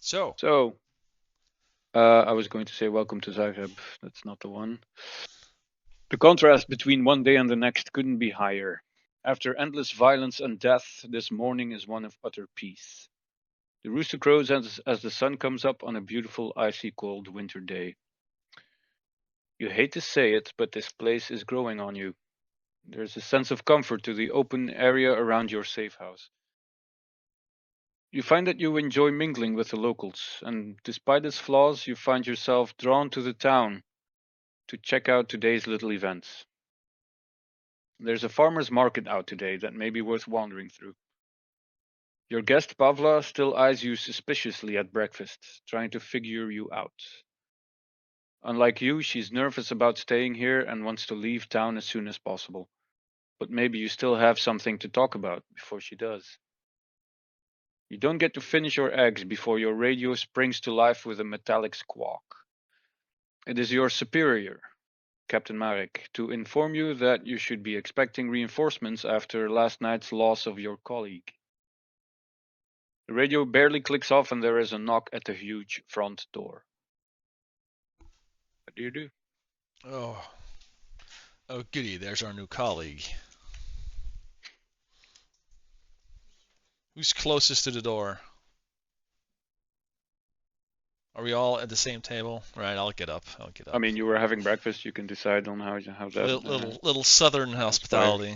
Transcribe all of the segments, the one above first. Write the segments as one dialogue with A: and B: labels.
A: So,
B: So, I was going to say welcome to Zagreb. That's not the one. The contrast between one day and the next couldn't be higher. After endless violence and death, this morning is one of utter peace. The rooster crows as the sun comes up on a beautiful, icy cold winter day. You hate to say it, but this place is growing on you. There's a sense of comfort to the open area around your safe house. You find that you enjoy mingling with the locals, and despite its flaws, you find yourself drawn to the town to check out today's little events. There's a farmer's market out today that may be worth wandering through. Your guest Pavla still eyes you suspiciously at breakfast, trying to figure you out. Unlike you, she's nervous about staying here and wants to leave town as soon as possible. But maybe you still have something to talk about before she does. You don't get to finish your eggs before your radio springs to life with a metallic squawk. It is your superior, Captain Marek, to inform you that you should be expecting reinforcements after last night's loss of your colleague. The radio barely clicks off and there is a knock at the huge front door. What do you do?
A: oh, oh, goody, there's our new colleague. Who's closest to the door? Are we all at the same table? Right, I'll get up.
B: I mean, you were having breakfast. You can decide on how that.
A: Little southern hospitality.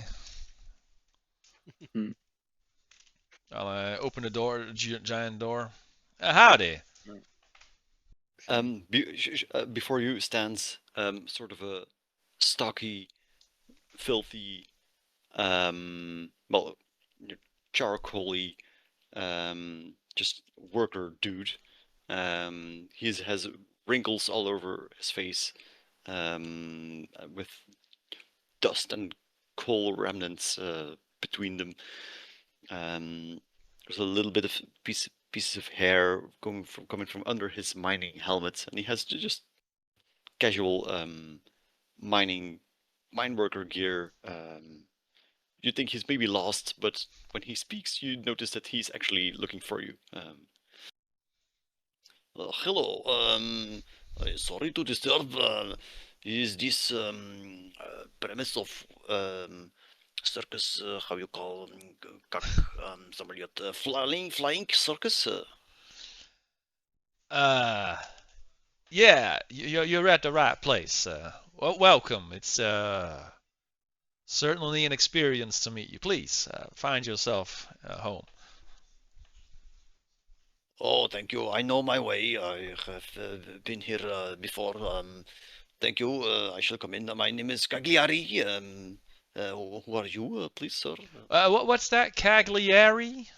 B: Hmm.
A: I'll open the door, giant door. Howdy.
C: Before you stands sort of a stocky, filthy, well, charcoaly, just worker dude. He has wrinkles all over his face, with dust and coal remnants between them. There's a little bit of pieces of hair coming from under his mining helmet, and he has just casual mine worker gear. You think he's maybe lost, but when he speaks, you notice that he's actually looking for you. Hello. Sorry to disturb. Is this premise of circus? How you call somebody at flying circus?
A: Yeah, you're at the right place. Well, welcome. It's certainly an experience to meet you. Please find yourself home.
C: Oh, thank you. I know my way. I have been here before. Thank you. I shall come in. My name is Cagliari. Who are you, please, sir?
A: What's that, Cagliari?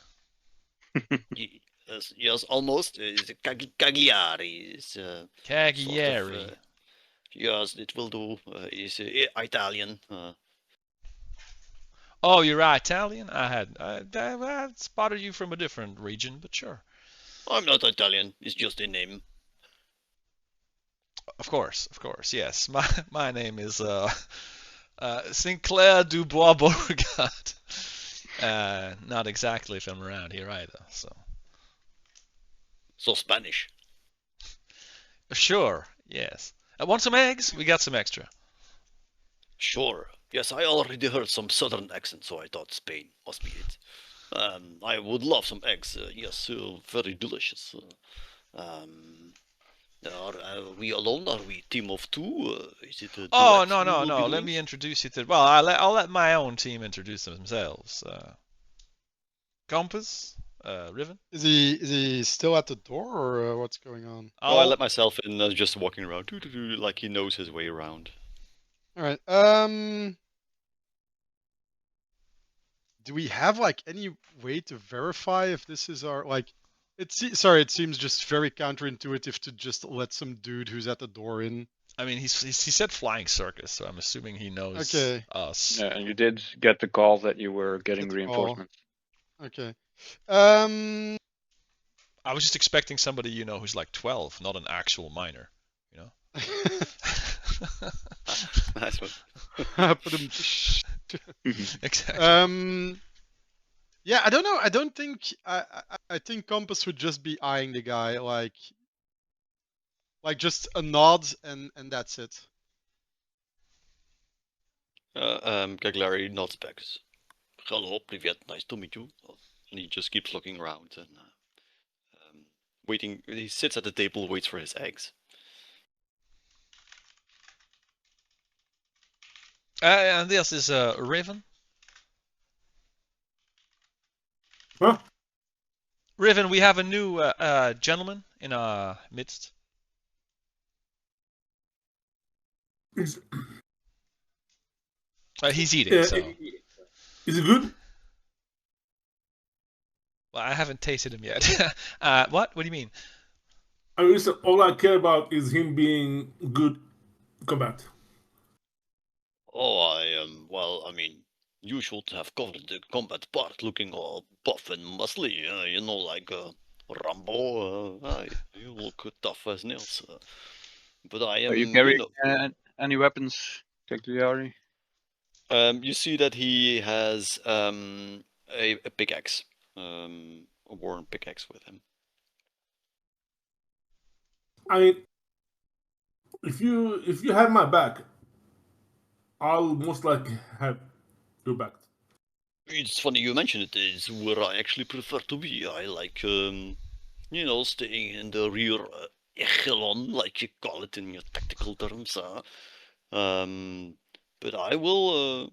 C: Yes, almost. It's Cagliari. It's,
A: Cagliari.
C: Sort of, yes, it will do. It's Italian.
A: Oh, you're Italian? I spotted you from a different region, but sure.
C: I'm not Italian. It's just a name.
A: Of course, yes. My name is Sinclair Dubois Beauregard. Not exactly from around here either, so.
C: So Spanish.
A: Sure, yes. Want some eggs? We got some extra.
C: Sure. Yes, I already heard some southern accent, so I thought Spain must be it. I would love some eggs. Yes, very delicious. Are we alone? Are we team of two? Is it a
A: Oh, no. Let me introduce you to. Well, I'll let my own team introduce themselves. Compass, Riven.
D: Is he still at the door, or what's going on?
C: Oh, I let myself in, just walking around, like he knows his way around.
D: All right. Do we have like any way to verify if this is our like? It seems just very counterintuitive to just let some dude who's at the door in.
A: I mean, he said flying circus, so I'm assuming he knows us.
B: Yeah, and you did get the call that you were getting reinforcements.
D: Okay.
A: I was just expecting somebody who's like 12, not an actual miner.
C: Nice one.
A: Exactly.
D: Yeah, I don't know. I don't think I think Compass would just be eyeing the guy like just a nod and that's it.
C: Cagliari nods back. Hello, привет, nice to meet you. And he just keeps looking around and waiting. He sits at the table, waits for his eggs.
A: And this is Riven.
E: Huh?
A: Riven, we have a new gentleman in our midst.
E: Is,
A: He's eating, so.
E: is it good?
A: Well, I haven't tasted him yet. What? What do you mean?
E: I mean, listen, all I care about is him being good combat.
C: Oh, I am. Well, I mean, you should have covered the combat part, looking all buff and muscly. You know, like Rambo. You look tough as nails. But I am.
B: Are you carrying
C: know,
B: any weapons, Cagliari?
C: you see that he has a pickaxe, a worn pickaxe with him.
E: I mean, if you have my back, I'll most likely have your back.
C: It's funny you mention it. Is where I actually prefer to be. I like, you know, staying in the rear echelon, like you call it in your tactical terms. But I will.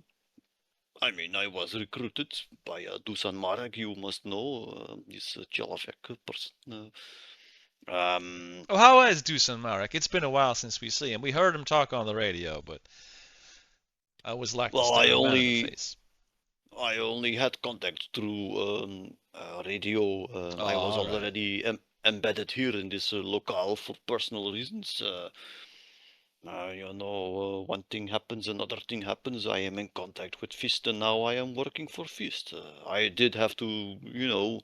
C: I mean, I was recruited by Dusan Marek. You must know this Jelavek person.
A: Oh, how is Dusan Marek? It's been a while since we see him. We heard him talk on the radio, but I always like to
C: Well,
A: stare a man in the face.
C: I only had contact through radio. I was
A: all right.
C: already embedded here in this locale for personal reasons. You know, one thing happens, another thing happens. I am in contact with F.I.S.T, and now I am working for F.I.S.T. I did have to, you know,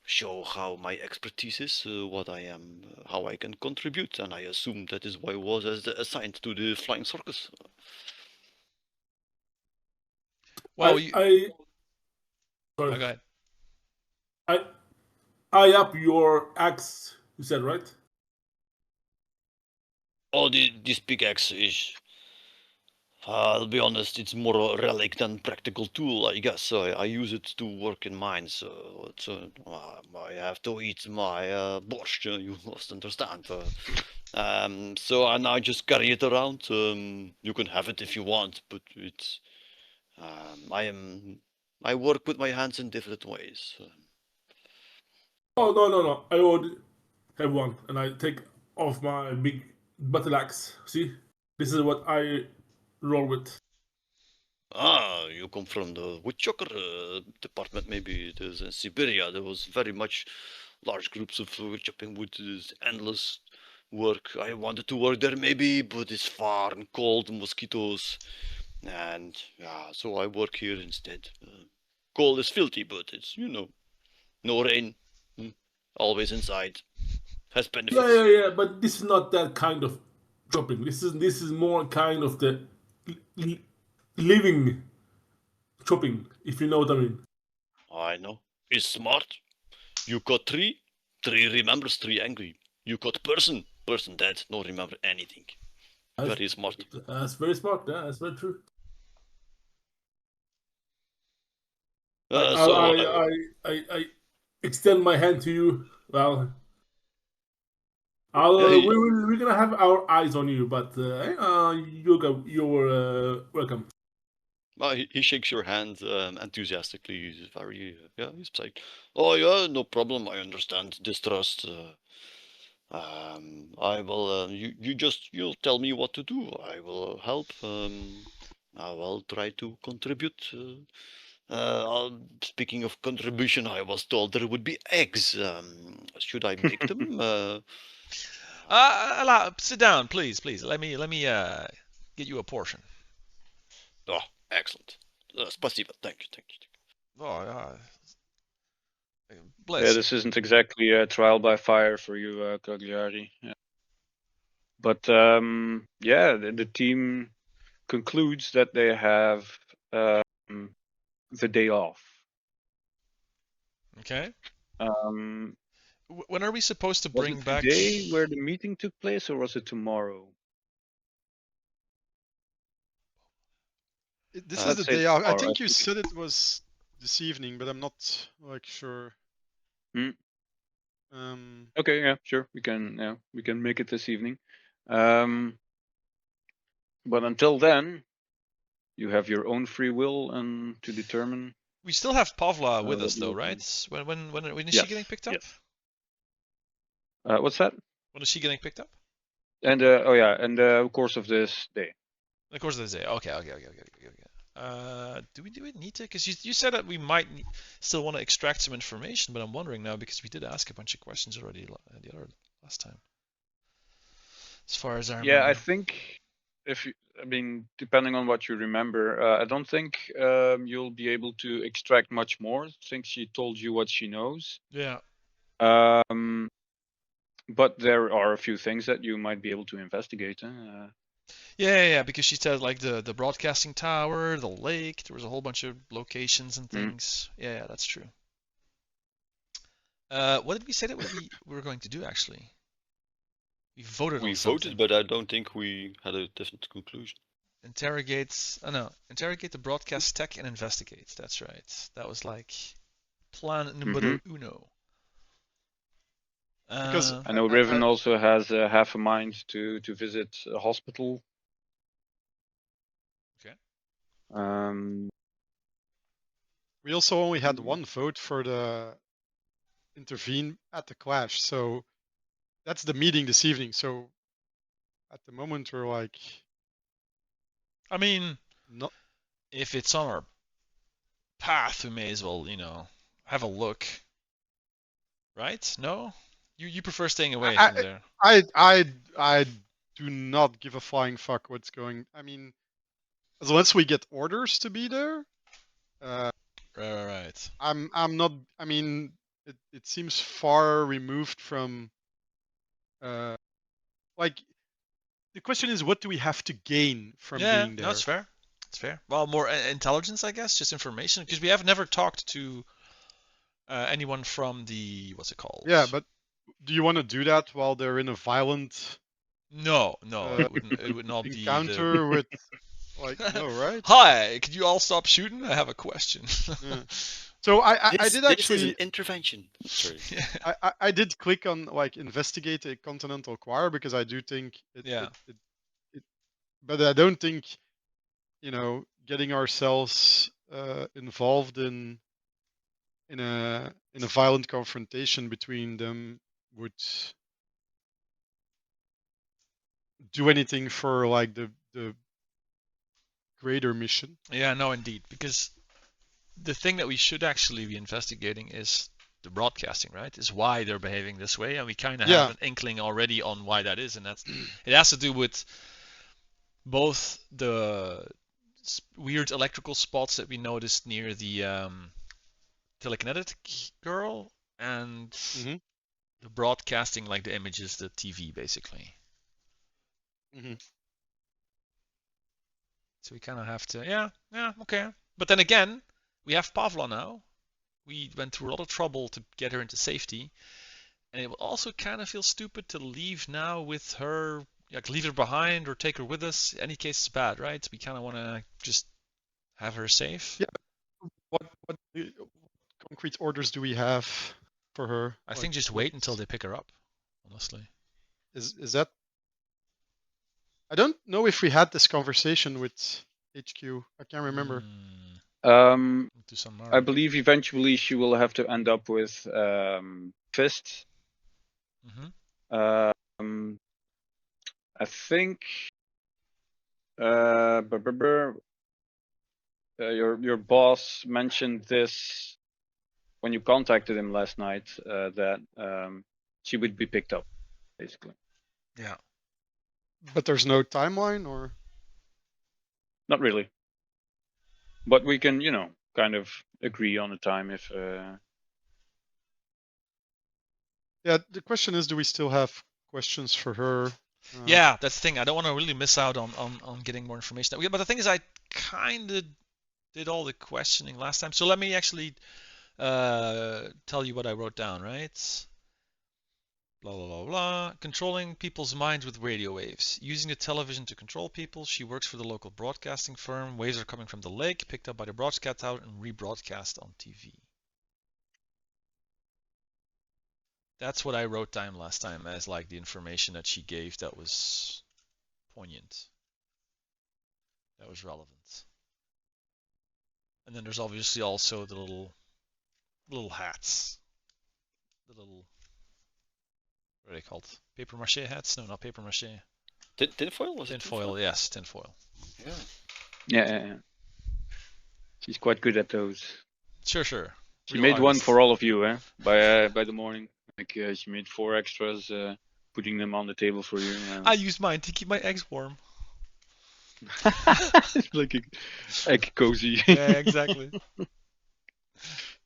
C: show how my expertise is, what I am, how I can contribute, and I assume that is why I was assigned to the flying circus.
A: Well,
E: Sorry.
A: Oh, go ahead.
E: I up your axe. You said right?
C: Oh, this pickaxe is. I'll be honest, it's more a relic than practical tool, I guess. I use it to work in mines. I have to eat my borscht, you must understand. So I now just carry it around. You can have it if you want, but it's. I work with my hands in different ways.
E: Oh no! I already have one, and I take off my big battle axe. See, this is what I roll with.
C: You come from the woodchucker department, maybe. It is in Siberia. There was very much large groups of chopping wood. Is endless work. I wanted to work there, maybe, but it's far and cold, mosquitoes, and yeah, so I work here instead. Cold is filthy, but it's no rain, always inside. Has benefits.
E: Yeah. But this is not that kind of chopping. This is more kind of the living chopping, if you know what I mean.
C: I know. It's smart. You got three remembers, three angry. You got person dead, no remember anything. Very smart.
E: That's very smart. Yeah, that's very true. I extend my hand to you. Well, we're gonna have our eyes on you, but you're welcome.
C: He shakes your hand enthusiastically. He's very he's like, oh yeah, no problem. I understand distrust. I will. You'll tell me what to do. I will help. I will try to contribute. Speaking of contribution, I was told there would be eggs. Should I make them?
A: Sit down, please. Let me get you a portion.
C: Oh, excellent. Спасибо. Thank you.
A: Oh,
B: Yeah, this isn't exactly a trial by fire for you, Cagliari. Yeah. But yeah, the team concludes that they have the day off.
A: Okay.
B: Um,
A: When are we supposed to
B: was
A: bring
B: it
A: back?
B: today where the meeting took place, or was it tomorrow?
D: This is
B: Let's
D: the
B: say
D: day after. I
B: tomorrow.
D: think you said it was this evening, but I'm not like sure.
B: Hmm.
D: Um,
B: Okay, yeah, sure. We can make it this evening. But until then, you have your own free will and to determine.
A: We still have Pavla with
B: what
A: us
B: you
A: though,
B: will do.
A: right? When is she
B: Yes.
A: getting picked up?
B: Yes. What's that?
A: When is she getting picked up?
B: And oh yeah, and the course of this day.
A: Of course, they say. Okay. Do we need to? Because you said that we might still want to extract some information, but I'm wondering now because we did ask a bunch of questions already the other last time. As far as I remember.
B: Yeah, I think I mean, depending on what you remember, I don't think you'll be able to extract much more since she told you what she knows.
A: Yeah.
B: But there are a few things that you might be able to investigate.
A: Yeah, because she said like the broadcasting tower, the lake. There was a whole bunch of locations and things. Yeah, that's true. What did we say that we were going to do actually? We voted on something.
C: We voted, but I don't think we had a definite conclusion.
A: Interrogate the broadcast tech and investigate. That's right. That was like plan numero uno.
D: because
B: I know Riven also has half a mind to visit a hospital.
A: Okay.
D: We also only had one vote for the intervene at the clash, so that's the meeting this evening. So at the moment we're like,
A: I mean,
D: not.
A: If it's on our path, we may as well, have a look. Right? No? You prefer staying away from there.
D: I do not give a flying fuck what's going. I mean, unless we get orders to be there.
A: Right.
D: I'm not. I mean, it seems far removed from. Like, the question is, what do we have to gain from being there?
A: No, it's fair. It's fair. Well, more intelligence, I guess, just information, because we have never talked to anyone from the what's it called?
D: Yeah, but do you want to do that while they're in a violent?
A: No, it would not be
D: encounter with. Like, no, right?
A: Hi, could you all stop shooting? I have a question.
D: Yeah. So I did actually.
C: This is an intervention. Sorry.
D: I did click on like investigate a continental choir because I do think but I don't think getting ourselves involved in a violent confrontation between them would do anything for like the greater mission.
A: Yeah, no, indeed, because the thing that we should actually be investigating is the broadcasting, right? Is why they're behaving this way, and we kind of have an inkling already on why that is, and it has to do with both the weird electrical spots that we noticed near the telekinetic girl and the broadcasting, like the images, the TV, basically. So we kind of have to, yeah, okay. But then again, we have Pavla now. We went through a lot of trouble to get her into safety, and it will also kind of feel stupid to leave now with her, like leave her behind or take her with us. Any case, it's bad, right? We kind of want to just have her safe.
D: Yeah. What concrete orders do we have for her?
A: I think just wait until they pick her up. Honestly.
D: Is that? I don't know if we had this conversation with HQ. I can't remember.
B: I believe eventually she will have to end up with F.I.S.T. I think your boss mentioned this when you contacted him last night, that she would be picked up, basically.
A: Yeah.
D: But there's no timeline, or?
B: Not really. But we can, kind of agree on a time if.
D: Yeah, the question is, do we still have questions for her?
A: Yeah, that's the thing. I don't want to really miss out on getting more information. But the thing is, I kind of did all the questioning last time. So let me actually tell you what I wrote down, right? Blah, blah, blah, blah. Controlling people's minds with radio waves. Using the television to control people. She works for the local broadcasting firm. Waves are coming from the lake, picked up by the broadcast tower, and rebroadcast on TV. That's what I wrote down last time as like the information that she gave that was poignant. That was relevant. And then there's obviously also the little hats. The little, what are they called? Paper mache hats? No, not paper mache.
C: Tinfoil? Was it
A: Tinfoil, yes, tinfoil.
C: Yeah.
B: Yeah. She's quite good at those.
A: Sure.
B: She
A: Real
B: made one
A: artist.
B: for all of you, by the morning. Like she made 4 extras, putting them on the table for you.
A: I use mine to keep my eggs warm.
B: It's like an egg cozy.
A: Yeah, exactly.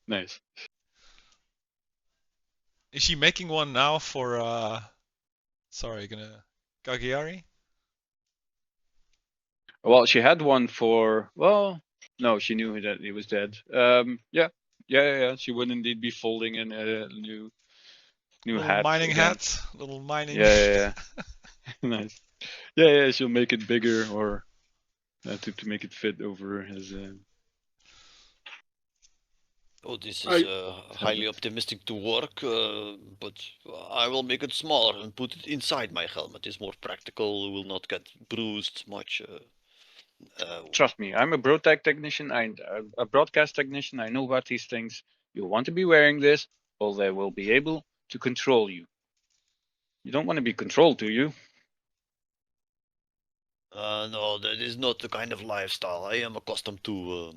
B: Nice.
A: Is she making one now for Cagliari?
B: Well, she had one for, no, she knew that he was dead. Yeah. She would indeed be folding in a new
A: Little
B: hat.
A: mining
B: again.
A: hat. Little mining.
B: Yeah. Nice. Yeah, she'll make it bigger or to make it fit over his.
C: Oh, this is highly optimistic to work, but I will make it smaller and put it inside my helmet. It's more practical, will not get bruised much.
B: Trust me, I'm a broadcast technician. A broadcast technician. I know about these things. You'll want to be wearing this, or they will be able to control you. You don't want to be controlled, do you?
C: No, that is not the kind of lifestyle I am accustomed to.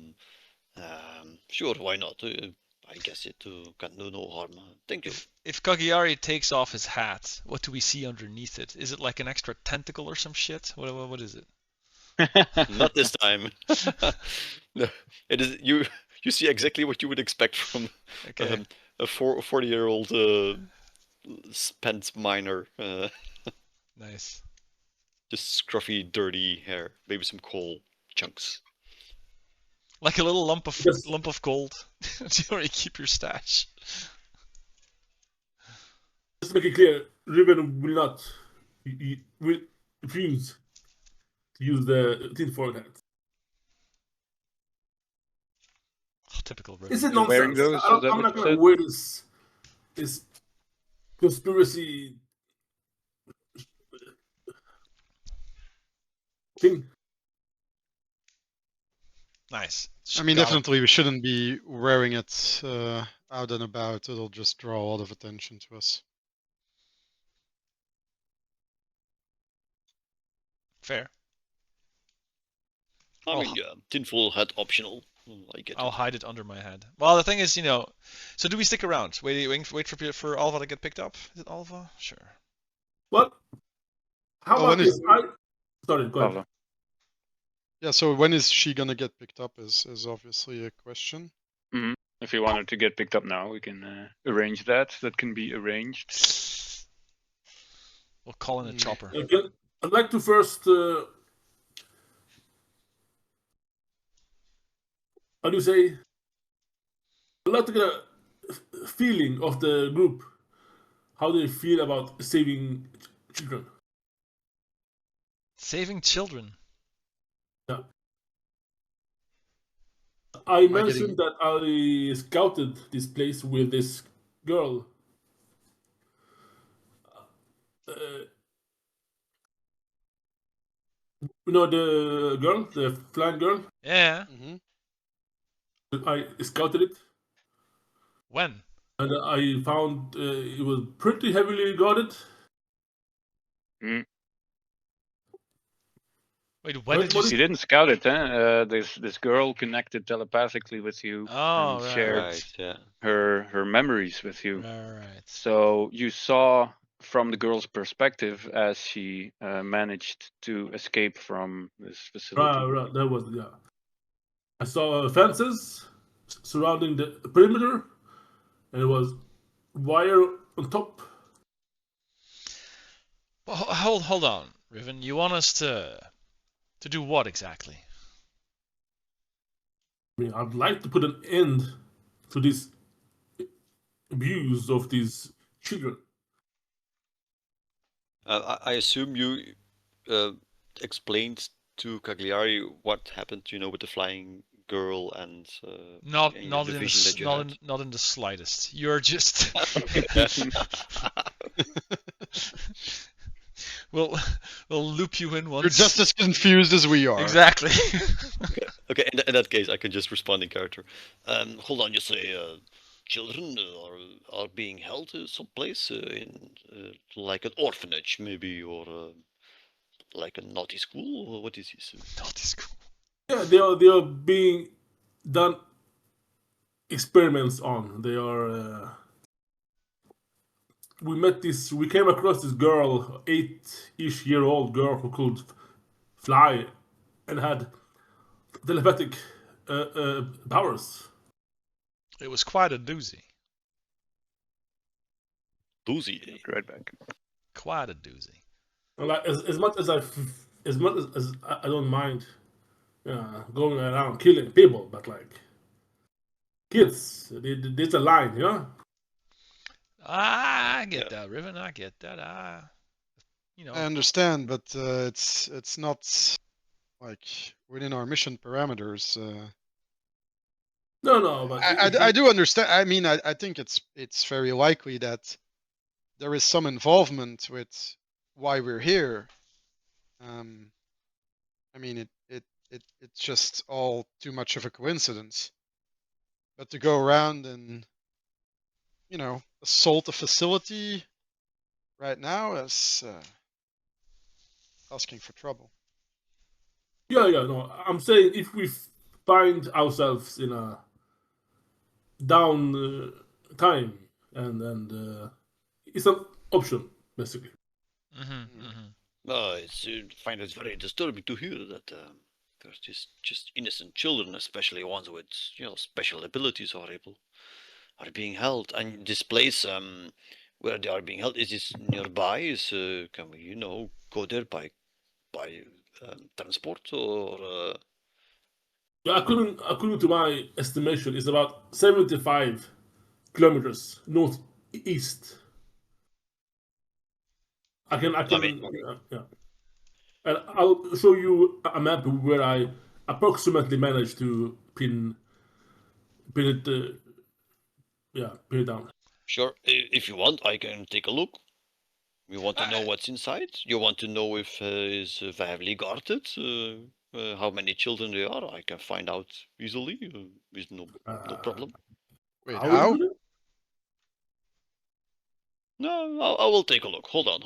C: Sure, why not? I guess it can do no harm. Thank you.
A: If Cagliari takes off his hat, what do we see underneath it? Is it like an extra tentacle or some shit? What is it?
C: Not this time. No, it is you. You see exactly what you would expect from
A: Okay.
C: a 40-year-old spent miner.
A: Nice.
C: Just scruffy, dirty hair, maybe some coal chunks.
A: Like a little lump of
E: Yes.
A: gold. Where you keep your stash.
E: Just to make it clear, Riven will not. He will refuse to use the tinfoil hat.
A: Oh, typical Riven.
E: Is it
B: You're wearing
E: nonsense?
B: those? Is that
E: I'm
B: what
E: not
B: you
E: gonna
B: said?
E: wear this conspiracy thing.
A: Nice.
D: I mean,
A: Got it.
D: definitely we shouldn't be wearing it out and about. It'll just draw a lot of attention to us.
A: Fair.
C: I mean, yeah, tinfoil hat optional. I get
A: I'll
C: it.
A: hide it under my head. Well, the thing is, so do we stick around? Wait for Alva to get picked up? Is it Alva? Sure.
E: What? How
D: Oh,
E: about
D: when is-
E: this? Sorry, go ahead.
B: Pavla.
D: Yeah, so when is she gonna get picked up is obviously a question.
B: If you want her to get picked up now, we can arrange that. That can be arranged.
A: We'll call in a chopper.
E: Okay. I'd like to first. How do you say? I'd like to get a feeling of the group. How they feel about saving children.
A: Saving children.
E: Yeah. I
D: Am I
E: mentioned that I scouted this place with this girl. The girl, the flying girl.
A: Yeah.
E: I scouted it,
A: When?
E: and I found it was pretty heavily guarded.
A: Wait, when did you
E: What
A: see?
B: You didn't scout it, huh? This girl connected telepathically with you
A: Oh,
B: and
A: right.
B: shared
C: Right, yeah.
B: her memories with you.
A: Right.
B: So you saw from the girl's perspective as she managed to escape from this facility.
E: Right, that was I saw fences surrounding the perimeter, and it was wire on top.
A: Well, hold on, Riven. You want us to do what exactly?
E: I mean, I'd like to put an end to this abuse of these children.
C: I assume you explained to Cagliari what happened, with the flying girl and
A: Not
C: the vision that you had.
A: not in the slightest. You're just we'll loop you in once.
D: You're just as confused as we are.
A: Exactly.
C: Okay, in that case, I can just respond in character. Hold on, you say children are being held someplace in like an orphanage, maybe, or like a naughty school? Or what is this?
A: Naughty school.
E: Yeah, they are being done experiments on. They are. We came across this girl, 8-ish-year-old girl who could fly and had telepathic powers.
A: It was quite a doozy.
C: Doozy, eh?
B: Right back.
A: Quite a doozy.
E: Like as much as I don't mind going around killing people, but like kids, there's a line,
A: I get that, Riven. I get that.
D: I understand, but it's not like within our mission parameters.
E: No, but
D: I do understand. I mean, I think it's very likely that there is some involvement with why we're here. I mean, it's just all too much of a coincidence. But to go around and assault a facility right now is asking for trouble.
E: Yeah, no. I'm saying if we find ourselves in a down time, and it's an option basically.
C: I find it very disturbing to hear that there's just innocent children, especially ones with special abilities, are being held. And this place where they are being held, is this nearby? Can we go there by transport, or?
E: Yeah, according to my estimation, it's about 75 kilometers northeast. I can yeah. And I'll show you a map where I approximately managed to pin it. Pin it down.
C: Sure, if you want, I can take a look. You want to know what's inside? You want to know if is heavily guarded? How many children there are? I can find out easily. With no problem.
D: Wait,
E: How?
D: how?
C: No, I will take a look. Hold on.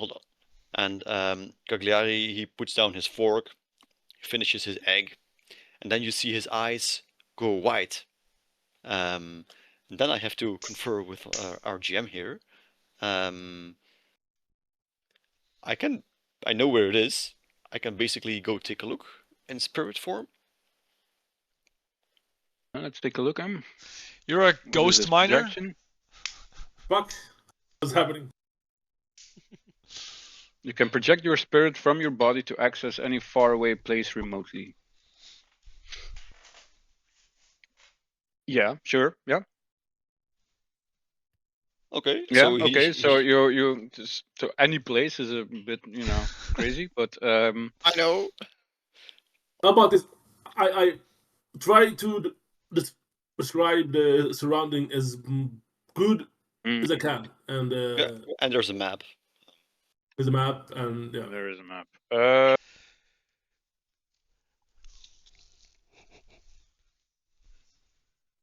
C: And Cagliari, he puts down his fork, finishes his egg, and then you see his eyes go white. And then I have to confer with our GM here. I know where it is. I can basically go take a look in spirit form.
B: Let's take a look.
A: You're a ghost miner?
E: Fuck. What's happening?
B: You can project your spirit from your body to access any faraway place remotely. Yeah, sure. Yeah.
C: Okay.
B: Yeah. Okay. So you so any place is a bit crazy, but
C: I know.
E: How about this? I try to describe the surrounding as good as I can, and
C: and there's a map.
E: There's a map, and yeah,
B: there is a map.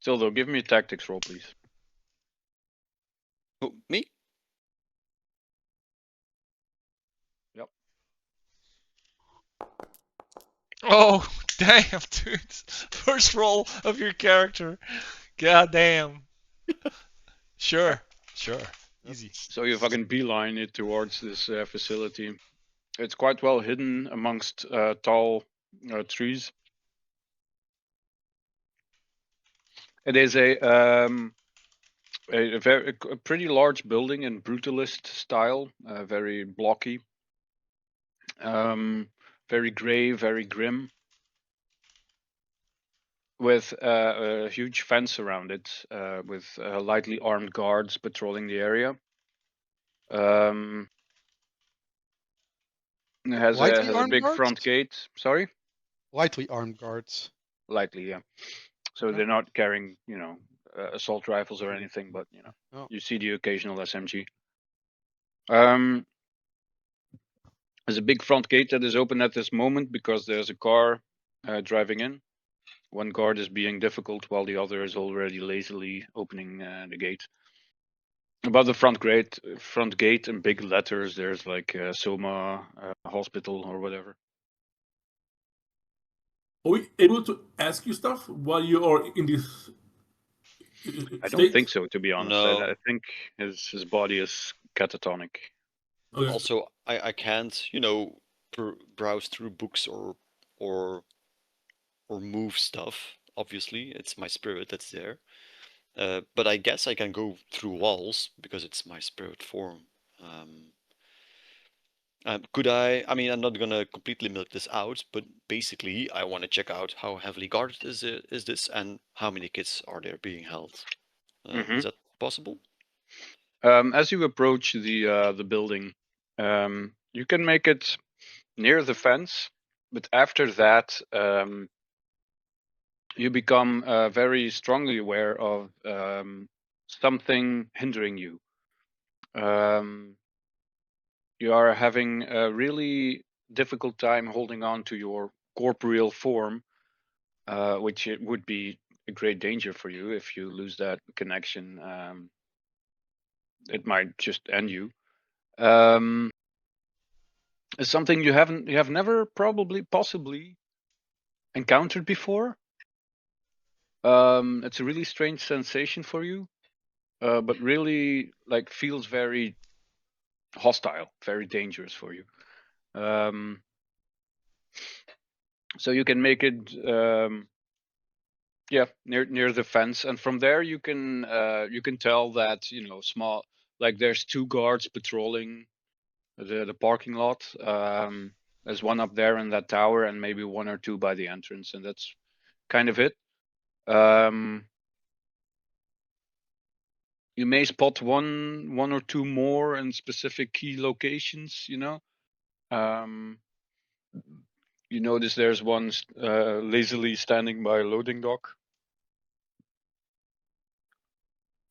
B: Tildo, give me a tactics roll, please.
C: Oh, me?
B: Yep.
A: Oh, damn, dude. First roll of your character. God damn. Sure. Easy.
B: So you fucking beeline it towards this facility. It's quite well hidden amongst tall trees. It is a pretty large building in brutalist style, very blocky, very gray, very grim. with a huge fence around it, with lightly armed guards patrolling the area. It has a big
D: guards?
B: front gate. Sorry?
D: Lightly armed guards.
B: Lightly, yeah. So
D: Okay.
B: they're not carrying, assault rifles or anything, but
D: Oh.
B: you see the occasional SMG. There's a big front gate that is open at this moment because there's a car driving in. One guard is being difficult while the other is already lazily opening the gate. Above the front gate in big letters, there's like Soma Hospital or whatever.
E: Are we able to ask you stuff while you are in this
B: I
E: state?
B: don't think so, to be honest.
C: No.
B: I think his body is catatonic.
E: Okay.
C: Also, I can't, browse through books or move stuff. Obviously, it's my spirit that's there. But I guess I can go through walls because it's my spirit form. Could I? I mean, I'm not gonna completely milk this out, but basically, I want to check out how heavily guarded is this, and how many kids are there being held. Is that possible?
B: As you approach the building, you can make it near the fence, but after that, you become very strongly aware of something hindering you. You are having a really difficult time holding on to your corporeal form, which it would be a great danger for you if you lose that connection. It might just end you. It's something you have never possibly encountered before. It's a really strange sensation for you, but really like feels very hostile, very dangerous for you. So you can make it, near the fence, and from there you can tell that small, like there's two guards patrolling the parking lot. There's one up there in that tower, and maybe one or two by the entrance, and that's kind of it. You may spot one or two more in specific key locations. You notice there's one lazily standing by a loading dock.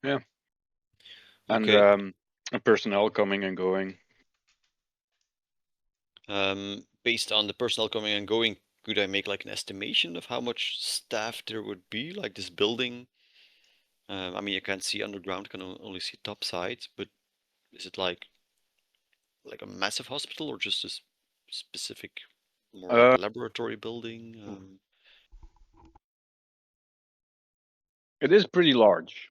B: Yeah. And
C: Okay.
B: personnel coming and going.
C: Based on the personnel coming and going, could I make like an estimation of how much staff there would be? Like this building. I mean, you can't see underground; can only see top side. But is it like a massive hospital or just a specific, more like a laboratory building?
B: It is pretty large.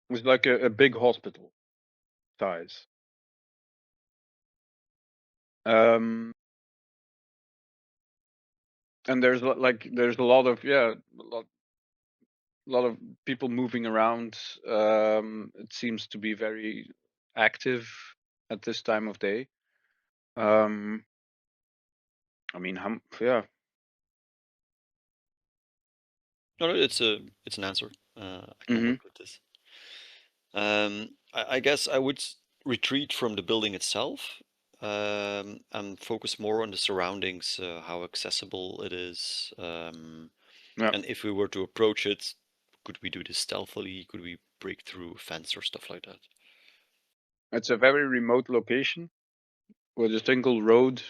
B: It's like a big hospital size. And there's a lot of a lot of people moving around. It seems to be very active at this time of day. I mean, yeah.
C: No, it's an answer. I can work with this. I guess I would retreat from the building itself and focus more on the surroundings, how accessible it is. And if we were to approach it, could we do this stealthily? Could we break through a fence or stuff like that?
B: It's a very remote location with a single road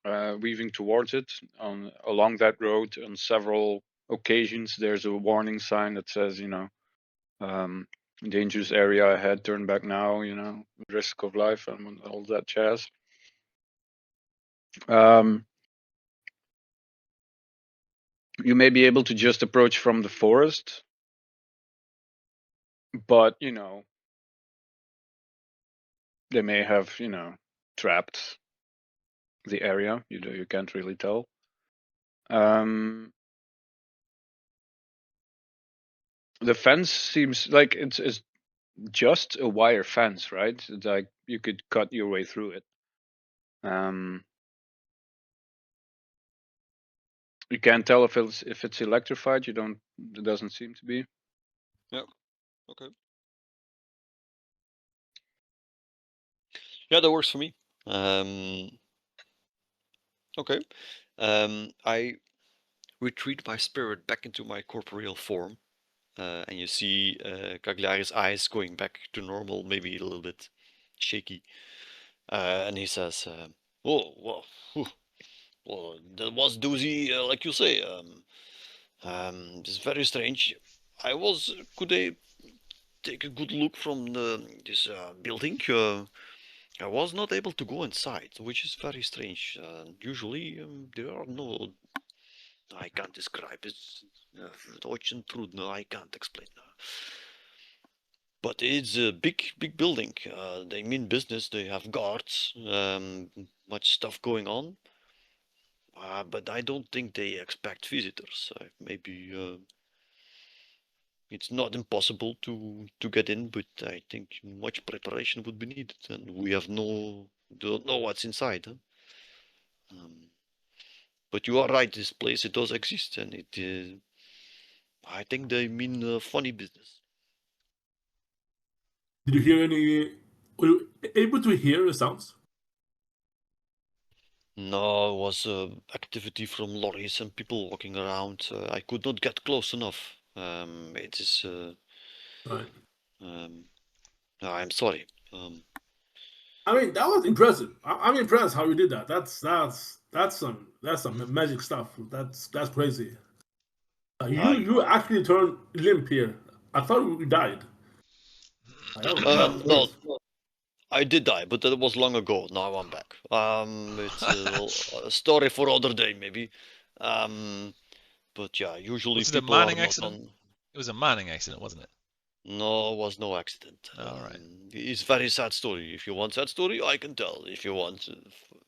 B: weaving towards it. Along that road, on several occasions, there's a warning sign that says, dangerous area ahead, turn back now, risk of life and all that jazz. You may be able to just approach from the forest, but they may have trapped the area. You can't really tell. The fence seems like it's just a wire fence, right? It's like you could cut your way through it. You can't tell if it's electrified. You don't. It doesn't seem to be.
C: Yeah. Okay. Yeah, that works for me. Okay. I retreat my spirit back into my corporeal form, and you see Cagliari's eyes going back to normal, maybe a little bit shaky, and he says, "Oh, well, well, that was doozy, like you say. It's very strange. Could I take a good look from this building? I was not able to go inside, which is very strange. Usually there are no. I can't describe it. Deutsch and truth, no, I can't explain. But it's a big building. They mean business. They have guards. Much stuff going on. But I don't think they expect visitors. Maybe it's not impossible to get in, but I think much preparation would be needed, and we don't know what's inside. Huh? But you are right. This place, it does exist, and I think they mean funny business.
E: Did you hear any? Were you able to hear the sounds?
C: No, it was activity from lorries and people walking around. I could not get close enough. It is.
E: Right.
C: I'm sorry.
E: I mean, that was impressive. I'm impressed how you did that. That's some magic stuff. That's crazy. You actually turned limp here. I thought you died.
C: No, I did die, but that was long ago. Now I'm back. It's a story for other day, maybe. But yeah, usually
A: was it a
C: people are
A: mining
C: not
A: accident?
C: on.
A: It was a mining accident, wasn't it?
C: No, it was no accident.
A: All right.
C: It's very sad story. If you want sad story, I can tell. If you want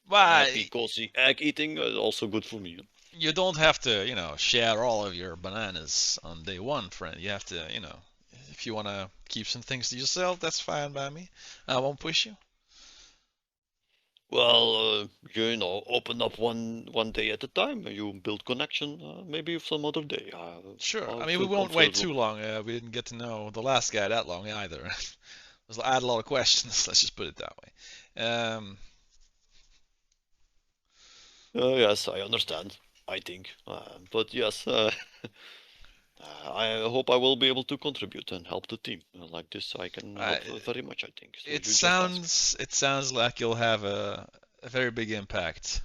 A: Well,
C: happy, cozy egg eating, also good for me.
A: you don't have to, share all of your bananas on day one, friend. You have to, if you want to keep some things to yourself, that's fine by me. I won't push you.
C: Well, open up one day at a time. You build connection. Maybe some other day.
A: Sure.
C: I'll
A: I mean, we
C: feel
A: won't wait too
C: comfortable.
A: long. We didn't get to know the last guy that long either. I had a lot of questions. Let's just put it that way.
C: Yes, I understand. I think, but yes, I hope I will be able to contribute and help the team like this. I can help very much. I think. So
A: it
C: you just ask.
A: sounds like you'll have a very big impact.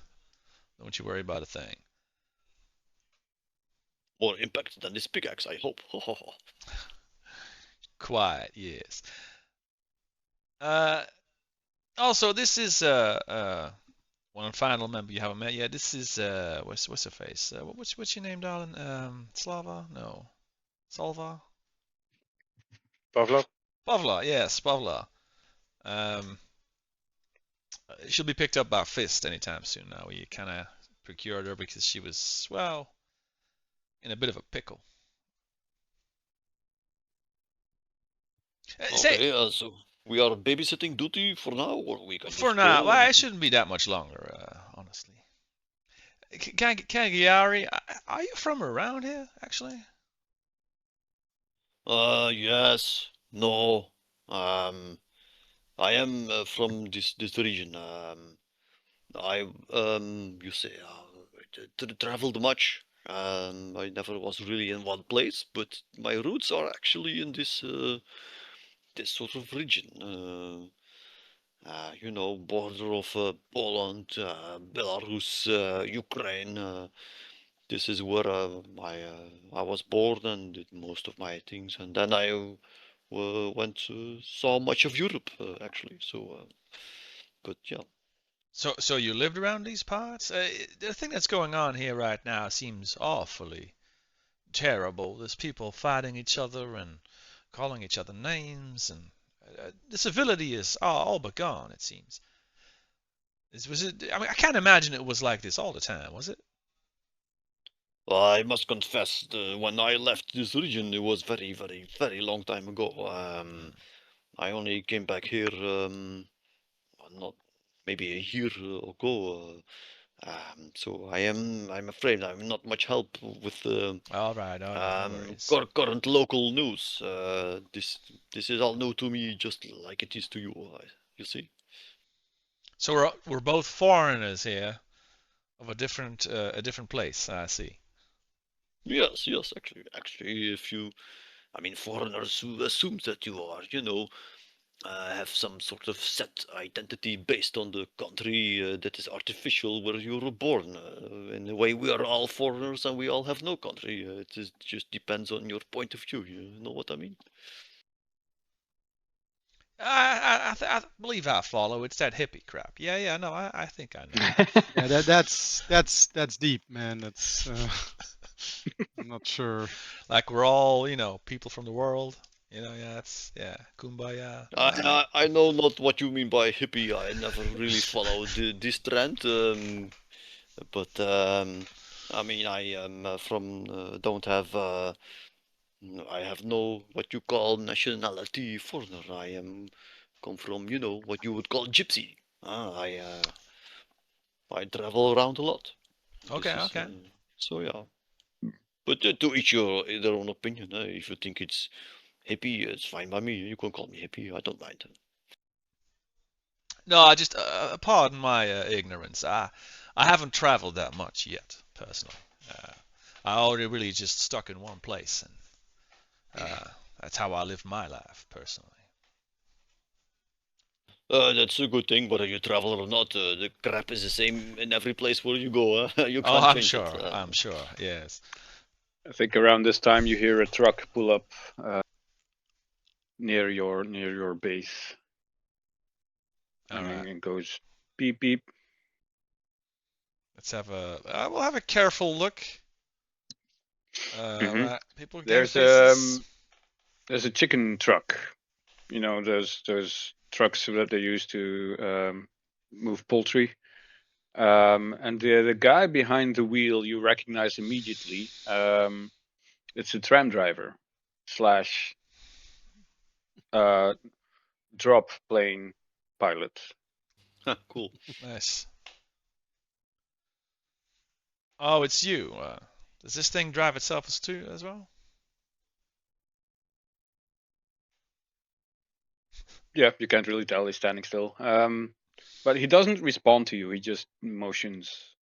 A: Don't you worry about a thing.
C: More impact than this pickaxe, I hope.
A: Quiet, yes. Also, this is one final member you haven't met yet. This is what's her face? What's your name, darling? Slava? No, Salva?
B: Pavlov.
A: Pavla, yes, Pavla. She'll be picked up by F.I.S.T anytime soon now. We kind of procured her because she was, well, in a bit of a pickle.
C: Okay, so we are babysitting duty for now, or we can
A: for
C: just
A: now,
C: go.
A: well, it shouldn't be that much longer, honestly. Cagliari, are you from around here, actually?
C: Yes, no. I am from this region. I you say traveled much. I never was really in one place, but my roots are actually in this sort of region. Border of Poland, Belarus, Ukraine. This is where I was born and did most of my things, and then I saw much of Europe actually. So, but yeah.
A: So you lived around these parts? The thing that's going on here right now seems awfully terrible. There's people fighting each other and calling each other names, and the civility is all but gone, it seems. Was it? I mean, I can't imagine it was like this all the time, was it?
C: I must confess, when I left this region, it was very, very, very long time ago. I only came back here not maybe a year ago. So I'm afraid I'm not much help with the
A: All right, no worries.
C: current local news. This is all new to me, just like it is to you. You see.
A: So we're both foreigners here, of a different place. I see.
C: Yes, actually, if you, I mean, foreigners who assume that you are, have some sort of set identity based on the country that is artificial where you were born. In a way, we are all foreigners and we all have no country. Just depends on your point of view. You know what I mean?
A: I believe I follow. It's that hippie crap. Yeah. No, I think I know.
D: Yeah, that's deep, man. That's I'm not sure.
A: Like we're all, people from the world. Kumbaya.
C: I know not what you mean by hippie. I never really followed this trend. But I mean, I am don't have. I have no what you call nationality foreigner. I am come from, what you would call gypsy. I travel around a lot.
A: Okay.
C: So yeah. But to each their own opinion. If you think it's hippie, it's fine by me. You can call me hippie. I don't mind.
A: No, I just pardon my ignorance. I haven't traveled that much yet, personally. I already really just stuck in one place, and that's how I live my life, personally.
C: That's a good thing, whether you travel or not. The crap is the same in every place where you go. You
A: Oh,
C: can't
A: I'm
C: change
A: sure.
C: it.
A: I'm sure. Yes.
B: I think around this time you hear a truck pull up near your base.
A: All right.
B: It goes beep beep.
A: Let's have we'll have a careful look. Right. People, game
B: There's
A: faces.
B: there's a chicken truck. You know those trucks that they use to move poultry. And the guy behind the wheel you recognize immediately. It's a tram driver slash drop plane pilot.
C: Cool.
A: Nice. Oh, it's you. Does this thing drive itself as well?
B: Yeah, you can't really tell he's standing still. But he doesn't respond to you. He just motions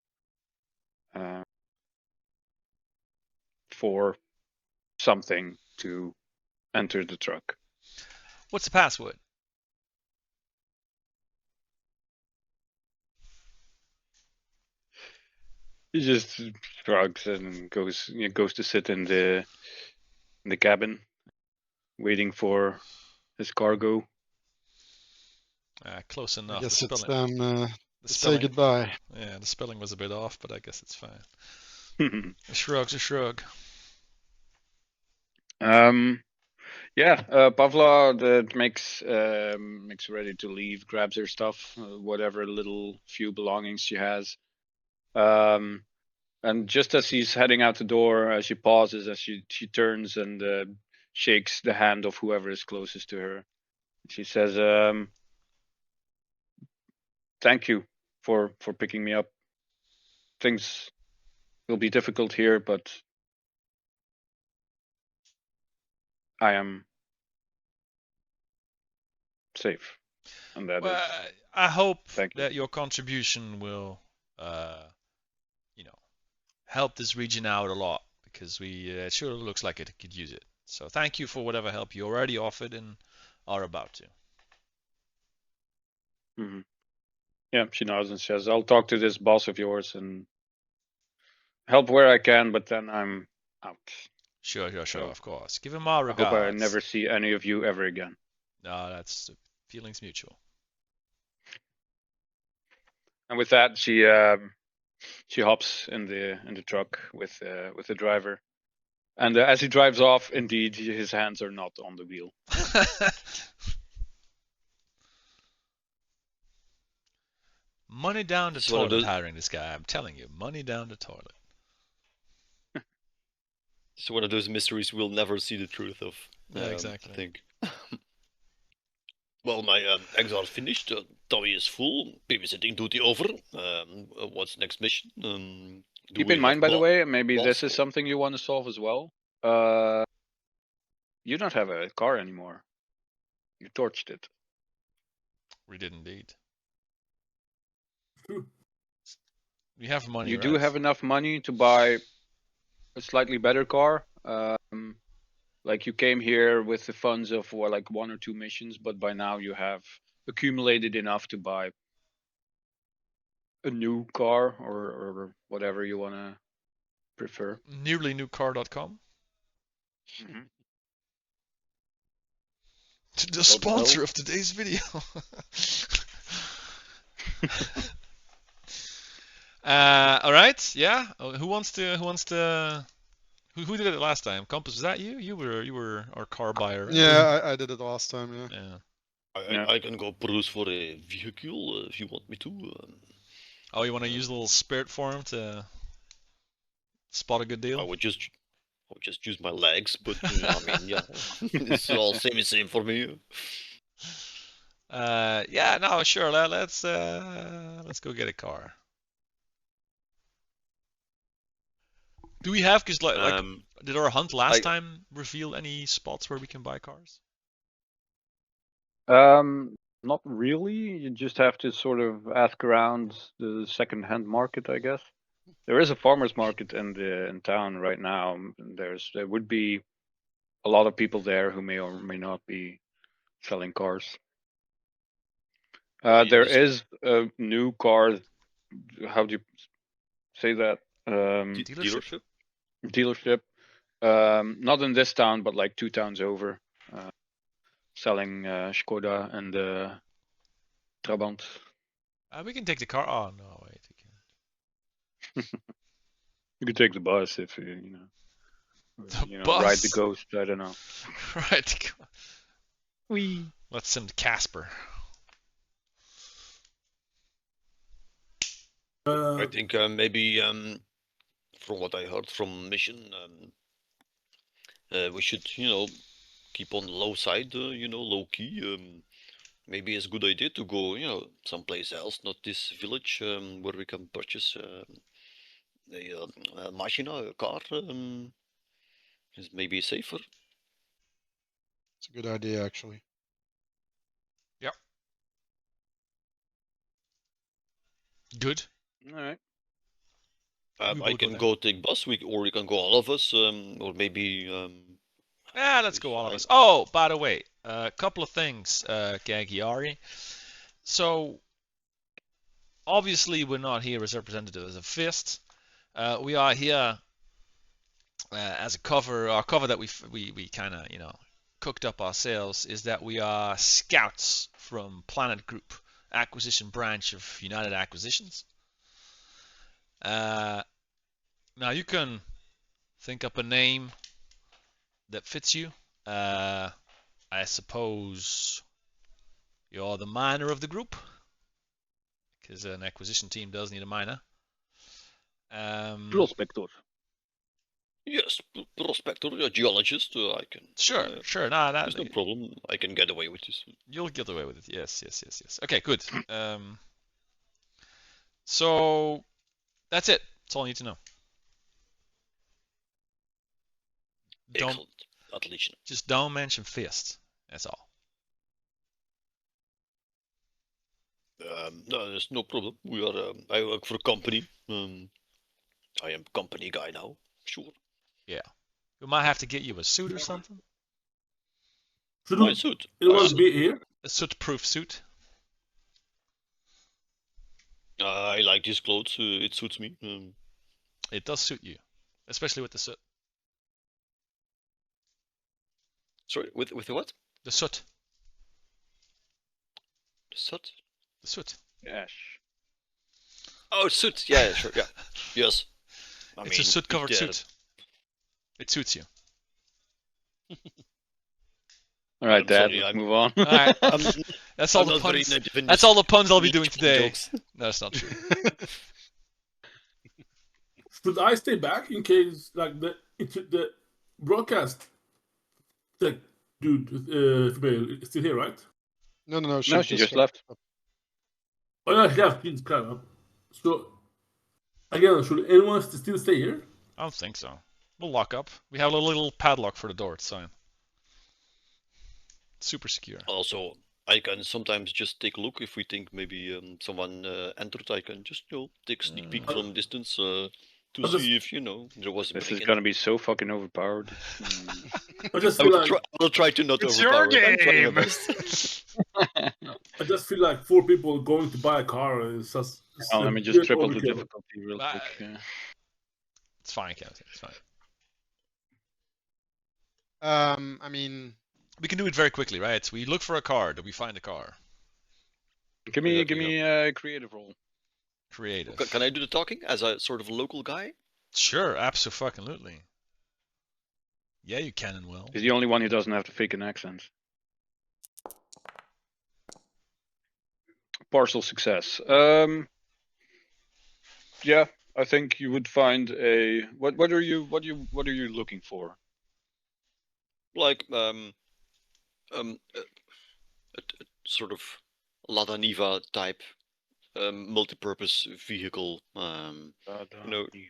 B: for something to enter the truck.
A: What's the password?
B: He just shrugs and goes to sit in the cabin, waiting for his cargo.
A: Close enough.
D: I guess
A: The
D: it's
A: spelling.
D: time
A: The
D: to say
A: spelling.
D: goodbye.
A: Yeah, the spelling was a bit off, but I guess it's fine. A shrug's a shrug.
B: Yeah, Pavla makes ready to leave, grabs her stuff, whatever little few belongings she has. And just as he's heading out the door, she pauses as she turns and shakes the hand of whoever is closest to her. She says, "Thank you for picking me up. Things will be difficult here, but I am safe." And that
A: Well,
B: is,
A: I hope
B: thank you.
A: that your contribution will, help this region out a lot, because it sure looks like it could use it. So thank you for whatever help you already offered and are about to.
B: Mm-hmm. Yeah, she nods and says, "I'll talk to this boss of yours and help where I can, but then I'm out.
A: Sure,
B: So,
A: of course. Give him our
B: I hope I
A: regards.
B: never see any of you ever again."
A: No, that's feelings mutual.
B: And with that, she hops in the truck with the driver. And as he drives off, indeed, his hands are not on the wheel.
A: Money down the
C: It's one of
A: toilet
C: those.
A: hiring this guy. I'm telling you, money down the toilet.
C: It's one of those mysteries we'll never see the truth of.
A: Yeah, exactly.
C: I think. Well, my eggs are finished. Tummy is full. Babysitting duty over. What's the next mission?
B: Keep in mind, by the way, maybe this is something you want to solve as well. You don't have a car anymore. You torched it.
A: We did indeed.
E: True.
A: We have money.
B: You
A: right?
B: do have enough money to buy a slightly better car. Like you came here with the funds of like 1 or 2 missions, but by now you have accumulated enough to buy a new car or whatever you want to prefer.
A: Nearlynewcar.com.
B: Mm-hmm.
A: The sponsor of today's video. All right. Yeah. Who wants to? Who did it last time? Compass, was that you? You were our car buyer. Right?
D: Yeah, I did it last time. Yeah.
C: I can go peruse for a vehicle if you want me to.
A: Oh, you want to use a little spirit for him to spot a good deal?
C: I would just use my legs, but I mean, yeah, it's all same for me.
A: Yeah. No. Sure. Let's go get a car. Do we have? Cause like did our hunt last time reveal any spots where we can buy cars?
B: Not really. You just have to sort of ask around the second-hand market, I guess. There is a farmer's market in town right now. There would be a lot of people there who may or may not be selling cars. There is a new car. How do you say that?
C: Dealership.
B: Dealership. Not in this town, but like 2 towns over. Selling Skoda and Trabant.
A: We can take the car. Oh no, wait.
B: You can take the bus if you know. Ride the ghost. I don't know.
A: Right. Let's send Casper.
C: I think maybe from what I heard from Mission, we should keep on the low side. Low key. Maybe it's a good idea to go someplace else, not this village where we can purchase a machine, a car. Is maybe safer.
D: It's a good idea, actually.
A: Yep. Good.
B: All right.
C: I can go take bus, or we can go all of us, or maybe.
A: Let's go all of us. Oh, by the way, a couple of things, Gagiari. So, obviously, we're not here as representatives of F.I.S.T. We are here as a cover. Our cover that we kind of cooked up ourselves is that we are scouts from Planet Group, acquisition branch of United Acquisitions. Now you can think up a name that fits you. I suppose you're the miner of the group, because an acquisition team does need a miner.
B: Prospector.
C: Yes, prospector, a geologist. I can.
A: Sure. No,
C: there's no problem. I can get away with this.
A: You'll get away with it. Yes. Okay, good. So that's it. That's all I need to know.
C: Excellent. Отлично.
A: Just don't mention F.I.S.T. That's all.
C: No, there's no problem. We are. I work for a company. I am company guy now. Sure.
A: Yeah. We might have to get you a suit or something.
C: My suit.
E: It will be here.
A: A soot-proof suit.
C: I like these clothes. It suits me.
A: It does suit you, especially with the soot.
C: Sorry, with the what?
A: The soot.
C: The soot?
A: The soot.
B: Yes.
C: Oh, suit. Yeah, sure. Yeah. Yes.
A: It's a soot-covered suit. It suits you.
B: All right, Dad. Let's move on.
A: All right. That's all the puns. That's all the puns I'll be doing today. No, that's not true.
E: Should I stay back in case, like, the broadcast tech dude is still here, right?
D: No,
B: No, she just left.
E: Oh yeah, she left. Jesus Christ. So again, should anyone still stay here?
A: I don't think so. We'll lock up. We have a little padlock for the door. It's fine. Super secure.
C: Also, I can sometimes just take a look if we think maybe someone entered. I can just take a sneak peek from distance to see if there was.
B: This is gonna be so fucking overpowered.
E: I just feel like
C: I'll try to not
A: It's
C: overpower
A: your
C: it. I'm trying my
A: game.
C: best.
E: I just feel like 4 people going to buy a car is just.
B: Let me just triple the difficulty real quick. Yeah.
A: It's fine, Camci. It's fine.
D: I mean,
A: we can do it very quickly, right? We look for a car. Do we find a car?
B: Give me a creative roll.
A: Creative.
C: Can I do the talking as a sort of local guy?
A: Sure, absolutely. Yeah, you can and will.
B: He's the only one who doesn't have to fake an accent. Partial success. Yeah, I think you would find a. What are you looking for?
C: Like a sort of Lada Niva type multi-purpose vehicle.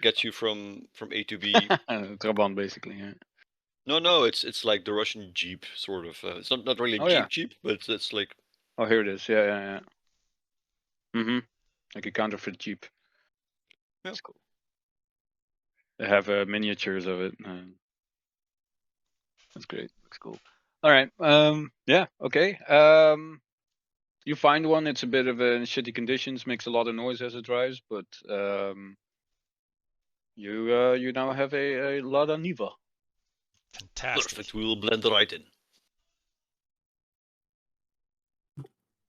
C: Gets you from A to B.
B: Trabant, basically. Yeah.
C: No, it's like the Russian Jeep, sort of. It's not really a Jeep, but it's like.
B: Oh, here it is. Yeah. Like a counterfeit Jeep.
C: Yeah.
B: That's cool. They have miniatures of it. That's great. Looks cool. All right. Yeah. Okay. You find one. It's a bit of in shitty conditions. Makes a lot of noise as it drives, but you now have a Lada Niva.
A: Fantastic.
C: Perfect. We will blend right in.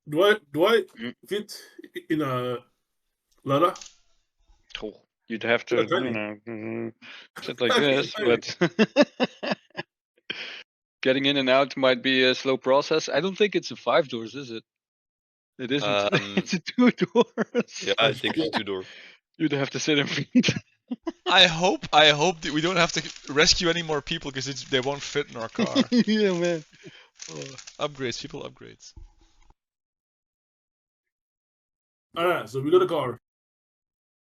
E: Do I fit in a Lada?
B: Oh, you'd have to, sit like this, but getting in and out might be a slow process. I don't think it's a 5 doors, is it? It isn't. It's a 2 doors.
C: Yeah, I think it's 2 door.
B: You'd have to sit in front.
A: I hope that we don't have to rescue any more people because they won't fit in our car.
B: Yeah, man.
A: Upgrades, people, upgrades.
E: Alright, so we got a car.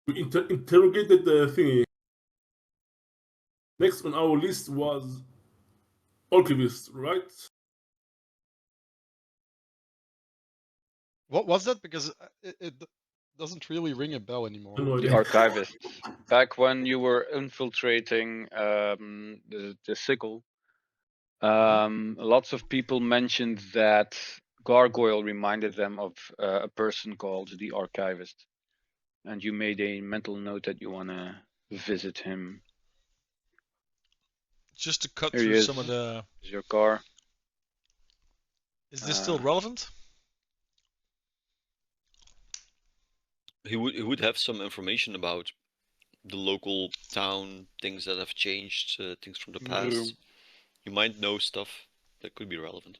E: We interrogated the thingy. Next on our list was Archivist, right?
D: what was that? Because it doesn't really ring a bell anymore.
B: The Archivist. Back when you were infiltrating the sickle, lots of people mentioned that Gargoyle reminded them of a person called the Archivist. And you made a mental note that you want to visit him.
A: Just to cut through some of the...
B: Is your car.
A: Is this still relevant?
C: He would have some information about the local town, things that have changed, things from the past. You might know stuff that could be relevant.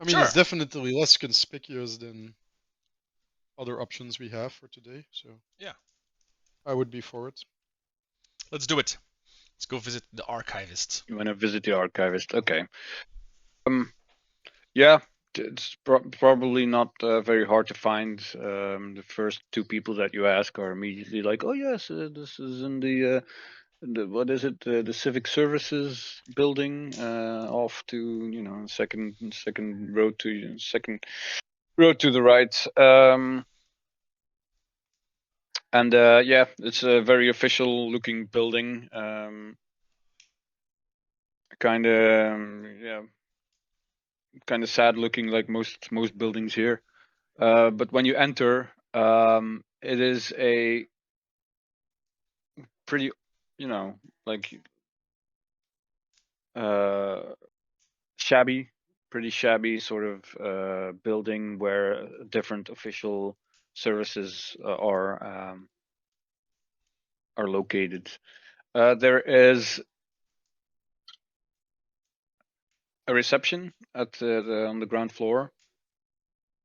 D: I mean, it's definitely less conspicuous than other options we have for today, so
A: yeah,
B: I would be for it.
A: Let's do it. Let's go visit the Archivist.
B: You want to visit the Archivist? Okay. Yeah, it's probably not very hard to find. The first 2 people that you ask are immediately like, "Oh yes, this is in the what is it? The Civic Services building, off to second road to road to the right." And yeah, it's a very official looking building. Kind of sad looking, like most buildings here. But when you enter, it is a pretty, pretty shabby sort of building where different official services are located. There is a reception at on the ground floor,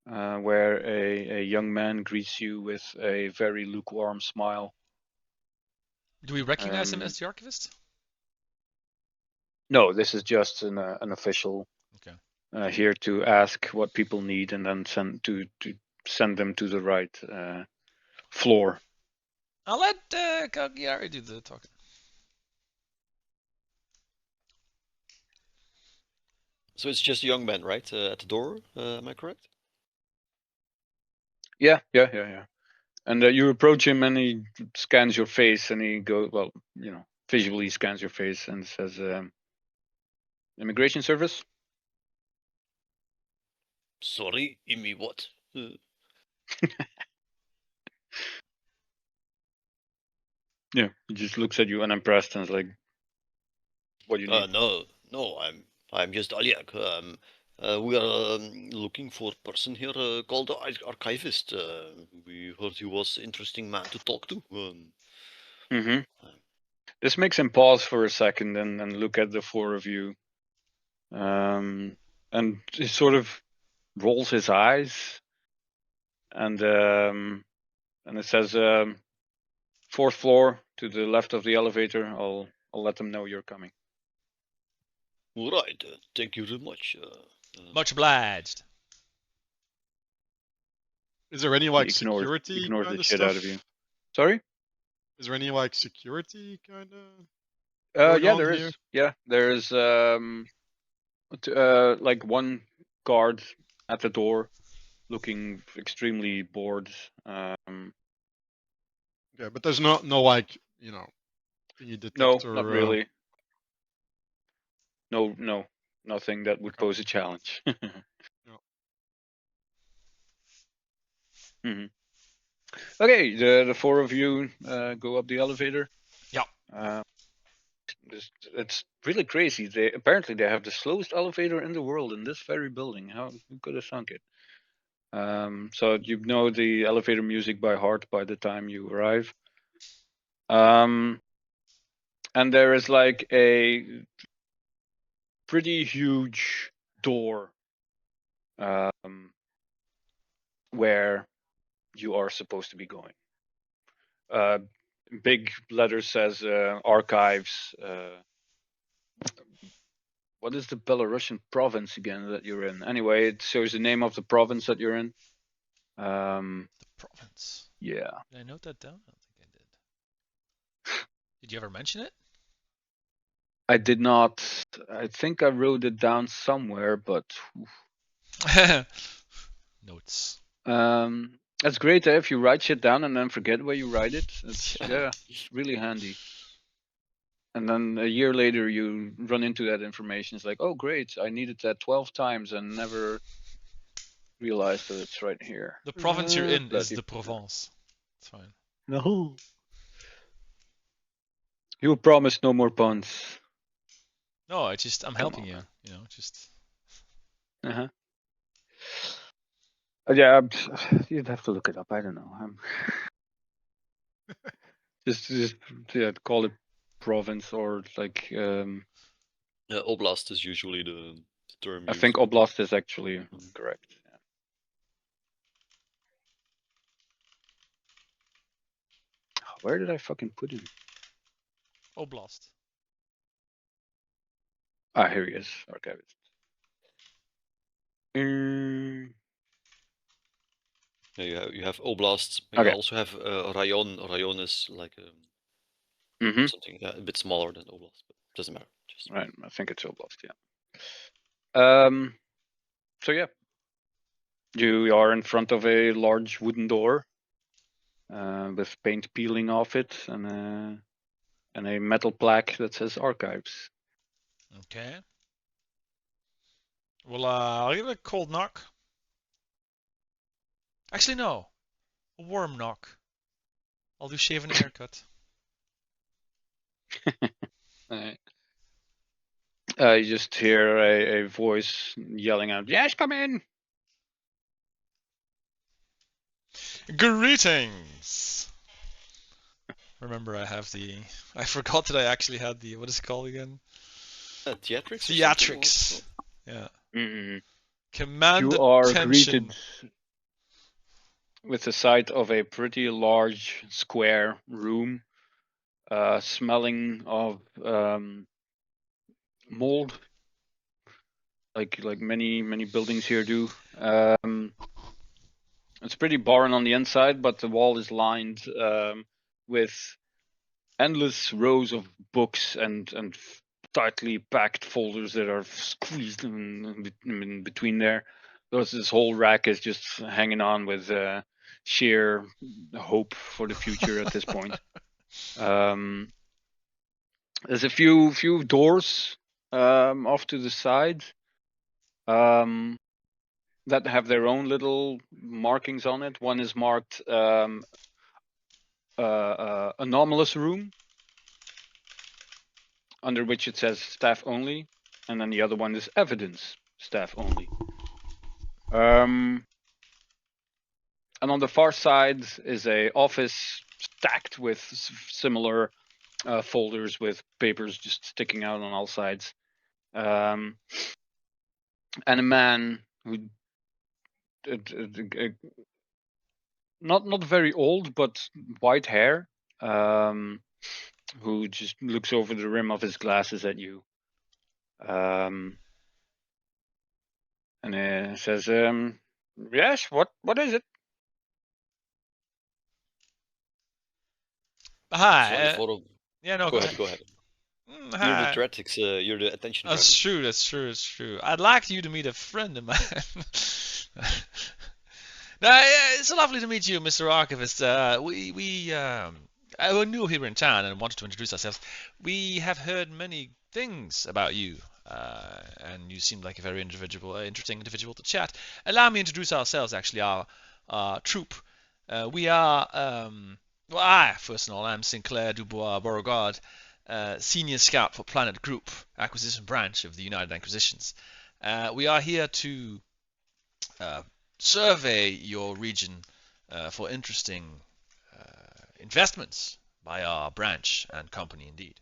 B: where a young man greets you with a very lukewarm smile.
A: Do we recognize him as the Archivist?
B: No, this is just an official.
A: Okay.
B: here to ask what people need and then send them to the right floor.
A: I'll let Cagliari do the talking.
C: So it's just a young man, right, at the door? Am I correct?
B: Yeah. And you approach him, and he scans your face, and he visually scans your face and says, "Immigration service."
C: Sorry, me what?
B: Yeah, he just looks at you unimpressed and is like, "What do you need?"
C: No, I'm just Aliak. We are looking for a person here called the archivist. We heard he was interesting man to talk to.
B: This makes him pause for a second and look at the four of you. And he sort of rolls his eyes, and it says, "Fourth floor to the left of the elevator. I'll let them know you're coming."
C: All right, thank you very much.
A: Much obliged.
D: Is there any like security
B: ignores
D: kind
B: the
D: of
B: shit
D: stuff?
B: out of you. Sorry?
D: Is there any like security kind of?
B: Yeah, there is. Yeah, there's like one guard at the door, looking extremely bored.
D: Yeah, but there's no like thingy detector.
B: No, not really. No, nothing that would pose a challenge. Okay, the four of you go up the elevator.
A: Yeah.
B: It's really crazy. Apparently they have the slowest elevator in the world in this very building. Who could have thunk it? So you know the elevator music by heart by the time you arrive. And there is like a pretty huge door where you are supposed to be going. Big letters says archives. What is the Belarusian province again that you're in? Anyway, it shows the name of the province that you're in.
A: The province.
B: Yeah.
A: Did I note that down? I don't think I did. Did you ever mention it?
B: I did not. I think I wrote it down somewhere, but
A: notes.
B: That's great if you write shit down and then forget where you write it. It's really handy. And then a year later, you run into that information. It's like, oh, great, I needed that 12 times and never realized that it's right here.
A: The province you're in is the Provence. It's fine.
B: No. You promised no more puns.
A: No, I'm helping you. Just.
B: Yeah, you'd have to look it up. I don't know. just call it province or like.
C: Oblast is usually the term.
B: I think oblast is actually correct. Yeah. Where did I fucking put him?
A: Oblast.
B: Ah, here he is. Archivist.
C: Yeah, you have oblasts.
B: Okay.
C: You also have rayon. Rayon is like something a bit smaller than oblast, but doesn't matter.
B: Right, I think it's oblast. Yeah. So yeah, you are in front of a large wooden door with paint peeling off it and a metal plaque that says archives.
A: Okay. Well, I'll give it a cold knock. Actually, no. A warm knock. I'll do shave and haircut.
B: Right. You just hear a voice yelling out, "Yes, come in!"
A: Greetings! Remember, I forgot that I actually had what is it called again?
C: Theatrics?
A: Theatrics. Yeah.
B: Mm-hmm.
A: Command
B: you are
A: attention.
B: Greeted with the sight of a pretty large square room, smelling of mold, like many buildings here do. It's pretty barren on the inside, but the wall is lined with endless rows of books and tightly packed folders that are squeezed in between there. This whole rack is just hanging on with sheer hope for the future at this point. There's a few doors off to the side that have their own little markings on it. One is marked anomalous room, under which it says staff only, and then the other one is evidence, staff only. And on the far side is a office stacked with similar folders with papers just sticking out on all sides. And a man who not very old, but white hair, who just looks over the rim of his glasses at you. And says, yes, what is it?
A: Hi.
C: Sorry,
A: yeah, no,
C: go ahead. Go ahead.
A: Hi.
C: You're the theatrics, you're the attention.
A: That's true. That's true. I'd like you to meet a friend of mine. No, it's lovely to meet you, Mr. Archivist. We knew you were in town and wanted to introduce ourselves. We have heard many things about you, and you seem like a very interesting individual to chat. Allow me to introduce ourselves, actually, our troop. We are, first of all, I'm Sinclair Dubois Beauregard, Senior Scout for Planet Group, Acquisition Branch of the United Inquisitions. We are here to survey your region for interesting investments by our branch and company, indeed.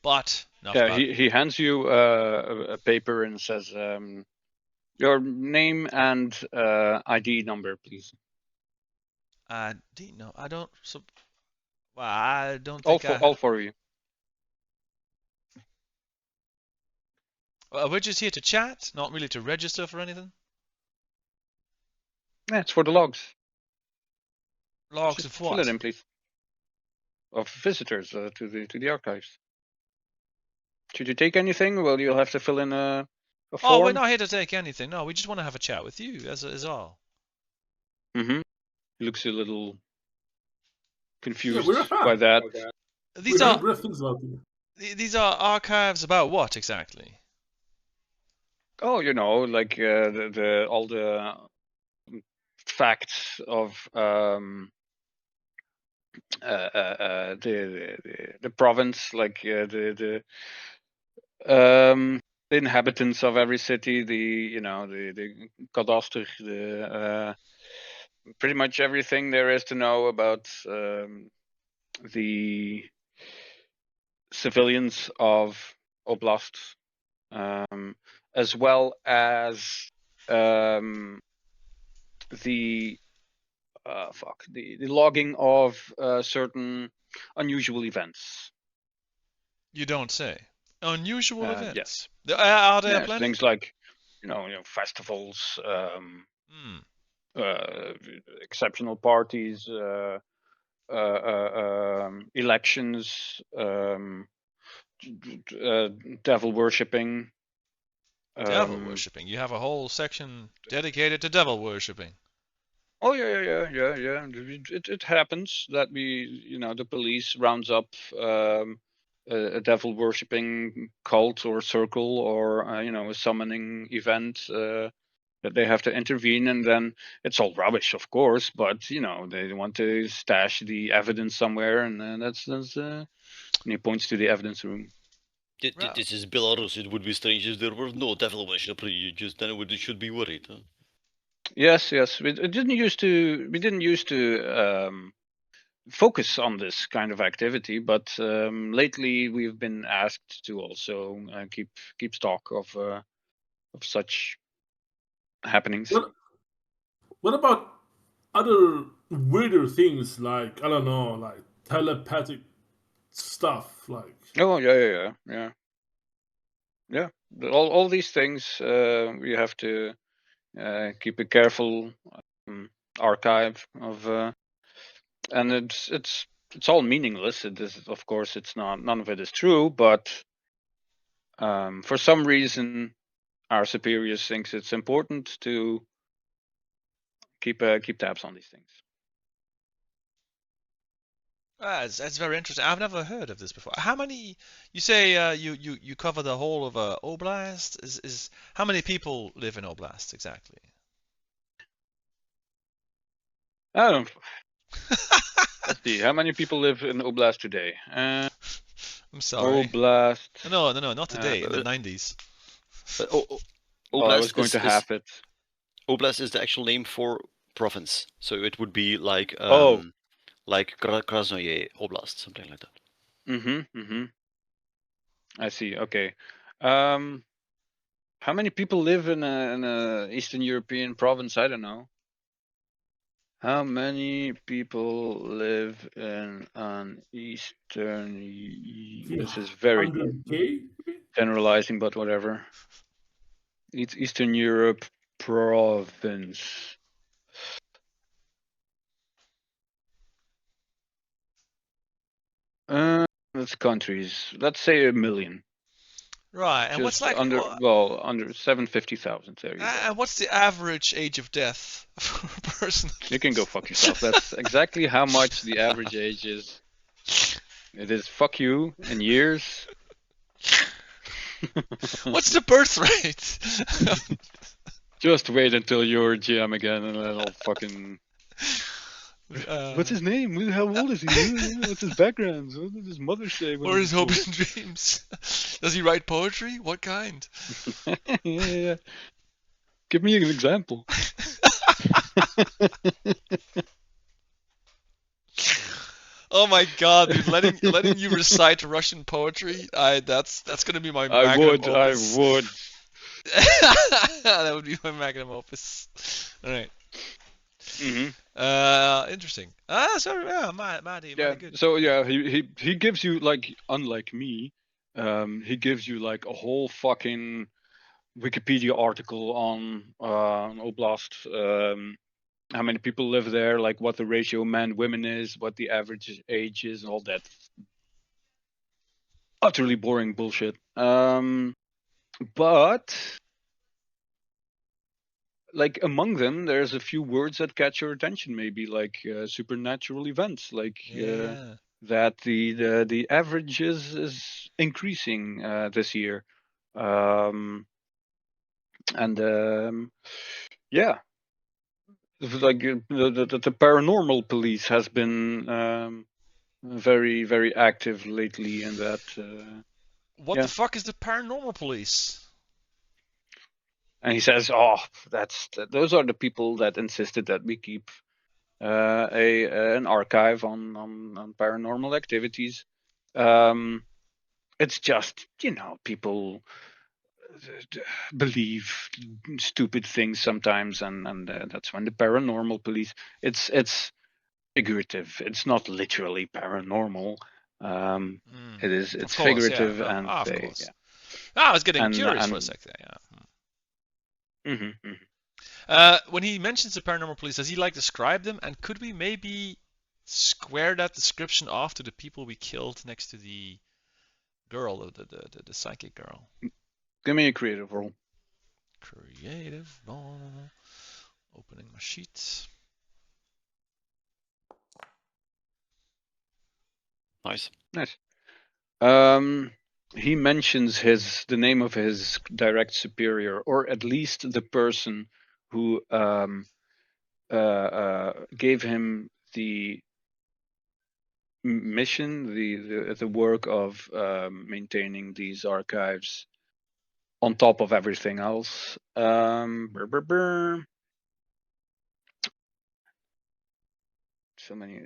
A: But
B: he hands you a paper and says, your name and ID number, please.
A: ID? No, I don't. Well, I don't think
B: all four of you.
A: We're just here to chat, not really to register for anything.
B: Yeah, it's for the logs.
A: Logs
B: just
A: of what?
B: Fill it in, please. Of visitors to the archives. Should you take anything? Well, you'll have to fill in a form.
A: Oh, we're not here to take anything. No, we just want to have a chat with you, as all.
B: Mm-hmm. He looks a little confused by that.
A: These are archives about what exactly?
B: Oh, like all the facts of the province, like the inhabitants of every city, the cadastre, pretty much everything there is to know about the civilians of Oblast, as well as the logging of certain unusual events.
A: You don't say. Unusual events.
B: Yes.
A: Are there plenty?
B: Things like festivals, exceptional parties, elections, devil worshipping.
A: Devil worshipping. You have a whole section dedicated to devil worshipping.
B: Oh yeah. It happens that the police rounds up a devil worshipping cult or circle or a summoning event that they have to intervene, and then it's all rubbish, of course, but they want to stash the evidence somewhere, and that's and he points to the evidence room.
C: This is Belarus. It would be strange if there were no devil worship. Then we should be worried. Huh?
B: Yes. We didn't used to focus on this kind of activity, but lately we've been asked to also keep stock of such happenings.
E: What about other weirder things, like, I don't know, like telepathic stuff, like?
B: Oh yeah. yeah, all these things we have to keep a careful archive of, and it's all meaningless. It is, of course, it's not. None of it is true, but for some reason, our superiors thinks it's important to keep tabs on these things.
A: That's very interesting. I've never heard of this before. How many? You say you cover the whole of Oblast. Is how many people live in Oblast exactly?
B: I don't. Let's see. How many people live in Oblast today?
A: I'm sorry.
B: Oblast.
A: No, not today. In the 90s.
B: I
C: Oblast
B: was going to have it.
C: Oblast is the actual name for province, so it would be like like Krasnoye Oblast, something like that.
B: I see. Okay. How many people live in a Eastern European province? I don't know. How many people live in an Eastern? This is very
E: 100K?
B: generalizing, but whatever. It's Eastern Europe province. That's countries. Let's say 1 million.
A: Right, and what's
B: Just
A: like
B: under 750,000. There you go.
A: and what's the average age of death for a person?
B: You can go fuck yourself. That's exactly how much the average age is. It is fuck you in years.
A: What's the birth rate?
B: Just wait until you're GM again, and then I'll fucking. What's his name? How old is he? What's his background? What did his mother say?
A: Or his hopes and dreams? Does he write poetry? What kind?
B: Yeah. Give me an example.
A: Oh my god, dude! Letting you recite Russian poetry, that's gonna be my
B: I
A: magnum
B: would.
A: That would be my magnum opus. All right. Interesting. So yeah, Marty,
B: yeah.
A: good.
B: So yeah, he gives you, like, unlike me, he gives you like a whole fucking Wikipedia article on Oblast. How many people live there, like what the ratio man-women is, what the average age is, and all that utterly boring bullshit. But like among them, there's a few words that catch your attention, maybe like supernatural events, like that the average is increasing this year, and yeah, like the paranormal police has been very, very active lately in that.
A: What the fuck is the paranormal police?
B: And he says, "Oh, those are the people that insisted that we keep an archive on paranormal activities. It's just, people believe stupid things sometimes, and that's when the paranormal police. It's figurative. It's not literally paranormal. It's figurative,
A: yeah.
B: and
A: of
B: they,
A: course.
B: yeah.
A: I was getting curious for a sec there. Yeah. When he mentions the paranormal police, does he like describe them? And could we maybe square that description off to the people we killed next to the girl, the psychic girl?
B: Give me a creative roll.
A: Creative roll. Opening my sheets.
C: Nice.
B: He mentions the name of his direct superior, or at least the person who gave him the mission, the work of maintaining these archives on top of everything else. So many.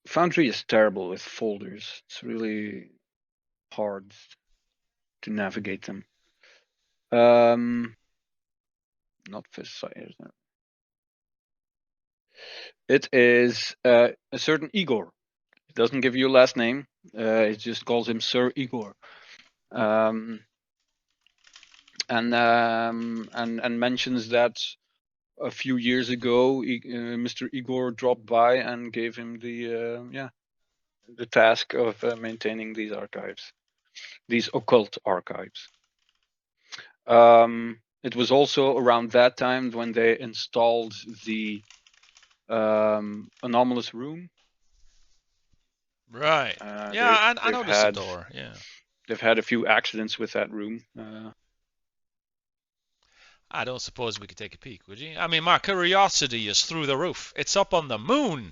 B: Foundry is terrible with folders. It's really hard to navigate them. Not F.I.S.T. It is a certain Igor. It doesn't give you a last name. It just calls him Sir Igor. And mentions that a few years ago, Mr. Igor dropped by and gave him the task of maintaining these archives, these occult archives. It was also around that time when they installed the anomalous room.
A: Right. Yeah, I noticed the door. Yeah.
B: They've had a few accidents with that room.
A: I don't suppose we could take a peek, would you? I mean, my curiosity is through the roof. It's up on the moon,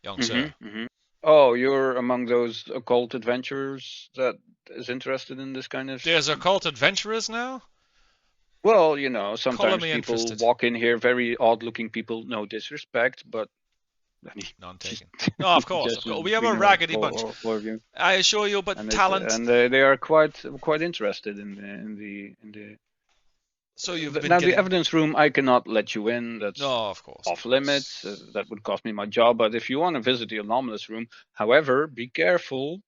A: young sir.
B: Oh, you're among those occult adventurers that is interested in this kind of...
A: There's occult adventurers now?
B: Well, you know, sometimes people
A: interested.
B: walk in here, very odd-looking people, no disrespect, but...
A: None taken. No, of course. We have a raggedy bunch. I assure you, but talent...
B: And they are quite interested in the...
A: So you've been
B: now
A: getting...
B: the evidence room, I cannot let you in. That's
A: of course,
B: off limits. That would cost me my job. But if you want to visit the anomalous room, however, be careful.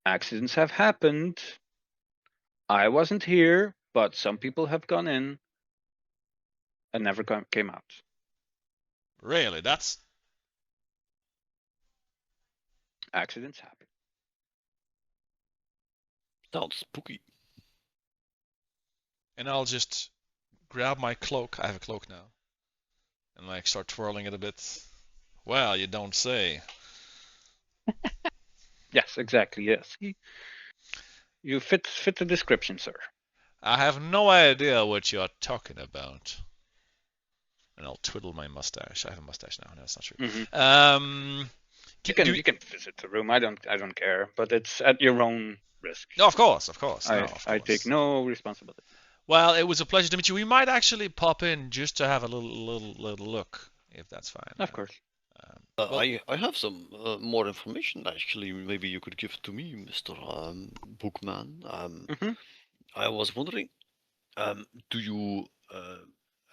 B: Accidents have happened. I wasn't here, but some people have gone in and never came out.
A: Really? That's...
B: Accidents happen.
C: Sounds spooky.
A: And I'll just grab my cloak. I have a cloak now. And like start twirling it a bit. Well, you don't say.
B: Yes, exactly. Yes, you fit the description, sir.
A: I have no idea what you're talking about. And I'll twiddle my mustache. I have a mustache now. No, that's not true.
B: You can visit the room. I don't care, but it's at your own risk.
A: No, of course.
B: I take no responsibility.
A: Well, it was a pleasure to meet you. We might actually pop in just to have a little look, if that's fine.
B: Of course.
C: I have some more information actually. Maybe you could give it to me, Mr. Bookman. I was wondering, do you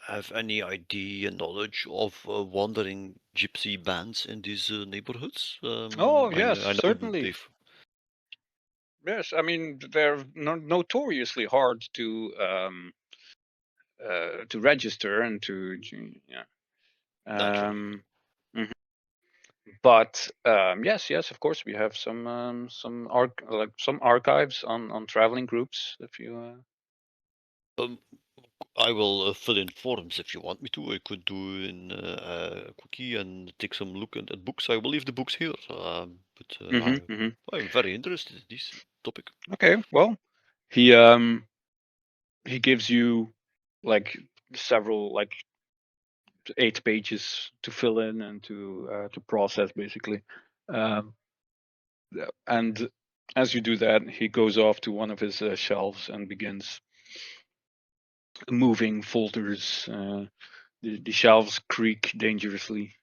C: have any idea, knowledge of wandering gypsy bands in these neighborhoods?
B: Yes, certainly. Yes, I mean they're notoriously hard to register and to But yes, of course we have some archives on traveling groups. If you
C: I will fill in forms if you want me to. I could do in a quickie and take some look at books. I will leave the books here, but I'm very interested in this topic.
B: Okay, well, he gives you like several 8 pages to fill in and to process basically, and as you do that, he goes off to one of his shelves and begins moving folders. The shelves creak dangerously.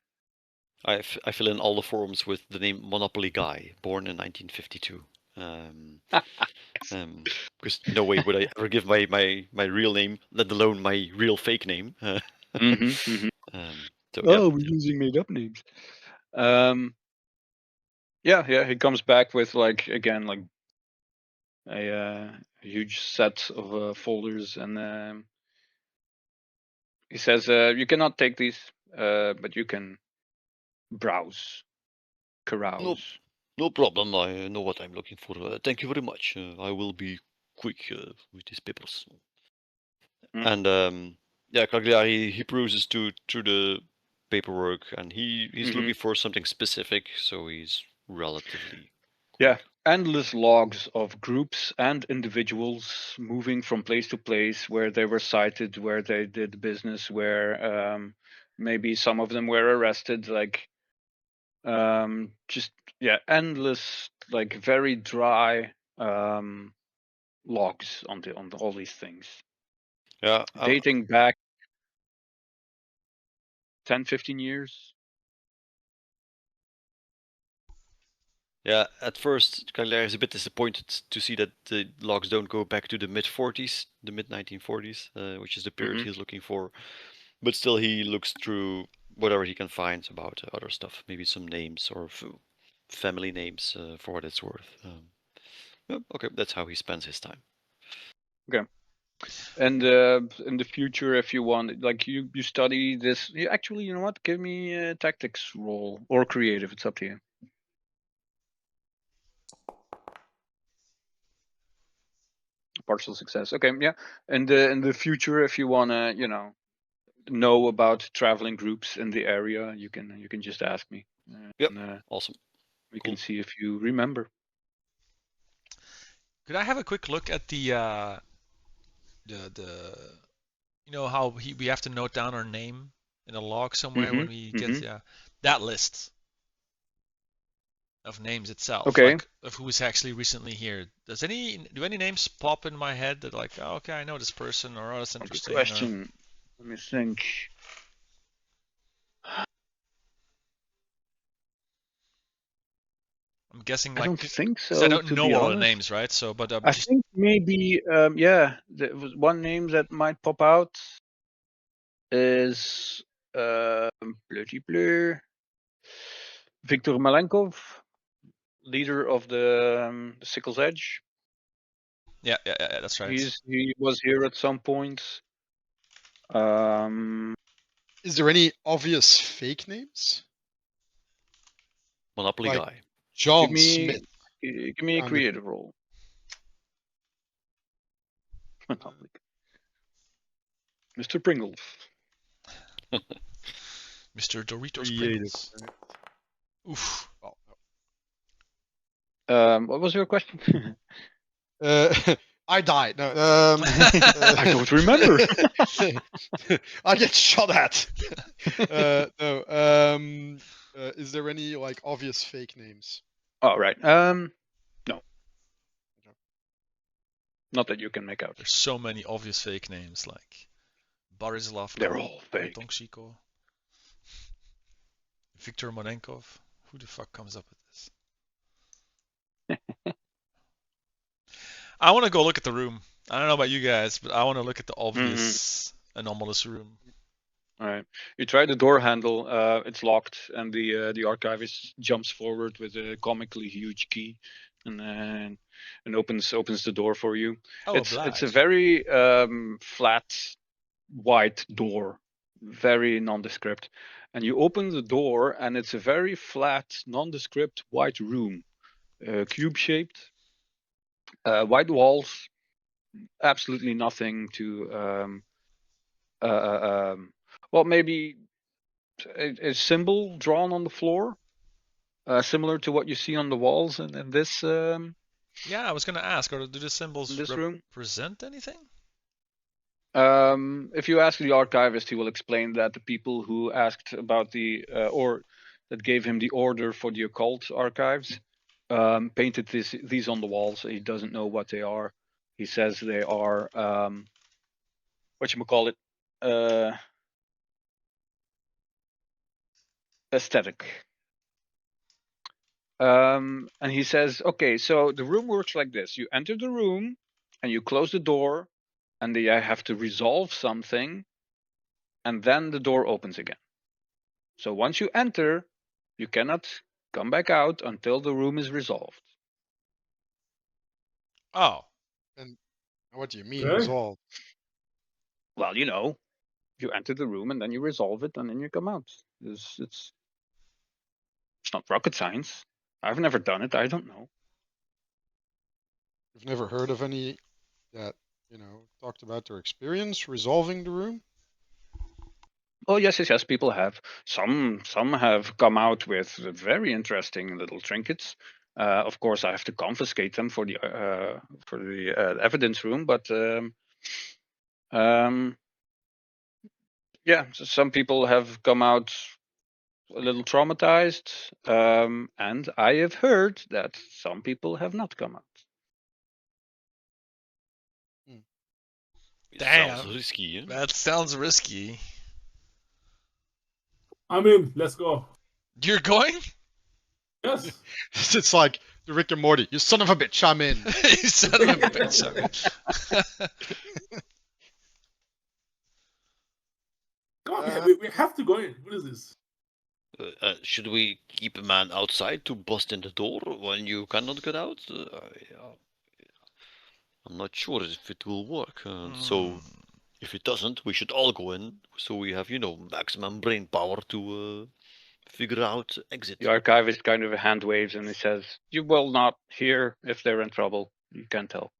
C: I fill in all the forms with the name Monopoly Guy, born in 1952. Because no way would I ever give my real name, let alone my real fake name.
B: We're using made up names. He comes back with a huge set of folders, and he says, "You cannot take these, but you can browse, carouse."
C: No problem. I know what I'm looking for. Thank you very much. I will be quick with these papers. And Cagliari, he peruses through the paperwork, and he's looking for something specific, so he's relatively quick.
B: Endless logs of groups and individuals moving from place to place where they were sighted, where they did business, where maybe some of them were arrested, endless, very dry logs on all these things.
C: Yeah,
B: dating back 10-15 years.
C: Yeah, at first Cagliari is a bit disappointed to see that the logs don't go back to the mid-40s, the mid-1940s, which is the period he's looking for. But still, he looks through whatever he can find about other stuff, maybe some names or family names for what it's worth. Yeah, okay, that's how he spends his time.
B: And in the future, if you want, like you study this. Actually, you know what? Give me a tactics roll or creative. It's up to you. Partial success. Okay, yeah. And in the future, if you wanna, know about traveling groups in the area, you can just ask me.
C: Yep.
B: And,
C: Awesome.
B: we
C: Cool.
B: can see if you remember.
A: Could I have a quick look at the how we have to note down our name in a log somewhere when we get that list of names itself,
B: Okay.
A: like of who is actually recently here. Do any names pop in my head that like, oh, okay, I know this person, or oh, that's interesting?
B: Good question. Let me think.
A: I'm guessing
B: I
A: like
B: don't think so.
A: because I don't
B: to
A: know
B: be
A: all
B: honest.
A: the names, right? So, but
B: I think maybe there was one name that might pop out is Blurty Blur. Viktor Malenkov, leader of the Sickle's Edge.
A: Yeah, that's right.
B: He was here at some point.
D: Is there any obvious fake names?
C: Monopoly
D: Like-
C: guy.
D: John Smith.
B: Give me a creative roll. Monopoly. Mr. Pringles.
A: Mr. Doritos
D: Creative.
A: Pringles. Oof.
B: What was your question?
D: I died. No.
B: I don't remember.
D: I get shot at. No. Is there any like obvious fake names?
B: Oh, right. No. Not that you can make out.
A: There's so many obvious fake names like Borislav.
B: They're all fake.
A: Tonksiko. Viktor Monenkov. Who the fuck comes up with this? I want to go look at the room. I don't know about you guys, but I want to look at the obvious anomalous room.
B: All right. You try the door handle. It's locked, and the archivist jumps forward with a comically huge key, and opens the door for you.
A: Oh,
B: it's a very flat, white door, very nondescript. And you open the door, and it's a very flat, nondescript white room, cube-shaped, white walls, absolutely nothing to well, maybe a symbol drawn on the floor, similar to what you see on the walls in this.
A: Yeah, I was gonna ask, or do the symbols
B: room
A: represent anything?
B: If you ask the archivist, he will explain that the people who asked about or that gave him the order for the occult archives painted these on the walls. He doesn't know what they are. He says they are whatchamacallit, aesthetic. And he says, okay, so the room works like this. You enter the room and you close the door, and I have to resolve something, and then the door opens again. So once you enter, you cannot come back out until the room is resolved.
A: Oh.
D: And what do you mean
E: Okay.
D: resolved?
B: Well, you enter the room and then you resolve it and then you come out. It's not rocket science. I've never done it. I don't know.
D: You've never heard of any that, talked about their experience resolving the room?
B: Oh, yes. People have. Some have come out with very interesting little trinkets. Of course, I have to confiscate them for the evidence room. But yeah, so some people have come out a little traumatized, and I have heard that some people have not come out.
A: Damn.
C: Sounds risky, eh?
A: That sounds risky.
E: I mean, let's go.
A: You're going?
E: Yes.
D: It's like the Rick and Morty. You son of a bitch, I'm in.
A: You son of a bitch.
E: Come on, we have to go in. What is this?
C: Should we keep a man outside to bust in the door when you cannot get out? Yeah. I'm not sure if it will work. So if it doesn't, we should all go in, so we have, maximum brain power to figure out exit.
B: The archivist kind of hand waves and he says, "You will not hear if they're in trouble. You can tell."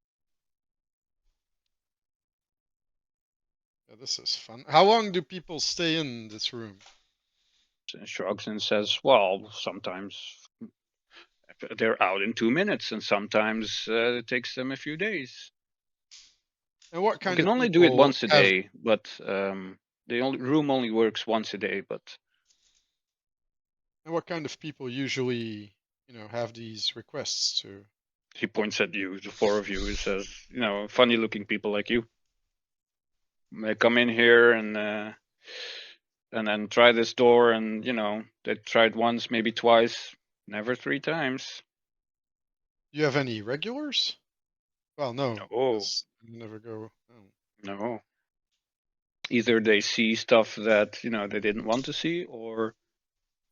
D: Yeah, this is fun. How long do people stay in this room?
B: Shrugs and says, "Well, sometimes they're out in 2 minutes, and sometimes it takes them a few days.
D: And what
B: We
D: kind
B: can
D: of
B: only do it
D: people
B: once a
D: have-
B: day, but the room only works once a day. But
D: And what kind of people usually, have these requests to?
B: he points at you, the four of you. He says, funny-looking people like you. They come in here and then try this door, and they tried once, maybe twice, never 3 times.
D: Do you have any regulars? Well, no.
B: No.
D: You never go. Oh.
B: No. Either they see stuff that they didn't want to see, or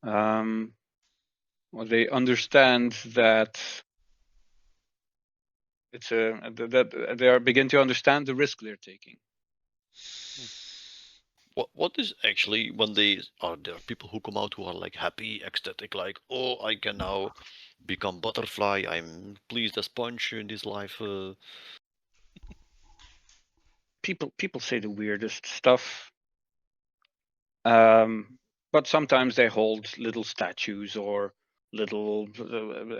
B: they understand that it's that they begin to understand the risk they're taking.
C: What is actually when there are people who come out who are like happy, ecstatic, like, oh, I can now become butterfly. I'm pleased as punch in this life.
B: People say the weirdest stuff. But sometimes they hold little statues or little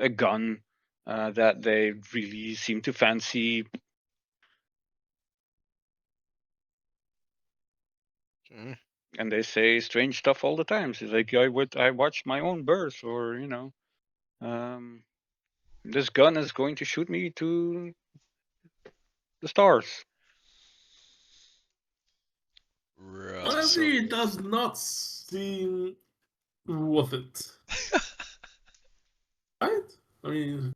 B: a gun that they really seem to fancy.
D: Okay.
B: And they say strange stuff all the time. It's like, I watched my own birth, or this gun is going to shoot me to the stars.
A: Right.
E: Honestly, it does not seem worth it. Right? I mean,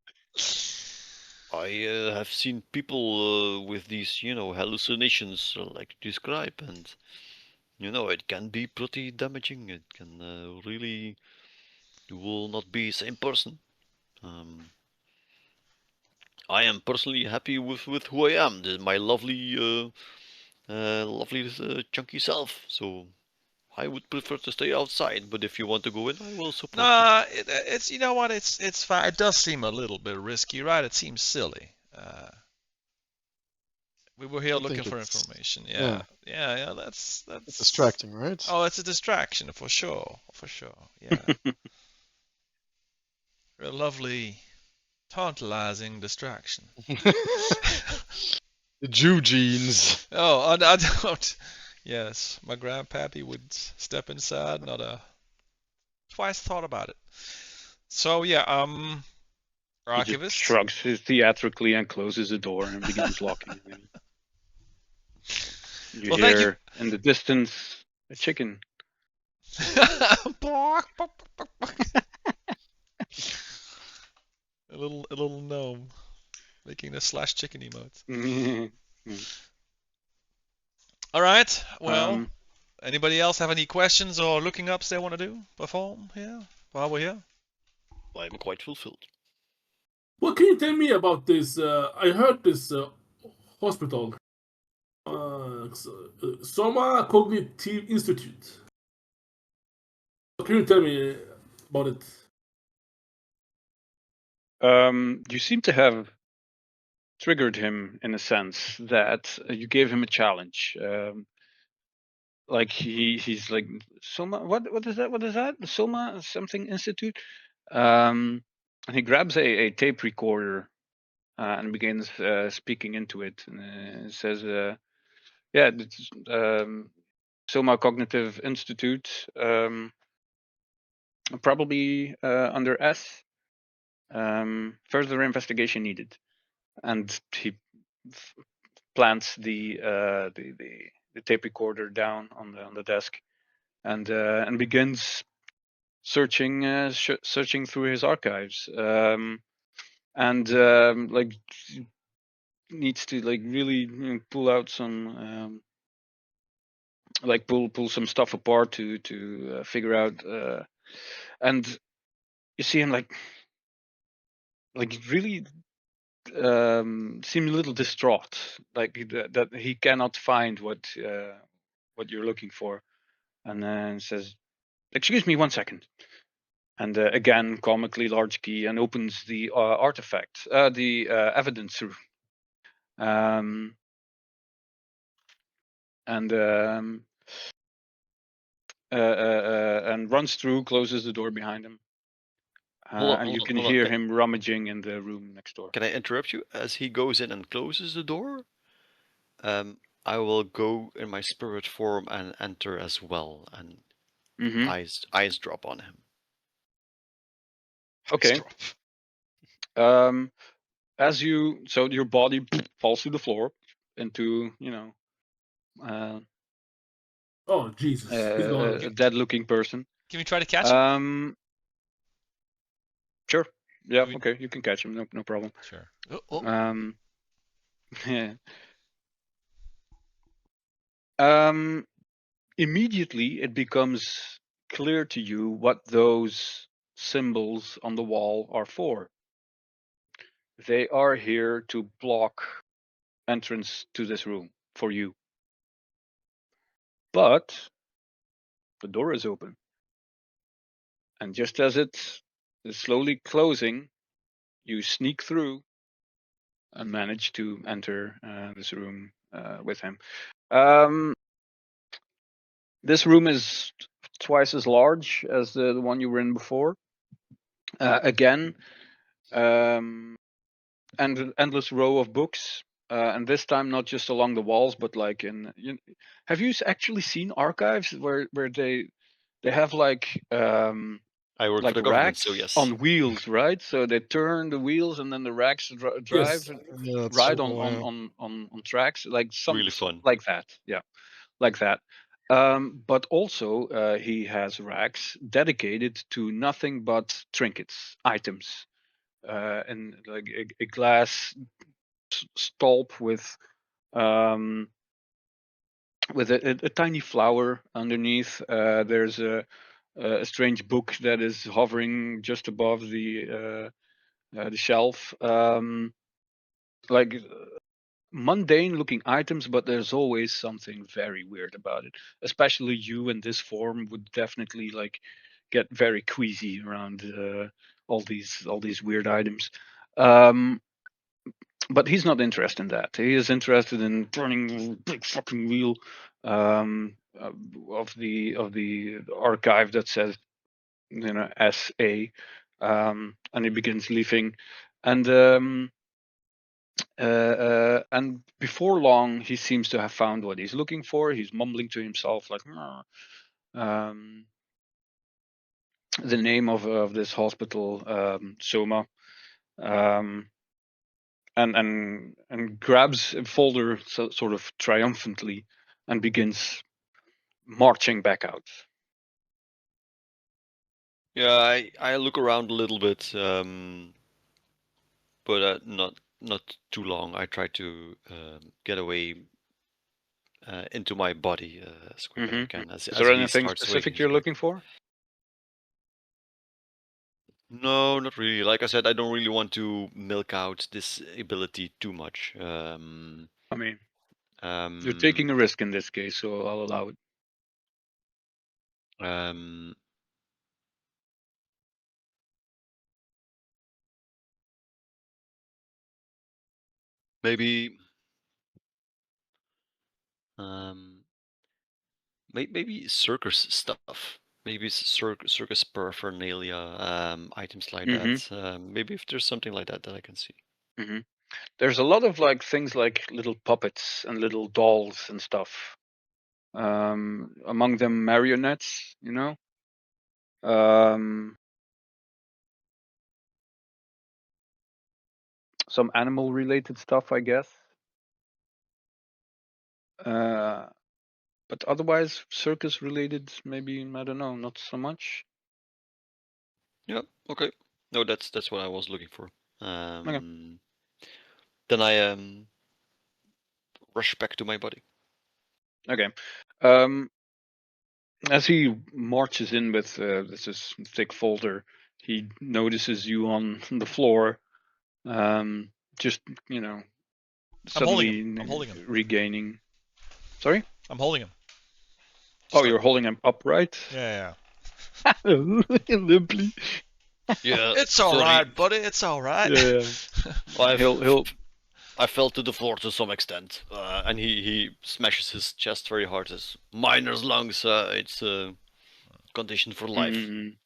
C: I have seen people with these, hallucinations like describe, and it can be pretty damaging. It can really, you will not be the same person. I am personally happy with who I am, my lovely, chunky self. So I would prefer to stay outside. But if you want to go in, I will support you.
A: Nah, it's you know what? It's fine. It does seem a little bit risky, right? It seems silly. We were here
D: I
A: looking
D: think
A: for
D: it's-
A: information. Yeah. That's
D: It's distracting, right?
A: Oh, it's a distraction for sure. Yeah. A lovely, tantalizing distraction.
D: The Jew genes.
A: Oh, I don't. Yes, my grandpappy would step inside, not a twice thought about it. So yeah,
B: He just
A: archivist.
B: shrugs theatrically and closes the door and begins locking it. You
A: Well,
B: hear in the distance a chicken.
A: Bark, bark, bark, bark, bark. A little gnome making the slash chicken emote. All right. Well, anybody else have any questions or looking ups they want to do, perform here while we're here?
C: I'm quite fulfilled.
E: what can you tell me about this? I heard this hospital, Soma Cognitive Institute. What can you tell me about it?
B: You seem to have triggered him in a sense that you gave him a challenge. Like he's like, Soma, what is that? What is that? The Soma something institute? And he grabs a tape recorder and begins speaking into it. And says, "Yeah, this is, Soma Cognitive Institute, probably under S. Further investigation needed." And he plants the tape recorder down on the desk, and begins searching searching through his archives, and like needs to like really pull out some like pull some stuff apart to figure out, and you see him like really seems a little distraught, like that he cannot find what you're looking for, and then says, "Excuse me, 1 second." And again, comically large key, and opens the artifact, the evidence room, and runs through, closes the door behind him. And you can hear him rummaging in the room next door.
C: Can I interrupt you? As he goes in and closes the door, I will go in my spirit form and enter as well, and eyes drop on him.
B: Okay. As you, so your body falls to the floor into,
E: oh Jesus,
B: a dead-looking person.
A: Can we try to catch him?
B: Sure. Yeah. Okay. You can catch him. No problem.
A: Sure.
B: Immediately, it becomes clear to you what those symbols on the wall are for. They are here to block entrance to this room for you. But the door is open. And just as it is slowly closing, you sneak through and manage to enter this room with him. This room is twice as large as the one you were in before. Again, and an endless row of books, and this time not just along the walls, but like in. Have you actually seen archives where they have like
C: I work
B: like
C: for the government,
B: racks
C: so yes.
B: on wheels, right? So they turn the wheels, and then the racks drive
D: Yes.
B: ride on tracks, like
C: Really fun.
B: like that. Yeah, like that. But also he has racks dedicated to nothing but trinkets, items, and like a glass stolp with a tiny flower underneath. There's a strange book that is hovering just above the shelf. Like mundane looking items, but there's always something very weird about it. Especially you in this form would definitely like get very queasy around all these weird items. But he's not interested in that. He is interested in turning a big fucking wheel of the archive that says SA, and he begins leaving, and before long he seems to have found what he's looking for. He's mumbling to himself like the name of this hospital, Soma, and grabs a folder sort of triumphantly and begins marching back out.
C: Yeah, I look around a little bit, but not too long. I try to get away into my body as quick as I can.
B: Is there anything specific you're looking for?
C: No, not really. Like I said, I don't really want to milk out this ability too much.
B: I mean, you're taking a risk in this case, so I'll allow it.
C: Maybe maybe circus stuff. Maybe circus paraphernalia, items like that. Maybe if there's something like that that I can see.
B: There's a lot of like things like little puppets and little dolls and stuff. Among them marionettes, some animal related stuff, I guess. But otherwise circus related, maybe, I don't know, not so much.
C: Yeah, okay. No, that's what I was looking for.
B: Okay.
C: Then I rush back to my body.
B: Okay. As he marches in with this thick folder, he notices you on the floor, just, you know,
A: I'm holding
B: suddenly
A: him. I'm holding him.
B: regaining. Sorry?
A: I'm holding him.
B: Oh, you're holding him upright?
A: Yeah.
B: Limply.
C: Yeah,
A: It's alright, buddy. It's alright.
B: Yeah. He'll.
C: I fell to the floor to some extent, and he smashes his chest very hard. His miner's lungs. It's a condition for life.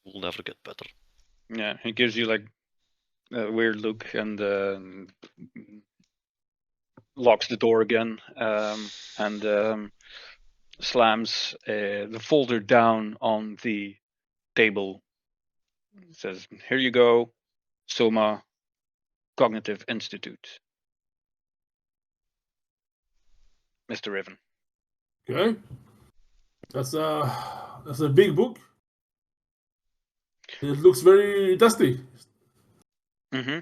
C: Will never get better.
B: Yeah, he gives you like a weird look and locks the door again, and slams the folder down on the table. Says, "Here you go, Soma Cognitive Institute, Mr. Riven."
E: Okay. That's a big book. It looks very dusty.
B: Mm-hmm.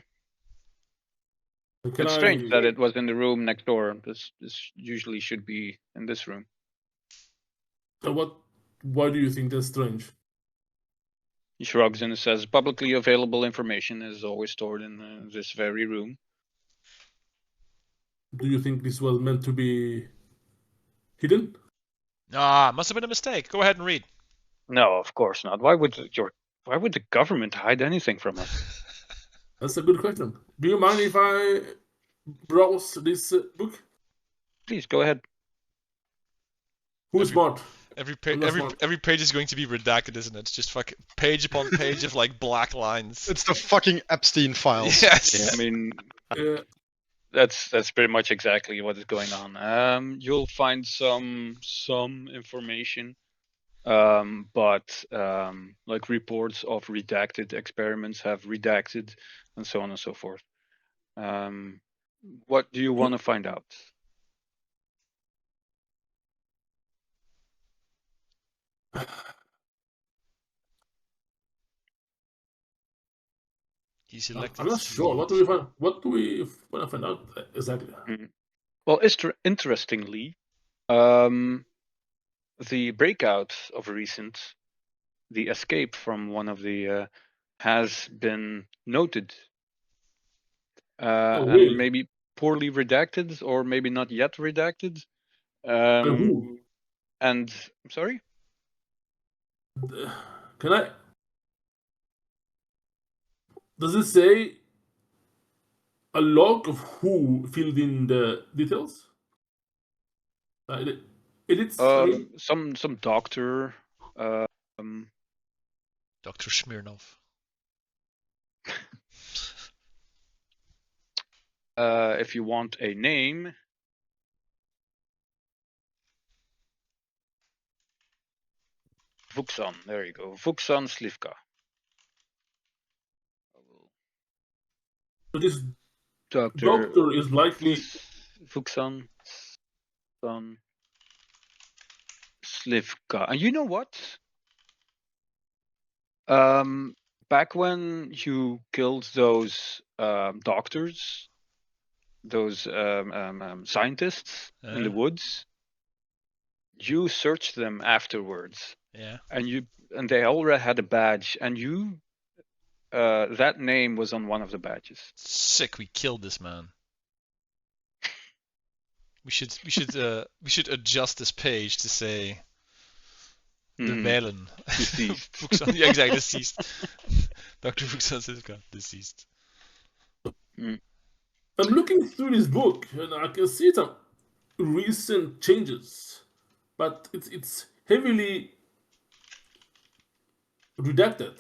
E: Can
B: It's strange that it was in the room next door. This usually should be in this room.
E: Why do you think that's strange?
B: He shrugs and says, "Publicly available information is always stored in this very room."
E: Do you think this was meant to be hidden?
A: Ah, must have been a mistake. Go ahead and read.
B: No, of course not. Why would the government hide anything from us?
E: That's a good question. Do you mind if I browse this book?
B: Please go ahead.
E: Who's smart?
A: Every page is going to be redacted, isn't it? It's just fucking page upon page of like black lines.
D: It's the fucking Epstein files.
A: Yes.
B: Yeah, I mean, that's pretty much exactly what is going on. You'll find some information, but like reports of redacted experiments have redacted, and so on and so forth. What do you want to find out?
A: He's elected.
E: I'm not sure. What do we want to find out exactly?
B: Well, interestingly, the breakout of recent, the escape from one of the has been noted,
E: Really?
B: and maybe poorly redacted, or maybe not yet redacted.
E: Who?
B: And I'm sorry.
E: Can I? Does it say a log of who filled in the details?
B: Some doctor.
A: Dr. Smirnov.
B: If you want a name, Vuxan. There you go. Vuxan Slivka.
E: So this
B: doctor
E: is likely
B: Vuxan Slivka. And you know what? Back when you killed those doctors, those scientists in the woods, you searched them afterwards.
A: Yeah.
B: And they already had a badge, and you that name was on one of the badges.
A: Sick. We killed this man. We should adjust this page to say the Velen.
B: Deceased.
A: Yeah, exactly. Deceased. Dr. Vuxan Slivka, deceased.
E: I'm looking through this book and I can see some recent changes, but it's heavily redacted.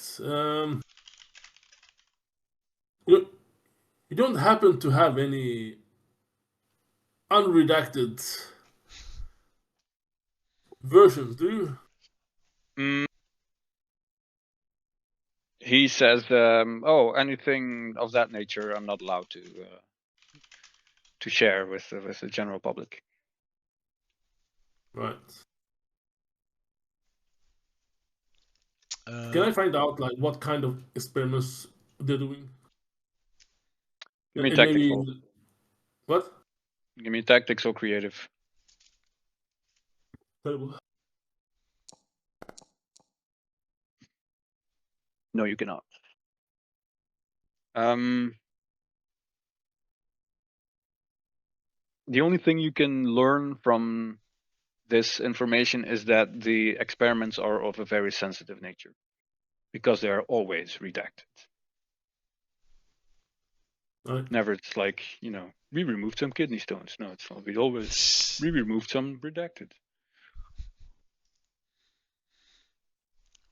E: You don't happen to have any unredacted versions, do you?
B: He says, "Oh, anything of that nature, I'm not allowed to share with the general public."
E: Right. Can I find out like what kind of experiments they're doing?
B: Give me tactical.
E: What?
B: Give me tactics or creative.
E: Terrible.
B: No, you cannot. The only thing you can learn from this information is that the experiments are of a very sensitive nature, because they are always redacted.
E: Right.
B: Never it's like, we removed some kidney stones. No, it's not. We removed some redacted.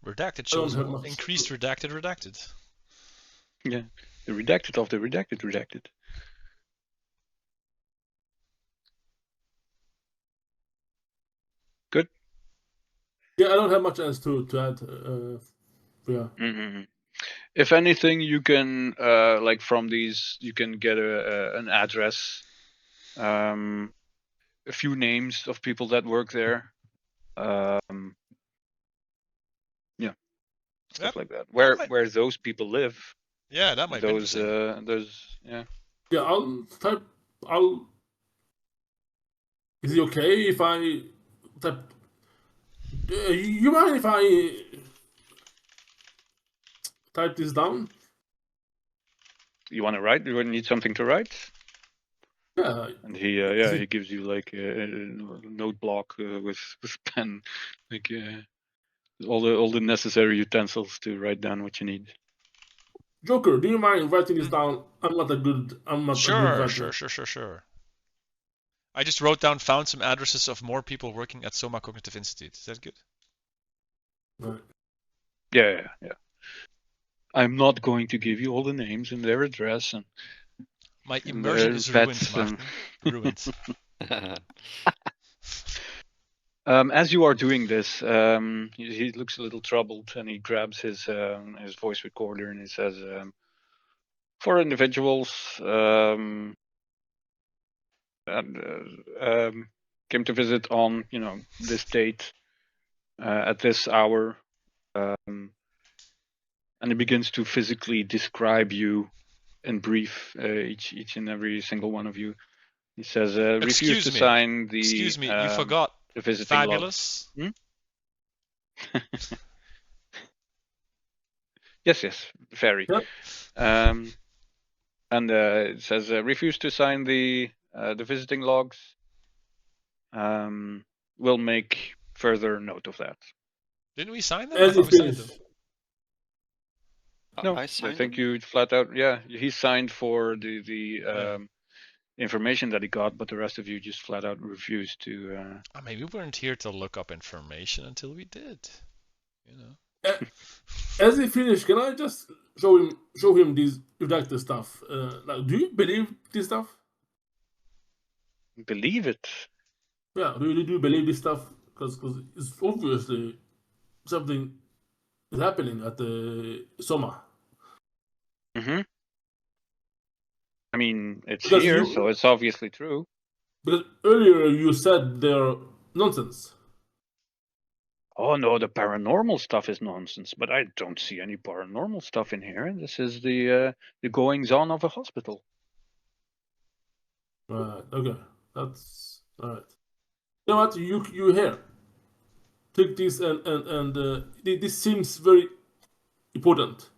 A: Redacted
E: I don't
A: shows
E: have much.
A: increased redacted.
B: Yeah, the redacted of the redacted. Good.
E: Yeah, I don't have much else to add. Yeah.
B: Mm-hmm. If anything, you can like from these, you can get an address, a few names of people that work there. Yeah, stuff like that. Where those people live.
A: Yeah, that might be interesting.
B: Yeah.
E: Yeah, I'll. Is it okay if I type? You mind if I type this down?
B: You want to write? You need something to write?
E: Yeah.
B: And he gives you like a note block with pen, like all the necessary utensils to write down what you need.
E: Joker, do you mind writing this down? I'm not a good
A: Sure.
E: writer.
A: Sure. I just wrote down, found some addresses of more people working at Soma Cognitive Institute. Is that good?
E: Right.
B: Yeah. I'm not going to give you all the names and their address and
A: my immersion is ruined, Martin. Ruined.
B: As you are doing this, he looks a little troubled and he grabs his voice recorder and he says, "For individuals that came to visit on this date at this hour," and he begins to physically describe you in brief, each and every single one of you. He says, "Refuse to sign the."
A: Excuse me, you forgot.
B: The visiting
A: Fabulous.
B: Yes, very.
E: Yep.
B: And it says, "Refuse to sign the visiting logs. We'll make further note of that."
A: Didn't we sign them?
E: As
A: I thought we signed them.
B: No, I think you flat out. Yeah, he signed for the information that he got, but the rest of you just flat out refused to.
A: Maybe we weren't here to look up information until we did. You know.
E: As he finished, can I just show him this redacted stuff? Like, do you believe this stuff?
B: Believe it?
E: Yeah, really do believe this stuff? Because it's obviously something is happening at the Soma.
B: Mm-hmm. I mean, it's because here, so it's obviously true.
E: Because earlier you said they're nonsense.
B: Oh no, the paranormal stuff is nonsense, but I don't see any paranormal stuff in here. This is the goings on of a hospital.
E: Right. Okay. That's all right. You know what? You here. Take this and this seems very important.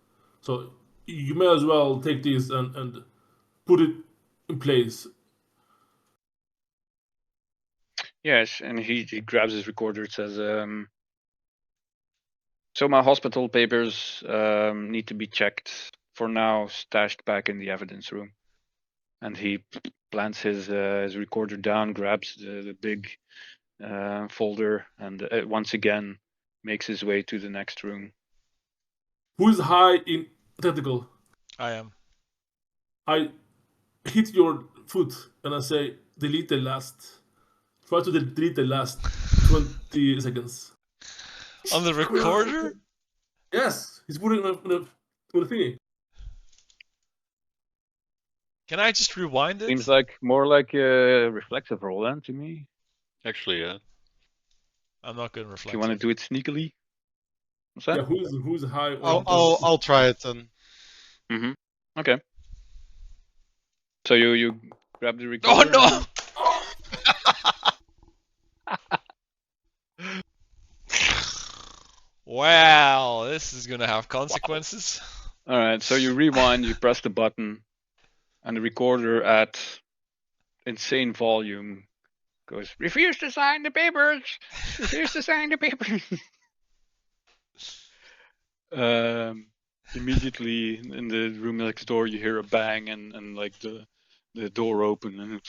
E: So you may as well take this and put it in place.
B: Yes, and he grabs his recorder. It says, "So my hospital papers need to be checked. For now, stashed back in the evidence room." And he plants his recorder down, grabs the big folder, and once again makes his way to the next room.
E: Who's high in tactical?
A: I am.
E: I hit your foot and I say, delete the last. Try to delete the last 20 seconds.
A: On the recorder?
E: Yes, he's putting it on the thingy.
A: Can I just rewind it?
B: Seems like more like a reflexive roll then to me.
C: Actually, yeah.
A: I'm not good at reflexive.
B: If you want to do it sneakily. What's that?
E: Yeah, who's high?
D: I'll try it then.
B: Mm-hmm. Okay. So you grab the recorder.
A: Oh no! Wow, this is gonna have consequences.
B: All right, so you rewind, you press the button, and the recorder at insane volume goes, "Refuse to sign the papers! Refuse to sign the papers!" Immediately in the room next door, you hear a bang and like the door open, and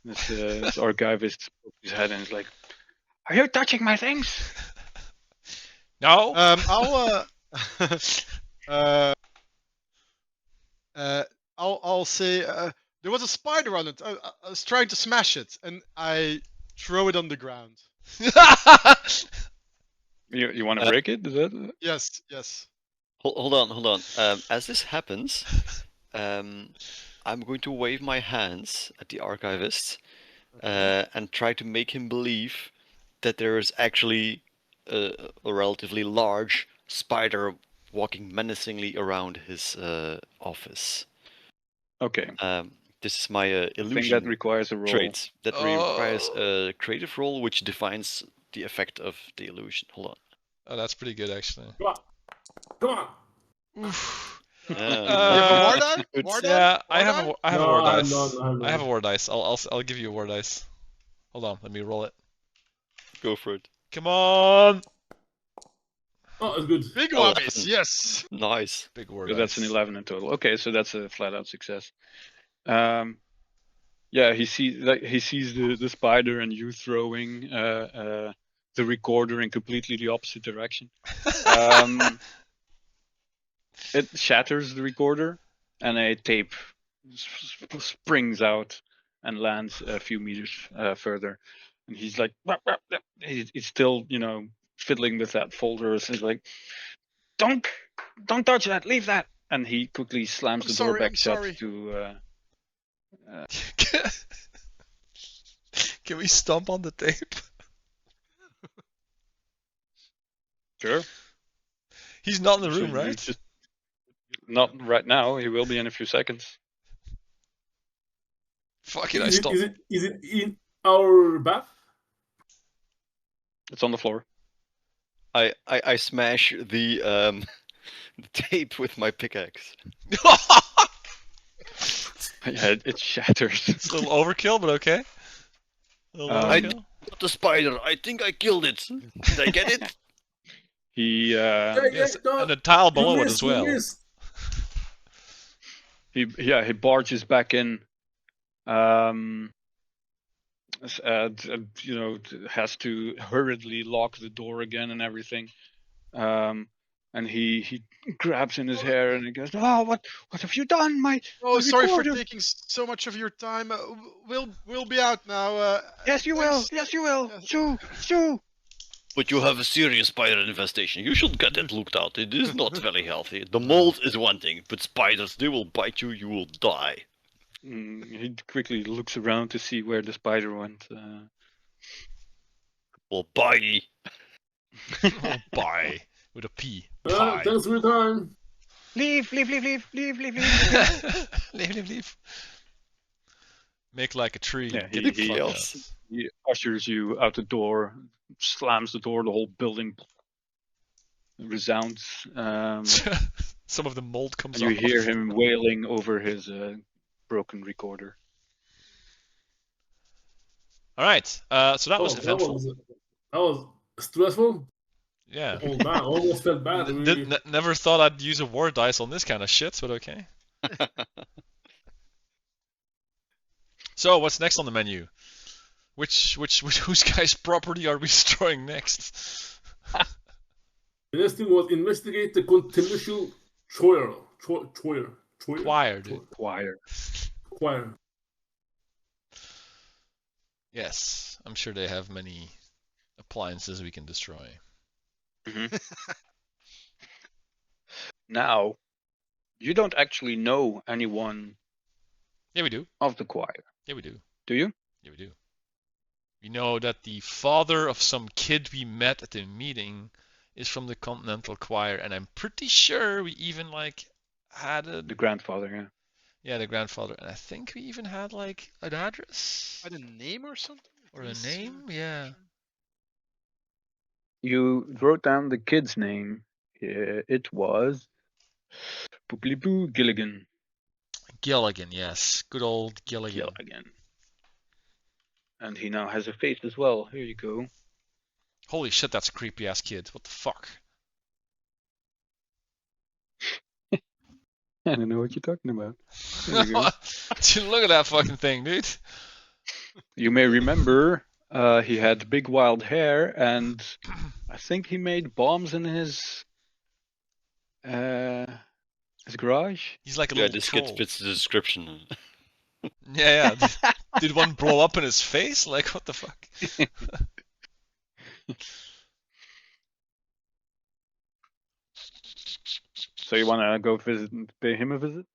B: this archivist pokes his head and is like, "Are you touching my things?"
A: No.
D: I'll say there was a spider on it. I was trying to smash it, and I throw it on the ground.
B: You want to break it? Is that?
D: Yes, yes.
C: Hold on. As this happens, I'm going to wave my hands at the archivist and try to make him believe that there is actually a relatively large spider walking menacingly around his office.
B: Okay.
C: This is my
B: I think
C: illusion
B: that requires a roll.
C: trait. That requires a creative roll, which defines the effect of the illusion. Hold on.
A: Oh, that's pretty good actually.
E: Come on.
A: Oof.
D: You have a war die?
C: Good.
D: War die?
A: Yeah, I
D: War
A: have
D: die?
A: a
E: No,
A: war
E: I have
A: dice.
E: none,
A: I have a war dice. I'll give you a war dice. Hold on, let me roll it.
C: Go for it.
A: Come on.
E: Oh, it's good.
D: Big
C: 11.
D: whammies, yes.
C: Nice.
A: Big war
B: So
A: dice.
B: that's an 11 in total. Okay, so that's a flat out success. Yeah, he sees the spider and you throwing the recorder in completely the opposite direction. It shatters the recorder, and a tape springs out and lands a few meters further. And he's like, he's still, fiddling with that folder. He's like, don't touch that, leave that. And he quickly slams the door back shut to.
A: Can we stomp on the tape?
B: Sure.
A: He's not in the
B: So
A: room,
B: you
A: right?
B: just- not right now. He will be in a few seconds.
A: Fuck it, I
E: Is
A: stopped.
E: it in our bath?
B: It's on the floor.
C: I smash the the tape with my pickaxe.
B: Yeah, it shatters.
A: It's a little overkill, but okay. A little overkill.
C: Not the spider. I think I killed it. Did I get it?
B: He
A: Yes, and the tile below it as well.
B: he barges back in. Has to hurriedly lock the door again and everything. And he grabs in his hair and he goes, "Oh, what have you done, my
D: sorry
B: recorder?"
D: for taking so much of your time. We'll be out now.
B: Yes, you will. Yes, you will. Shoo.
C: But you have a serious spider infestation. You should get it looked at. It is not very healthy. The mold is one thing, but spiders, they will bite you. You will die.
B: He quickly looks around to see where the spider went.
C: Well, bye.
A: Oh, bye. With a P. Pie.
E: Thanks for your time.
B: Leave.
A: Leave. Make like a tree.
B: Yeah,
A: Get the
B: he
A: fuck
C: else.
A: out.
B: He ushers you out the door, slams the door. The whole building resounds.
A: Some of the mold comes
B: And you
A: off.
B: hear him wailing over his broken recorder.
A: All right. So that was eventful.
E: That was stressful.
A: Yeah.
E: Oh man, almost felt bad.
A: Never thought I'd use a war dice on this kind of shit, but okay. So what's next on the menu? Whose guy's property are we destroying next?
E: The next thing was investigate the controversial choir.
A: Choir, dude.
B: Choir.
A: Yes, I'm sure they have many appliances we can destroy.
B: Mm-hmm. Now, you don't actually know anyone.
A: Yeah, we do.
B: Of the choir.
A: Yeah, we do.
B: Do you?
A: Yeah, we do. We know that the father of some kid we met at the meeting is from the Continental Choir, and I'm pretty sure we even had
B: the grandfather, yeah.
A: Yeah, the grandfather, and I think we even had an address.
D: Had a name or something?
A: Or a name, yeah.
B: You wrote down the kid's name. It was Gilligan.
A: Gilligan, yes. Good old Gilligan.
B: And he now has a face as well. Here you go.
A: Holy shit, that's a creepy ass kid. What the fuck?
B: I don't know what you're talking about. There you go.
A: Dude, look at that fucking thing, dude.
B: You may remember he had big wild hair, and I think he made bombs in his garage.
A: He's like a
C: Yeah,
A: little
C: this
A: troll.
C: kid fits the description.
A: Yeah. Did one blow up in his face? Like, what the fuck?
B: So you want to go visit and pay him a visit?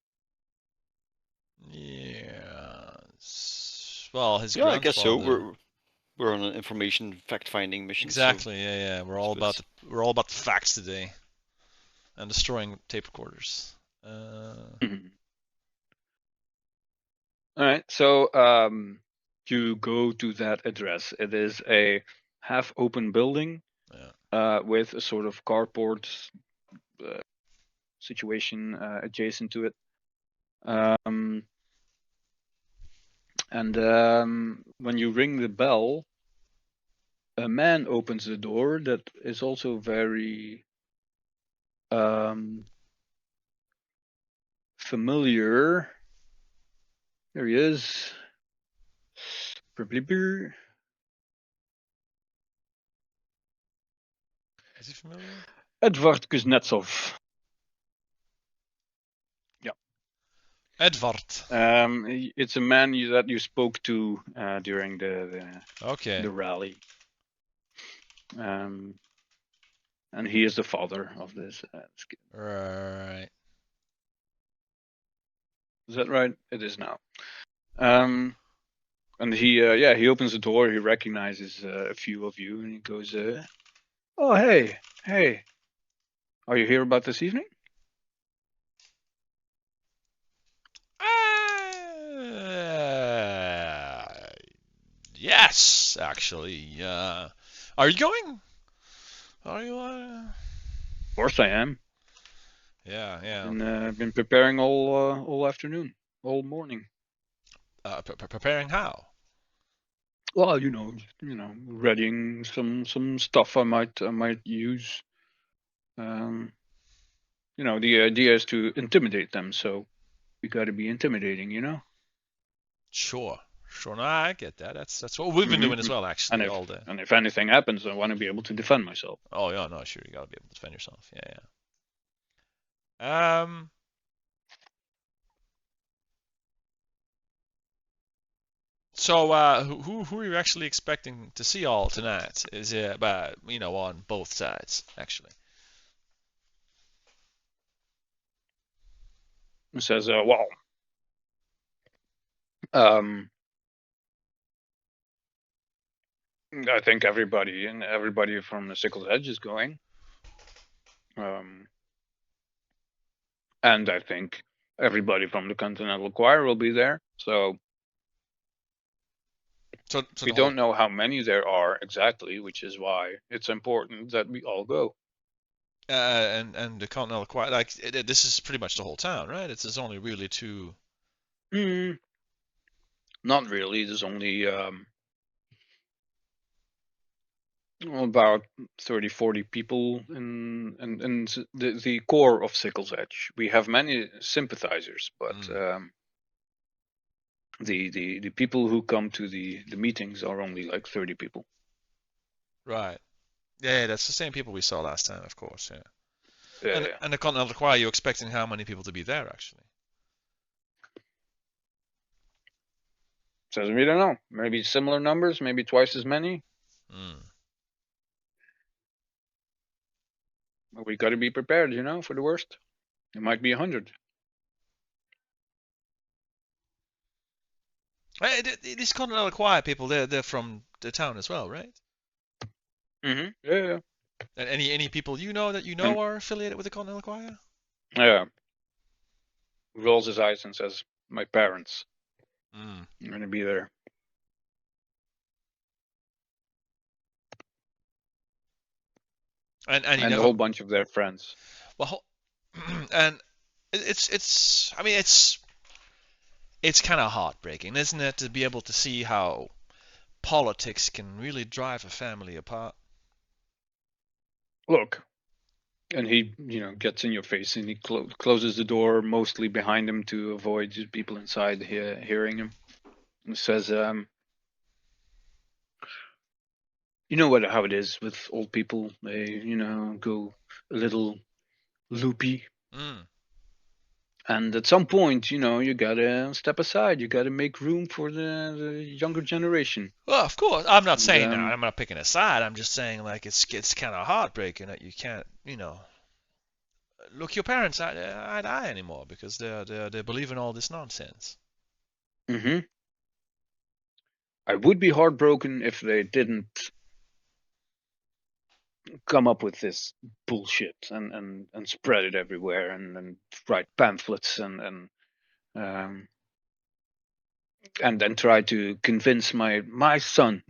A: Yeah. Well, his
C: Yeah, I guess so.
A: grandfather.
C: We're on an information fact-finding mission.
A: Exactly. Yeah. We're all about
C: suppose-
A: we're all about the facts today, and destroying tape recorders.
B: All right. So you go to that address. It is a half-open building with a sort of carport situation adjacent to it. And when you ring the bell, a man opens the door that is also very familiar. There he is.
A: Is he familiar?
B: Edvard Kuznetsov. Yeah.
A: Edvard.
B: It's a man that you spoke to during
A: Okay.
B: the rally. And he is the father of this.
A: Right.
B: Is that right? It is now. And he opens the door. He recognizes a few of you, and he goes, "Oh, hey, are you here about this evening?"
A: Yes, actually. Are you going? Are you?
B: Of course I am.
A: Yeah.
B: And I've been preparing all afternoon, all morning.
A: Preparing how?
B: Well, you know, readying some stuff I might use. The idea is to intimidate them, so we got to be intimidating,
A: Sure. No, I get that. That's what we've been doing as well, actually, all day.
B: And if anything happens, I want to be able to defend myself.
A: Oh yeah, no, sure, you gotta be able to defend yourself. Yeah. So, who are you actually expecting to see all tonight? Is it, on both sides, actually?
B: He says, I think everybody from the Sickle's Edge is going. And I think everybody from the Continental Choir will be there. So we don't know how many there are exactly, which is why it's important that we all go.
A: And the Continental Choir, like, this is pretty much the whole town, right? There's only really two.
B: Not really. There's only about 30-40 people in the core of Sickle's Edge. We have many sympathizers, but the people who come to the meetings are only like 30 people.
A: Right. Yeah, that's the same people we saw last time, of course.
B: Yeah.
A: And the Continental Choir, you're expecting how many people to be there, actually?
B: Says we don't know. Maybe similar numbers, maybe twice as many. But we got to be prepared, for the worst. It might be 100.
A: These Continental Choir people, they're from the town as well, right?
B: Yeah.
A: And any people that are affiliated with the Continental Choir?
B: Yeah. Rolls his eyes and says, "My parents. I'm gonna be there."
A: And
B: a whole bunch of their friends.
A: Well, and it's kind of heartbreaking, isn't it, to be able to see how politics can really drive a family apart.
B: Look, and he, gets in your face and he closes the door mostly behind him to avoid people inside hearing him. And says, you know how it is with old people. They, go a little loopy.
A: Mm.
B: And at some point, you gotta step aside. You gotta make room for the younger generation.
A: Well, of course, I'm not saying that. I'm not picking a side. I'm just saying like it's kind of heartbreaking that you can't, look your parents eye to eye anymore because they believe in all this nonsense.
B: Mm-hmm. I would be heartbroken if they didn't come up with this bullshit and spread it everywhere and write pamphlets and then try to convince my son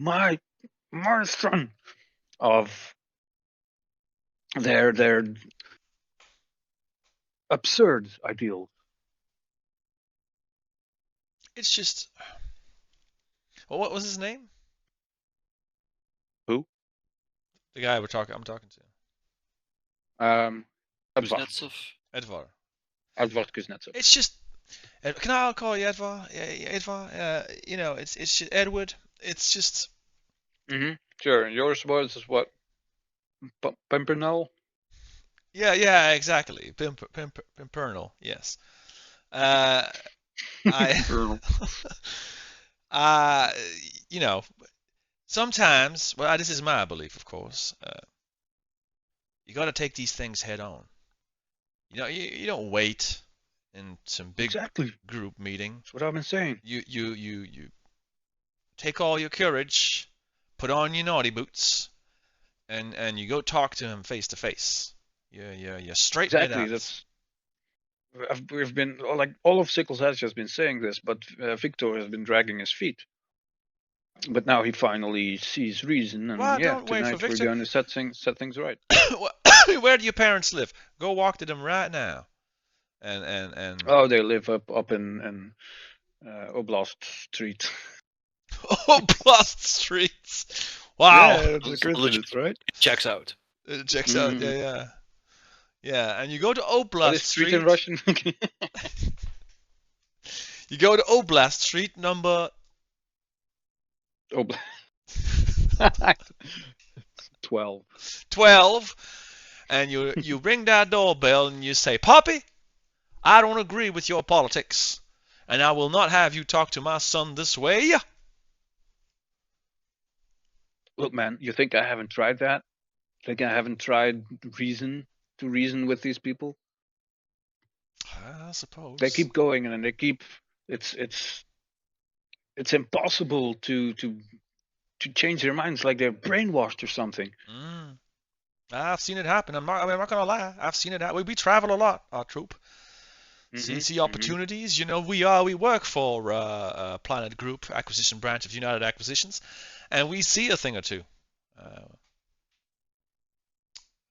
B: of their absurd ideals.
A: It's just. Well, what was his name?
B: Who?
A: The guy I'm talking to.
C: Kuznetsov.
A: Edvar.
B: Edvar Kuznetsov.
A: It's just. Can I call you Edvar? Edvar. It's just Edward. It's just.
B: Mm-hmm. Sure. Yours was what? Berdennol?
A: Yeah, exactly. Pimpernel. Yes. Sometimes, well, this is my belief, of course. You got to take these things head on. You don't wait in some big group meeting.
B: That's what I've been saying.
A: You take all your courage, put on your naughty boots, and you go talk to him face to face. You straighten it out.
B: Exactly. We've been like all of Sickles has just been saying this, but Victor has been dragging his feet. But now he finally sees reason, and tonight we're going to set things right.
A: Where do your parents live? Go walk to them right now. And
B: oh, they live up in Oblast Street.
A: Oblast Street. Wow.
B: Yeah, that's a coincidence, right?
C: It checks out.
A: It checks out. Yeah, and you go to Oblast
B: Street in Russian.
A: You go to Oblast Street number
B: 12.
A: 12, and you ring that doorbell and you say, "Poppy, I don't agree with your politics, and I will not have you talk to my son this way."
B: Look, man, you think I haven't tried that? Think I haven't tried to reason with these people?
A: I suppose.
B: They keep going and they keep. It's impossible to change their minds, like they're brainwashed or something.
A: I've seen it happen. I'm not gonna lie. I've seen it happen. We travel a lot, our troop. See opportunities. We work for Planet Group, acquisition branch of United Acquisitions, and we see a thing or two.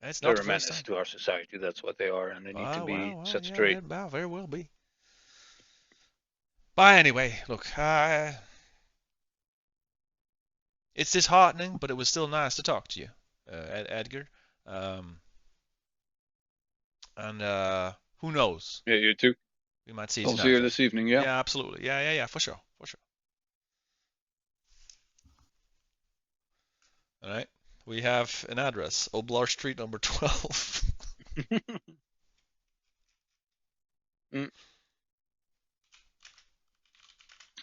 A: It's not
B: They're a menace to our society. That's what they are, and they need to be set straight.
A: Yeah, very well be. But anyway, look, it's disheartening, but it was still nice to talk to you, Edgar. And who knows?
B: Yeah, you too.
A: We might see.
B: I'll see you this evening. Yeah.
A: Yeah, absolutely. Yeah, for sure. All right. We have an address: Oblast Street, number 12.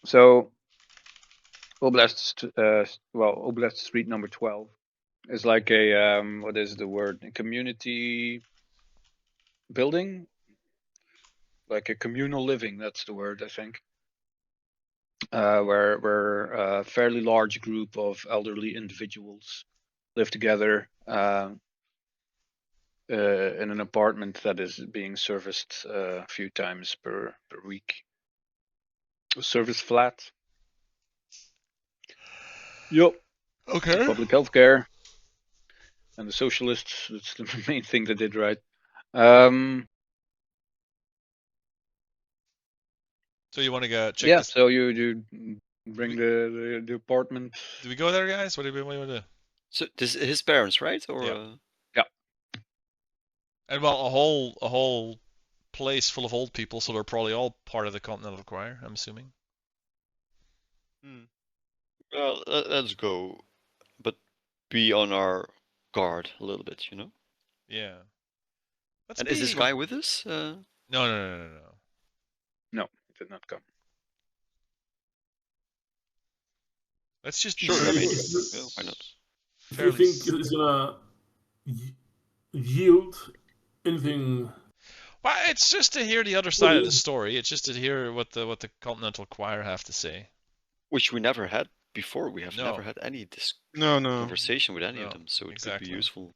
B: So, Oblast Street number 12 is like a what is the word? A community building, like a communal living. That's the word, I think. Where a fairly large group of elderly individuals live together in an apartment that is being serviced a few times per week. A service flat. Yep.
A: Okay.
B: Public healthcare. And the socialists, that's the main thing they did right.
A: So you want to go check
B: yeah,
A: this?
B: so you Bring the apartment.
A: Do we go there, guys? What do we want to do?
C: So this his parents, right? Or
A: Yeah.
B: Yeah.
A: And well, a whole place full of old people, so they're probably all part of the Continental Choir, I'm assuming.
C: well, let's go, but be on our guard a little bit, you know.
A: Yeah. Let's
C: And is this
A: be-
C: guy with us?
A: No.
B: No, it did not come.
A: Let's just be
C: Sure, I
A: fairly,
C: mean, yeah, why not?
E: Do you
A: fairly
E: think it's gonna yield anything?
A: Well, it's just to hear the other side of the story. It's just to hear what the Continental Choir have to say.
C: Which we never had before. We have
A: No.
C: never had any
D: No.
C: conversation with any
A: No,
C: of them, so it
A: exactly.
C: could be useful.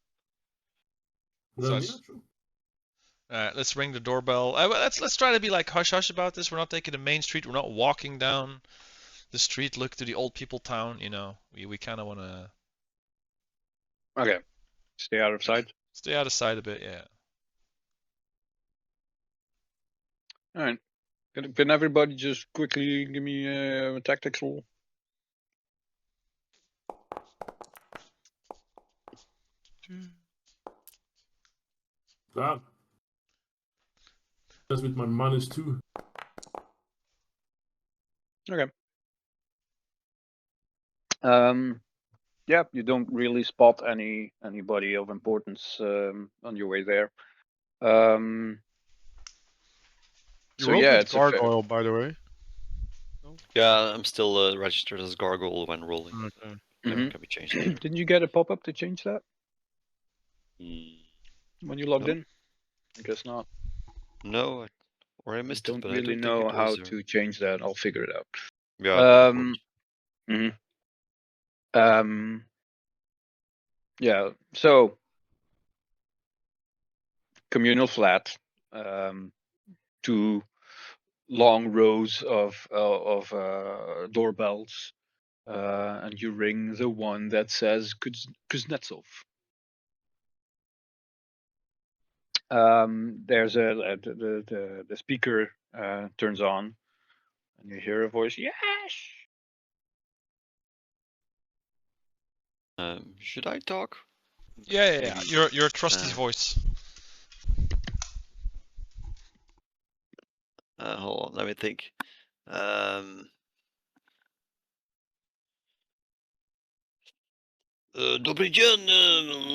A: So
E: Yeah,
A: it's-
E: true.
A: let's ring the doorbell. Let's try to be like hush hush about this. We're not taking the main street. We're not walking down the street. Look to the old people town. You know, we kind of want to
B: Okay. Stay out of sight.
A: stay out of sight a bit. Yeah.
B: All right. Can everybody just quickly give me a tactics roll?
E: Ah. That's with my -2.
B: Okay. Yeah, you don't really spot anybody of importance on your way there.
D: You
B: So
D: rolled
B: yeah,
D: with
B: it's a fair-
D: Gargoyle, by the way.
C: Yeah, I'm still registered as Gargoyle when rolling.
D: Okay.
B: Mhm.
C: Can be changed later.
B: Didn't you get a pop-up to change that when you logged
C: No.
B: in? I guess not.
C: No, or I
B: I
C: missed
B: don't
C: it, but
B: really
C: I don't
B: know
C: think it
B: how
C: was there.
B: to change that. I'll figure it out.
C: Yeah.
B: Yeah. So communal flat. 2 long rows of doorbells, and you ring the one that says Kuznetsov. There's the speaker turns on, and you hear a voice. Yes.
C: Should I talk?
A: Yeah.
C: Maybe-
A: Your trusty voice.
C: Hold on, let me think. Dobry dzień,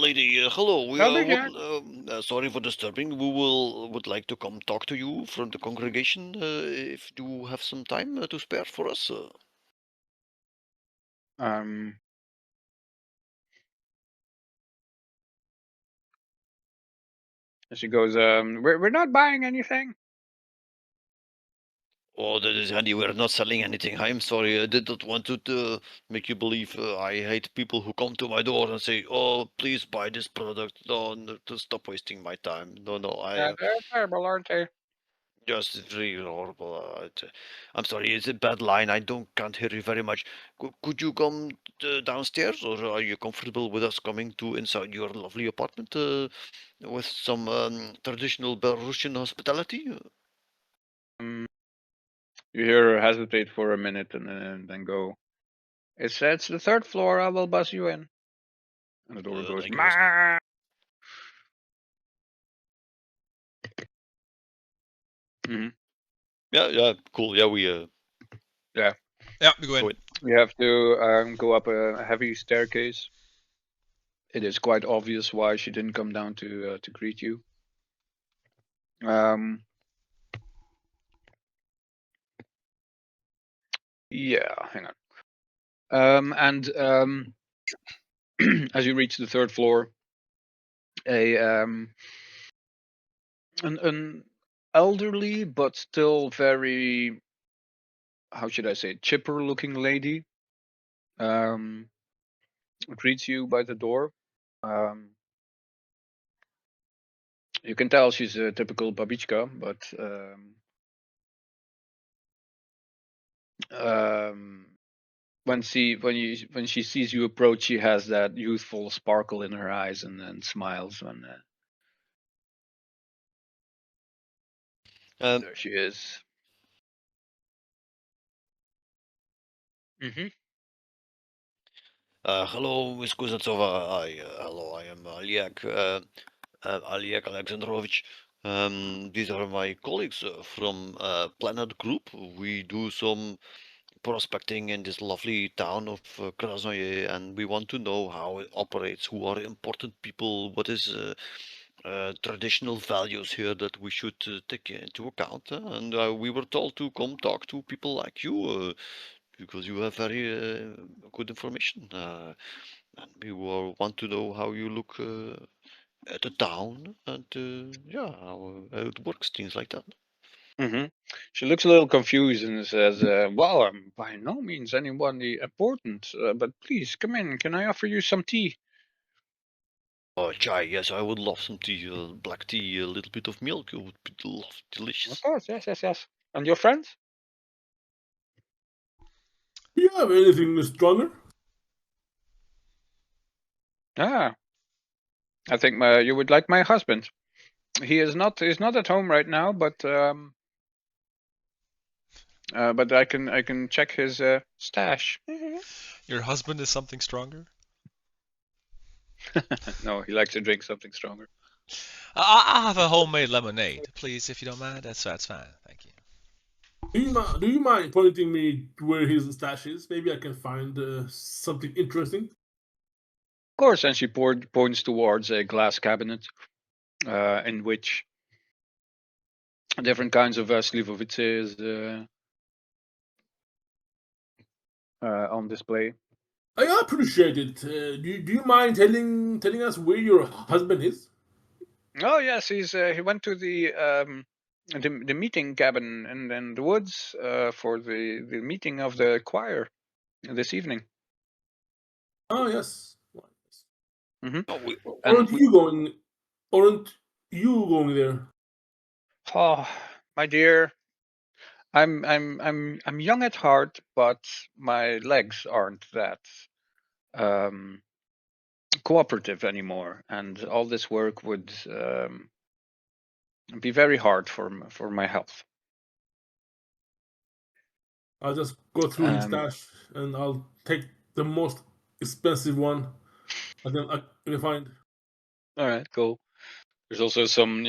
C: lady. Hello. We
B: Dobry
C: sorry for disturbing. We would like to come talk to you from the congregation. If you have some time to spare for us.
B: She goes, we're not buying anything.
C: Oh, that is handy. We're not selling anything. I'm sorry. I did not want to make you believe. I hate people who come to my door and say, "Oh, please buy this product." No, to stop wasting my time. No.
B: They're terrible, aren't they?
C: Just it's really horrible. I'm sorry. It's a bad line. Can't hear you very much. Could you come downstairs, or are you comfortable with us coming to inside your lovely apartment with some traditional Belarusian hospitality?
B: You hear her hesitate for a minute and then go, it's the 3rd floor. I will buzz you in. And the door goes,
C: Thank you.
B: "Mah."
C: Yeah, cool. Yeah, we
A: Yeah, we go in.
C: go in.
B: You have to go up a heavy staircase. It is quite obvious why she didn't come down to greet you. Yeah, hang on. As you reach the 3rd floor, an elderly but still very, how should I say, chipper looking lady greets you by the door. You can tell she's a typical babichka, but when she sees you approach, she has that youthful sparkle in her eyes and then smiles when there she is. Mm-hmm.
C: Hello, Miss Kuznetsova. Hello, I am Aliak Alexandrovich. These are my colleagues from Planet Group. We do some prospecting in this lovely town of Krasnoye, and we want to know how it operates, who are important people, what is traditional values here that we should take into account. And we were told to come talk to people like you because you have very good information. And we want to know how you look at the town and yeah, how it works, things like that.
B: Mm-hmm. She looks a little confused and says, "Well, I'm by no means anybody important, but please come in. Can I offer you some tea?"
C: Oh, chai, yes, I would love some tea, black tea, a little bit of milk. It would be delicious.
B: Of course, yes. And your friends?
E: Do you have anything stronger?
B: Ah, I think you would like my husband. He's not at home right now, but I can check his stash.
A: Your husband is something stronger?
B: No, he likes to drink something stronger.
A: I have a homemade lemonade, please, if you don't mind. That's fine. Thank you.
E: Do you mind pointing me to where his stash is? Maybe I can find something interesting.
B: Of course, and she points towards a glass cabinet in which different kinds of Slivovitses on display.
E: I appreciate it. Do you mind telling us where your husband is?
B: Oh yes, he went to the meeting cabin in the woods for the meeting of the choir this evening.
E: Oh yes.
B: Mm-hmm.
C: Oh,
E: Aren't you going? Aren't you going there?
B: Oh, my dear, I'm young at heart, but my legs aren't that cooperative anymore, and all this work would be very hard for my health.
E: I'll just go through his stash and I'll take the most expensive one I can find.
B: All right, cool. There's also some,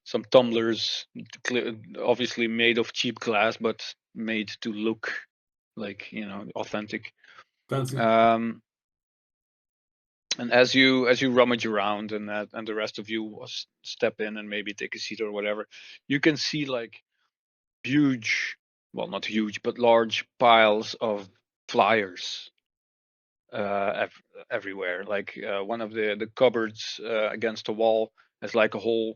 B: some tumblers, obviously made of cheap glass, but made to look like, authentic.
E: Fancy.
B: And as you rummage around and the rest of you step in and maybe take a seat or whatever, you can see like huge, well, not huge, but large piles of flyers everywhere. Like one of the cupboards against the wall has like a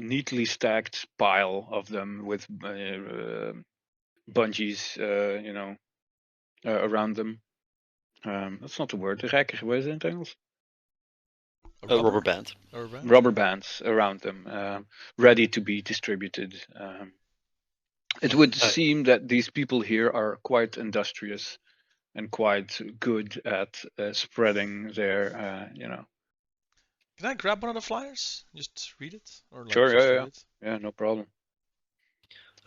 B: neatly stacked pile of them with bungees, around them. That's not the word. Rijker, what is it in Engels?
C: A rubber band.
B: Rubber bands around them, ready to be distributed. It would seem that these people here are quite industrious and quite good at spreading their,
A: Can I grab one of the flyers? Just read it, or like
B: Sure,
A: refer it?
B: yeah, no problem.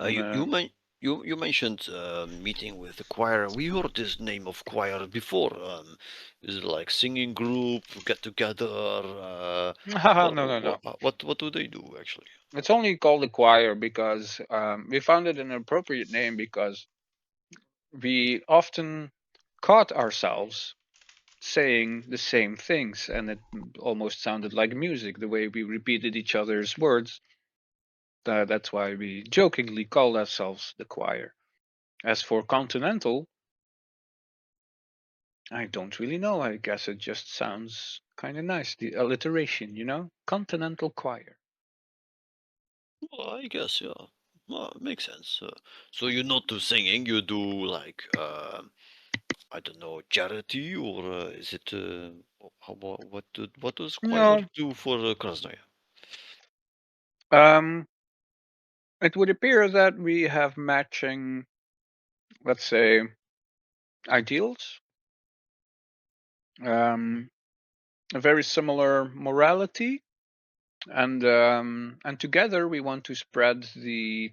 C: You mentioned meeting with the choir. We heard this name of choir before. Is it like singing group, get together?
B: No.
C: What do they do actually?
B: It's only called a choir because we found it an appropriate name because we often caught ourselves saying the same things, and it almost sounded like music the way we repeated each other's words. That's why we jokingly called ourselves the choir. As for continental, I don't really know. I guess it just sounds kind of nice. The alliteration, continental choir.
C: Well, I guess, yeah. Well, it makes sense. So you not do singing, you do like I don't know, charity, or is it what does choir
B: No,
C: do for Krasnoye?
B: it would appear that we have matching, let's say, ideals. A very similar morality, and together we want to spread the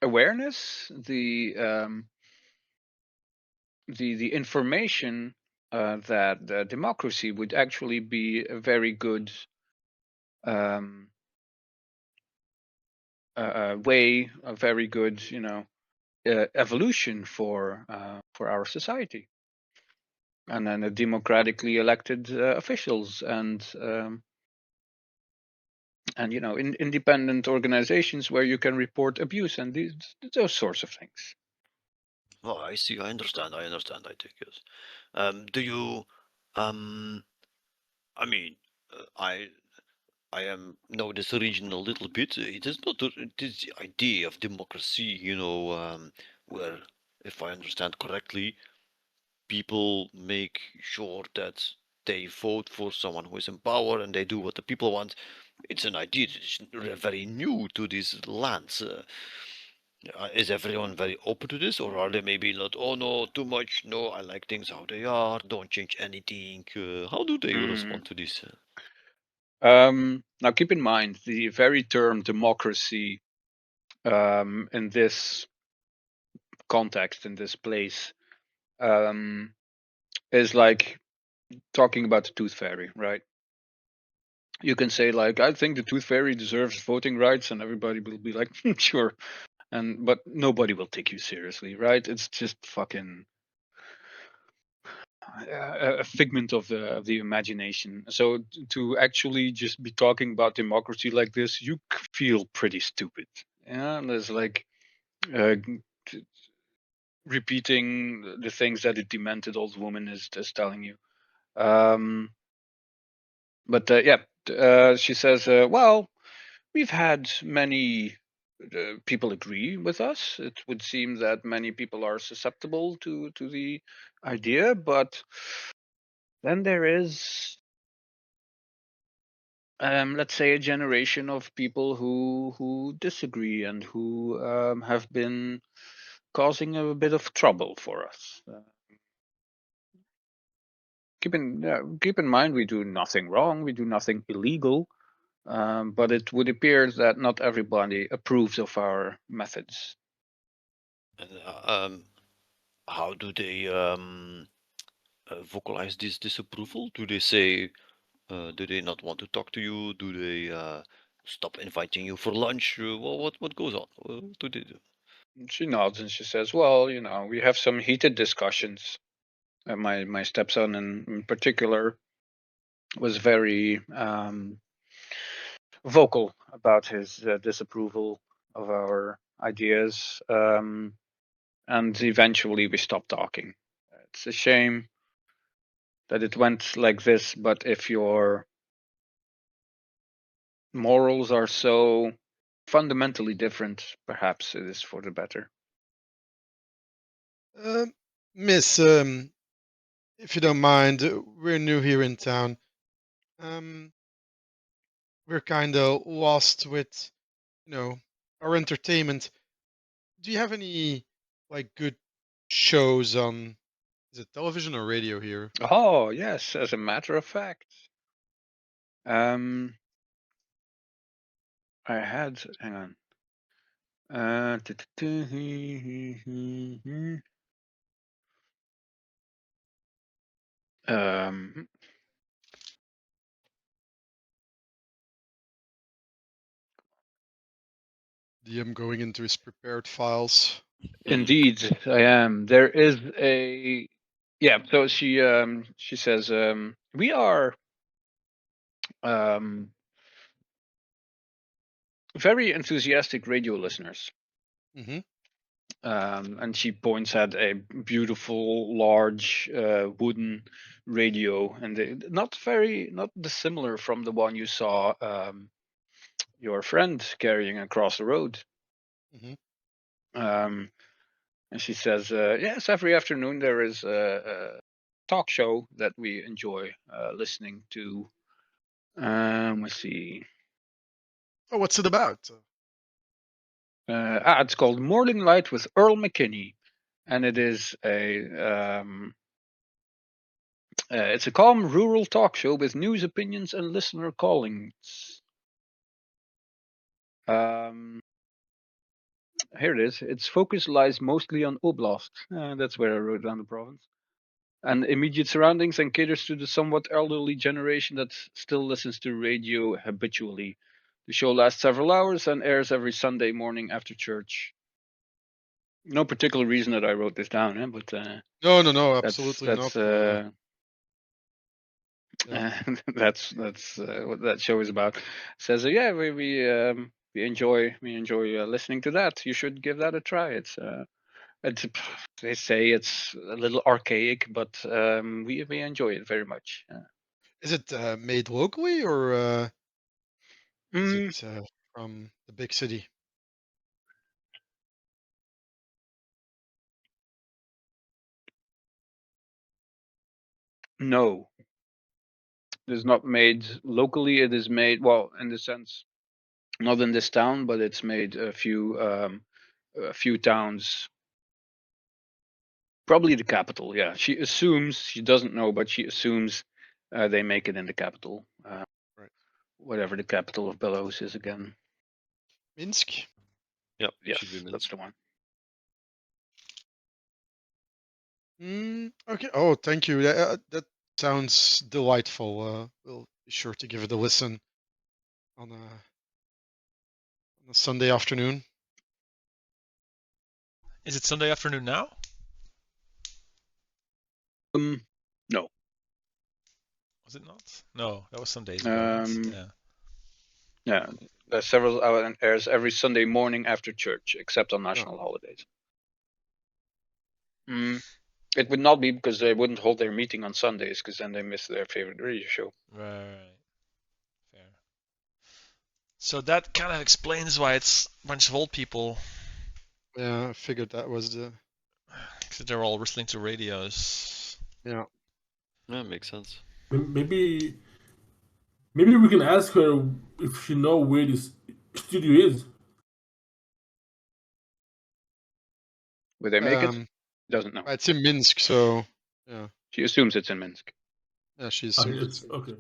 B: awareness, the information that democracy would actually be a very good way, a very good, evolution for our society, and then the democratically elected officials and independent organizations where you can report abuse and those sorts of things.
C: Oh, I see. I understand. I take it. Do you? I mean, I know this region a little bit. It is not this idea of democracy, where, if I understand correctly, people make sure that they vote for someone who is in power and they do what the people want. It's an idea that is very new to these lands. Is everyone very open to this, or are they maybe not? Oh no, too much. No, I like things how they are. Don't change anything. How do they respond to this?
B: Now, keep in mind the very term democracy in this context, in this place, is like talking about the Tooth Fairy, right? You can say like, I think the Tooth Fairy deserves voting rights, and everybody will be like, sure, but nobody will take you seriously, right? It's just fucking a figment of the imagination. So to actually just be talking about democracy like this, you feel pretty stupid. Yeah, and there's like repeating the things that a demented old woman is telling you. But she says, well, we've had many people agree with us. It would seem that many people are susceptible to the idea, but then there is, let's say, a generation of people who disagree and who have been causing a bit of trouble for us. Keep in mind, we do nothing wrong. We do nothing illegal. But it would appear that not everybody approves of our methods.
C: And how do they vocalize this disapproval? Do they say, do they not want to talk to you? Do they stop inviting you for lunch? What goes on? What do they do?
B: She nods and she says, well, we have some heated discussions. My stepson in particular was very vocal about his disapproval of our ideas. And eventually we stopped talking. It's a shame that it went like this, but if your morals are so fundamentally different, perhaps it is for the better.
D: Miss, if you don't mind, we're new here in town. We're kind of lost with, our entertainment. Do you have any good shows on? Is it television or radio here?
B: Oh yes, as a matter of fact, I had. Hang on.
D: DM going into his prepared files.
B: Indeed, I am. There is a. Yeah. So she says we are very enthusiastic radio listeners.
D: Mm-hmm.
B: And she points at a beautiful, large wooden radio, and not dissimilar from the one you saw your friend carrying across the road.
D: Mm-hmm.
B: And she says, "Yes, every afternoon there is a talk show that we enjoy listening to. Let's see.
D: Oh, what's it about?
B: It's called Morning Light with Earl McKinney, and it is it's a calm rural talk show with news, opinions, and listener callings. here it is. Its focus lies mostly on Oblast. That's where I wrote down the province. And immediate surroundings, and caters to the somewhat elderly generation that still listens to radio habitually. The show lasts several hours and airs every Sunday morning after church. No particular reason that I wrote this down, but
D: no, absolutely
B: that's,
D: not.
B: that's what that show is about. Says yeah, we enjoy listening to that. You should give that a try. It's they say it's a little archaic, but we enjoy it very much.
D: Is it made locally or is it from the big city?
B: No, it is not made locally. It is made, well, in the sense, not in this town, but it's made a few towns. Probably the capital. Yeah, she assumes, she doesn't know, but she assumes they make it in the capital.
D: Right.
B: Whatever the capital of Belarus is again.
D: Minsk.
C: Yep.
B: Yes,
C: Should be Minsk.
B: that's the one.
D: Okay. Oh, thank you. That sounds delightful. We'll be sure to give it a listen on a Sunday afternoon.
A: Is it Sunday afternoon now?
B: No.
A: Was it not? No, that was some days ago. Yeah.
B: Yeah, there's several airs every Sunday morning after church, except on national holidays. It would not be because they wouldn't hold their meeting on Sundays, because then they miss their favorite radio show.
A: Right. Fair. So that kind of explains why it's a bunch of old people.
D: Yeah, I figured that was the.
A: Because they're all listening to radios.
D: Yeah.
C: Yeah, makes sense.
E: Maybe we can ask her if she know where this studio is.
B: Will they make it? Doesn't know.
D: It's in Minsk, so yeah.
B: She assumes it's in Minsk.
D: Yeah, she assumes.
E: Okay.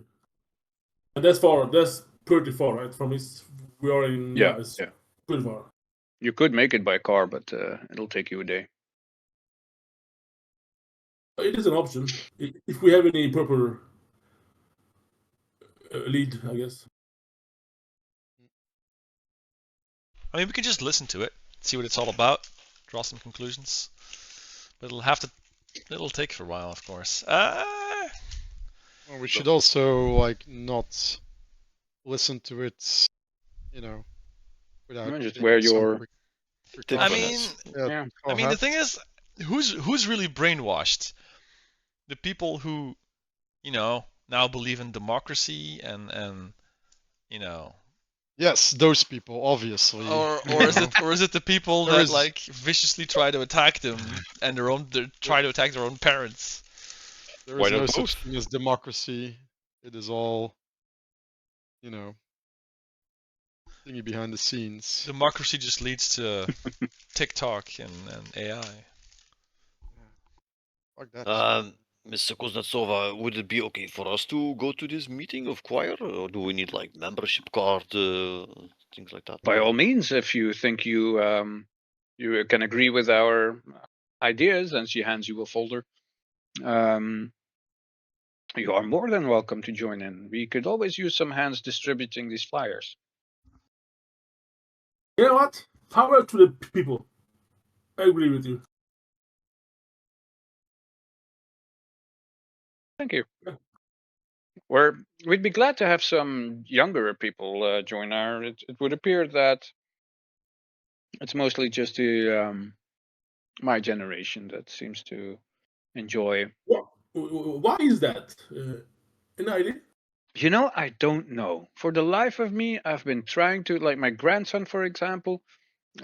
E: And that's far. That's pretty far, right? From us, we are in.
B: Yeah.
E: Pretty far.
B: You could make it by car, but it'll take you a day.
E: It is an option if we have any proper lead, I guess.
A: I mean, we can just listen to it, see what it's all about, draw some conclusions. But it'll take for a while, of course.
D: Well, we should also not listen to it, without.
B: Just wear your.
A: I mean, the thing is, who's really brainwashed? The people who, now believe in democracy and.
D: Yes, those people, obviously.
A: Or is it the people that viciously try to attack them and try to attack their own parents?
D: There is no such thing as democracy. It is all, thingy behind the scenes.
A: Democracy just leads to TikTok and AI.
D: Fuck that.
C: Mr. Kuznetsova, would it be okay for us to go to this meeting of choir, or do we need membership card, things like that?
B: By all means, if you think you can agree with our ideas, and she hands you a folder, you are more than welcome to join in. We could always use some hands distributing these flyers.
E: You know what? Power to the people. I agree with you.
B: Thank you. We'd be glad to have some younger people join our. It would appear that it's mostly just my generation that seems to enjoy.
E: Why is that? An idea?
B: I don't know. For the life of me, I've been trying to, my grandson, for example.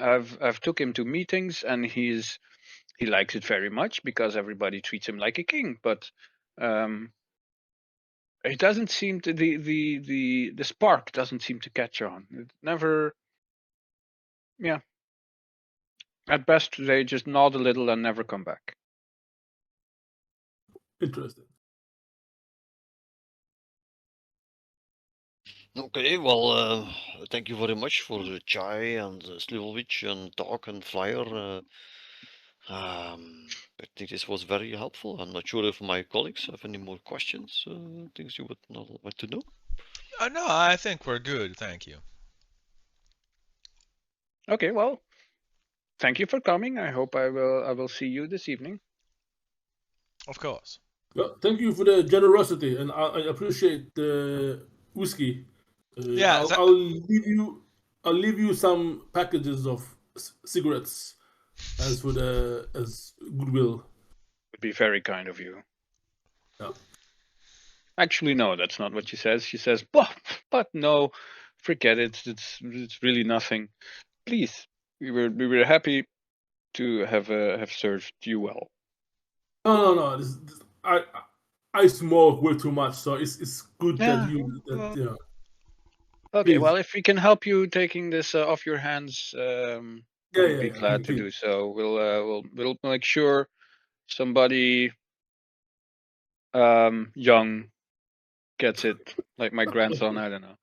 B: I've took him to meetings, and he likes it very much because everybody treats him like a king. But it doesn't seem to the spark doesn't seem to catch on. It never. Yeah. At best, they just nod a little and never come back.
E: Interesting.
C: Okay, well, thank you very much for the chai and Slivovich and talk and flyer. I think this was very helpful. I'm not sure if my colleagues have any more questions, things you would not like to know.
A: No, I think we're good. Thank you.
B: Okay, well, thank you for coming. I hope I will see you this evening.
A: Of course.
E: Well, thank you for the generosity, and I appreciate the whiskey.
A: Yeah,
E: I'll leave you some packages of cigarettes as goodwill.
B: Would be very kind of you.
E: Yeah.
B: Actually, no, that's not what she says. She says, but no, forget it. It's really nothing. Please, we were happy to have served you well.
E: No. I smoke way too much, so it's good that
B: Yeah.
E: yeah.
B: Okay,
E: Please.
B: well, if we can help you taking this off your hands, we'd be glad to
E: please.
B: do so. We'll make sure somebody young gets it, like my grandson. I don't know.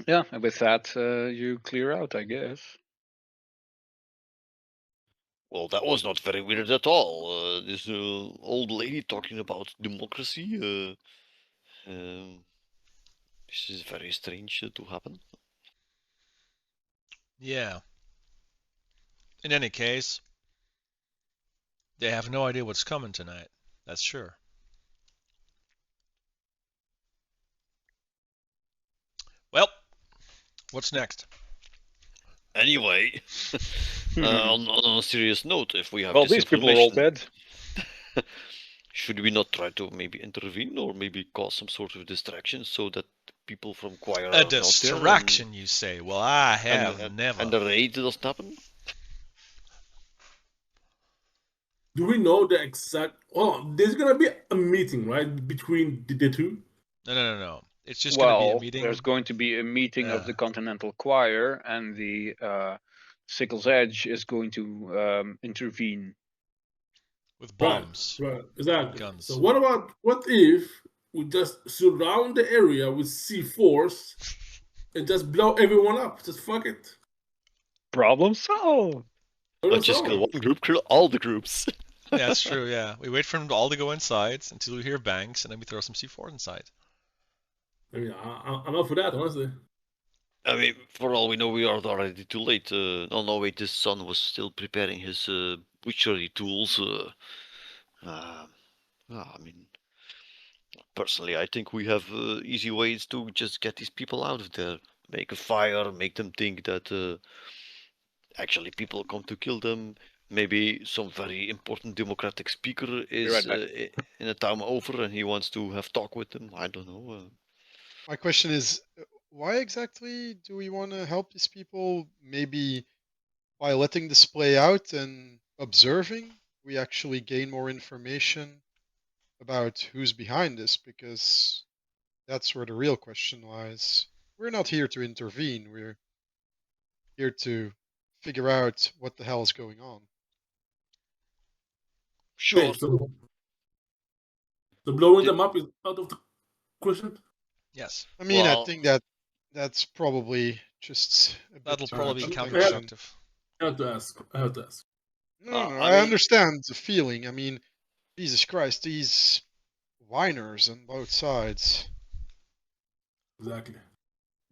B: Yeah, and with that, you clear out, I guess.
C: Well, that was not very weird at all. This old lady talking about democracy. This is very strange to happen.
A: Yeah. In any case, they have no idea what's coming tonight. That's sure. Well, what's next?
C: Anyway, on a serious note, if we have
B: Well,
C: this
B: these people are all
C: information,
B: dead.
C: should we not try to maybe intervene or maybe cause some sort of distraction so that people from choir
A: A
C: are not there?
A: distraction, you say? Well, I have never.
C: And the raid doesn't happen?
E: Do we know the exact? Oh, there's gonna be a meeting, right, between the two.
A: No. It's just going to be a meeting.
B: There's going to be a meeting of the Continental Choir, and the Sickle's Edge is going to intervene.
A: With bombs.
E: Right, exactly.
A: Guns.
E: So what if we just surround the area with C4s and just blow everyone up? Just fuck it.
B: Problem solved.
C: Not just kill one group, kill all the groups.
A: Yeah, that's true, yeah. We wait for them all to go inside until we hear bangs, and then we throw some C4 inside.
E: I mean, I'm up for that, honestly.
C: I mean, for all we know, we are already too late. Oh no, wait, his son was still preparing his butchery tools. I mean, personally, I think we have easy ways to just get these people out of there. Make a fire, make them think that actually people come to kill them. Maybe some very important democratic speaker is in a town over and he wants to have talk with them. I don't know.
D: My question is, why exactly do we want to help these people? Maybe by letting this play out and observing, we actually gain more information about who's behind this, because that's where the real question lies. We're not here to intervene. We're here to figure out what the hell is going on.
C: Sure.
E: Wait, so blowing them up is out of the question?
A: Yes.
D: I mean, I think that's probably just a bit
A: that'll probably be
D: counterproductive.
A: counterproductive.
E: I have to ask.
D: No, I understand the feeling. I mean, Jesus Christ, these whiners on both sides.
E: Exactly.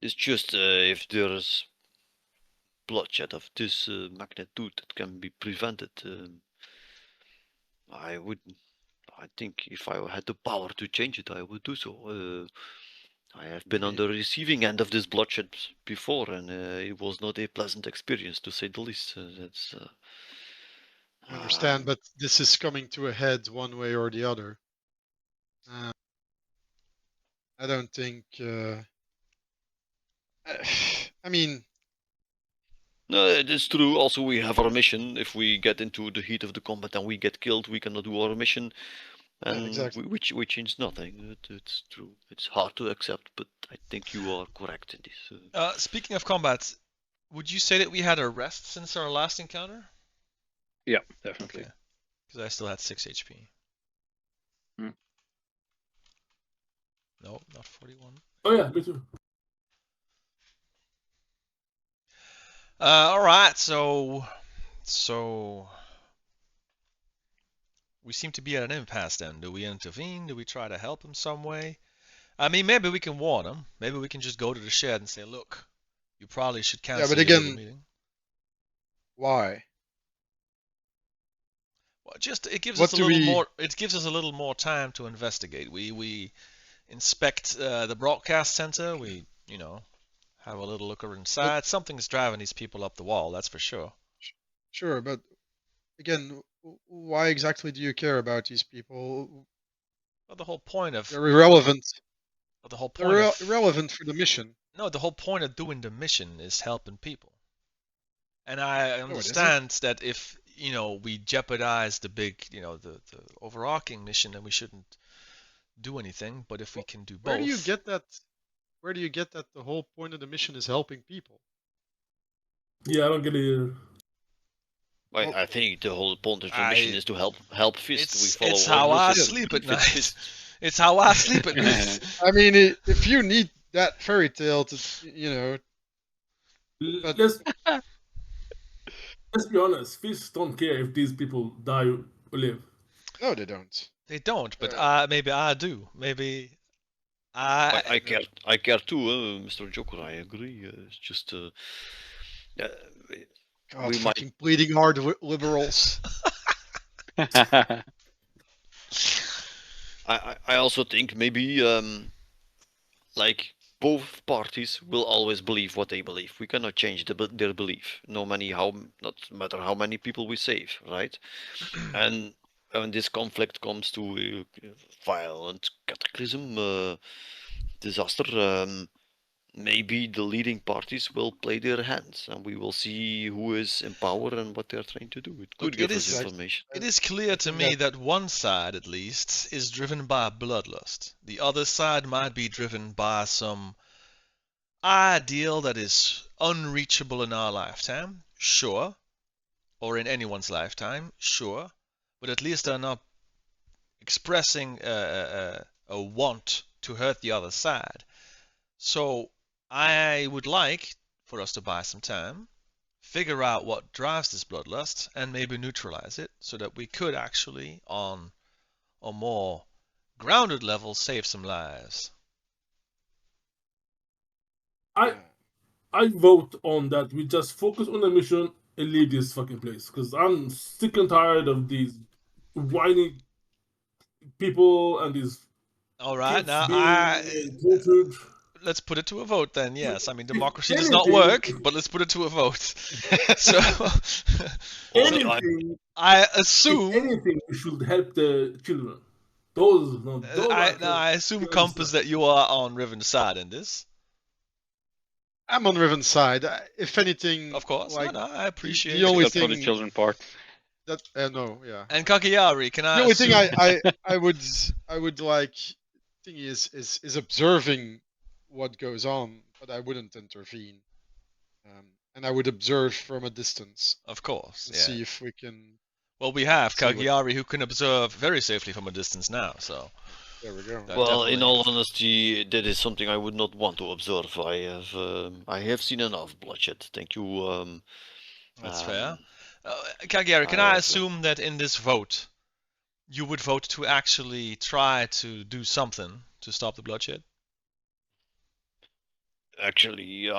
C: It's just if there's bloodshed of this magnitude that can be prevented, I think if I had the power to change it, I would do so. I have been on the receiving end of this bloodshed before, and it was not a pleasant experience, to say the least.
D: I understand, but this is coming to a head one way or the other. I don't think. I mean.
C: No, it is true. Also, we have our mission. If we get into the heat of the combat and we get killed, we cannot do our mission. And
D: exactly.
C: we change nothing. It's true. It's hard to accept, but I think you are correct in this.
A: Speaking of combat, would you say that we had a rest since our last encounter?
B: Yeah, definitely.
A: Because I still had 6 HP. No, not 41.
E: Oh yeah, me too.
A: All right, so we seem to be at an impasse then. Do we intervene? Do we try to help him some way? I mean, maybe we can warn him. Maybe we can just go to the shed and say, look, you probably should
D: Yeah,
A: cancel
D: but
A: your little
D: again,
A: meeting.
D: why?
A: Well, just it gives
D: What
A: us a
D: do
A: little
D: we-
A: more. It gives us a little more time to investigate. We inspect the broadcast center. We have a little look inside. Something's driving these people up the wall. That's for sure.
D: Sure, but again, why exactly do you care about these people?
A: Well, the whole point of
D: They're irrelevant.
A: the whole point
D: They're
A: of
D: irrelevant for the mission.
A: no, the whole point of doing the mission is helping people. And I
D: isn't.
A: understand that if we jeopardize the big, the overarching mission, then we shouldn't do anything. But if we can do both,
D: Where do you get that? Where do you get that the whole point of the mission is helping people?
E: Yeah, I don't get it.
C: I think the whole point of the mission is to help F.I.S.T.
A: It's how I sleep at night. It's how I sleep at night.
D: I mean, if you need that fairy tale to, But-
E: Let's be honest. Fish don't care if these people die or live.
D: No, they don't.
A: They don't, but maybe I do. Maybe
C: I care too, Mr. Joker. I agree. It's just
D: God,
C: We
D: fucking bleeding heart liberals.
C: I also think maybe like both parties will always believe what they believe. We cannot change their belief, not matter how many people we save, right? And when this conflict comes to violent cataclysm, disaster, maybe the leading parties will play their hands, and we will see who is in power and what they're trying to do. It could give us information.
A: It is clear to me that one side, at least, is driven by bloodlust. The other side might be driven by some ideal that is unreachable in our lifetime, sure, or in anyone's lifetime, sure, but at least they're not expressing a want to hurt the other side. So I would like for us to buy some time, figure out what drives this bloodlust, and maybe neutralize it so that we could actually, on a more grounded level, save some lives.
E: I vote on that. We just focus on the mission and leave this fucking place. Because I'm sick and tired of these whiny people and these
A: All right,
E: kids
A: now
E: being tortured.
A: Let's put it to a vote then. Yes, I mean democracy does not work, but let's put it to a vote. So I assume
E: anything, we should help the children. Those
A: I assume, Compass, that you are on Riven's side in this.
D: I'm on Riven's side. If anything,
A: of course,
D: like,
A: I appreciate
B: the only thing for the children part.
D: That no, yeah.
A: And Kakeyari, can I?
D: The only thing I would like thing is observing what goes on, but I wouldn't intervene. And I would observe from a distance.
A: Of course,
D: and see if we can.
A: Well, we have Kakeyari who can observe very safely from a distance now, so.
D: There we go.
C: Well, in all honesty, that is something I would not want to observe. I have seen enough bloodshed. Thank you.
A: That's fair. Kakeyari, can I assume that in this vote, you would vote to actually try to do something to stop the bloodshed?
C: Actually, you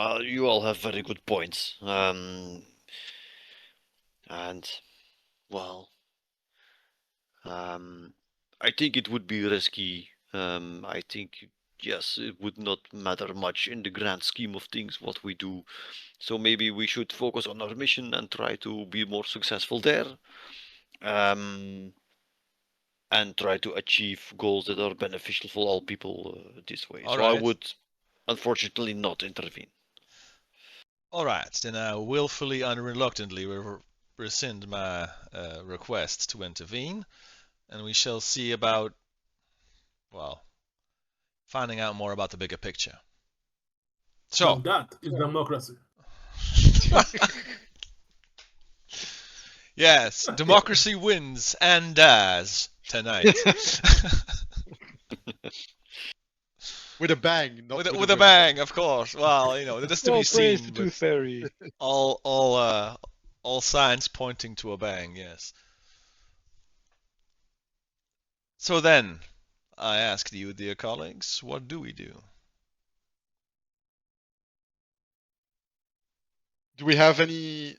C: all have very good points. And, well, I think it would be risky. I think, yes, it would not matter much in the grand scheme of things what we do. So maybe we should focus on our mission and try to be more successful there. And try to achieve goals that are beneficial for all people this way.
A: All
C: so
A: right.
C: I would, unfortunately, not intervene.
A: All right, then I willfully and reluctantly rescind my request to intervene, and we shall see about, well, finding out more about the bigger picture. So
E: that is democracy.
A: Yes, democracy wins and dies tonight.
D: With a bang, not
A: with
D: with
A: a
D: a
A: bang, of course. Well, you know, that's to be
B: praise
A: seen.
B: the
A: But
B: Tooth Fairy.
A: all signs pointing to a bang. Yes. So then, I ask you, dear colleagues, what do we do?
D: Do we have any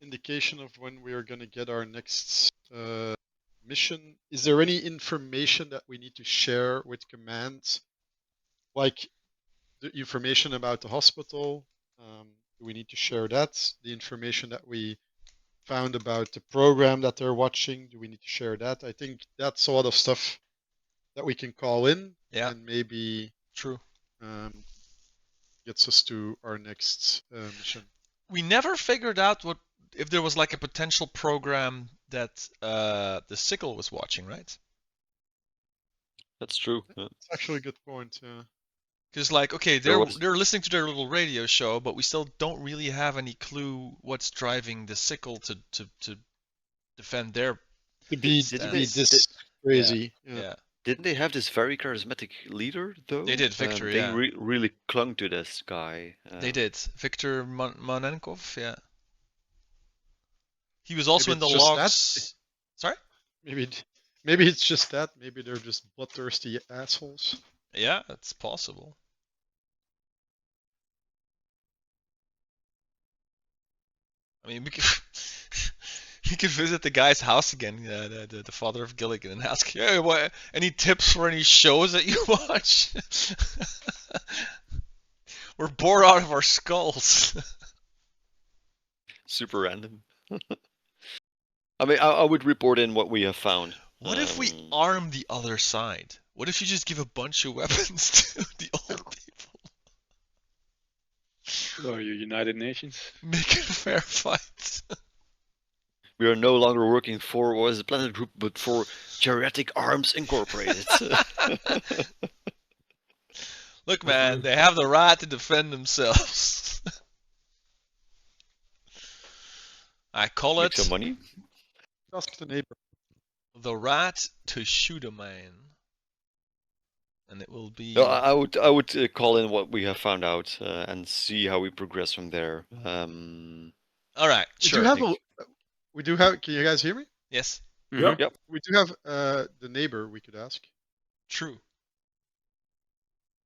D: indication of when we are going to get our next mission? Is there any information that we need to share with command? Like the information about the hospital? Do we need to share that? The information that we found about the program that they're watching, do we need to share that? I think that's a lot of stuff that we can call in and maybe
A: True.
D: Gets us to our next mission.
A: We never figured out what if there was like a potential program that the Sickle was watching, right?
C: That's true.
D: That's actually a good point. Yeah.
A: Because like, okay, they're listening to their little radio show, but we still don't really have any clue what's driving the Sickle to defend their.
D: To be this crazy.
A: Yeah.
C: Didn't they have this very charismatic leader though?
A: They did, Victor.
C: They really clung to this guy.
A: They did, Victor Monenkov. Yeah. He was also in the logs. Sorry?
D: Maybe it's just that. Maybe they're just bloodthirsty assholes.
A: Yeah, it's possible. I mean, we could visit the guy's house again, the father of Gilligan, and ask, "Hey, what? Any tips for any shows that you watch?" We're bored out of our skulls.
C: Super random. I mean, I would report in what we have found.
A: What if we arm the other side? What if you just give a bunch of weapons to the old people?
B: Oh, you United Nations?
A: Make it a fair fight.
C: We are no longer working for what is the Planet Group, but for Geriatric Arms Incorporated.
A: Look, man, they have the right to defend themselves. I call
C: Make
A: it
C: some money.
D: Ask the neighbor.
A: The right to shoot a man. And it will be.
C: No, I would call in what we have found out and see how we progress from there.
A: All right, sure.
D: We do have. Can you guys hear me?
A: Yes.
E: Yep.
C: Yep.
D: We do have the neighbor. We could ask.
A: True.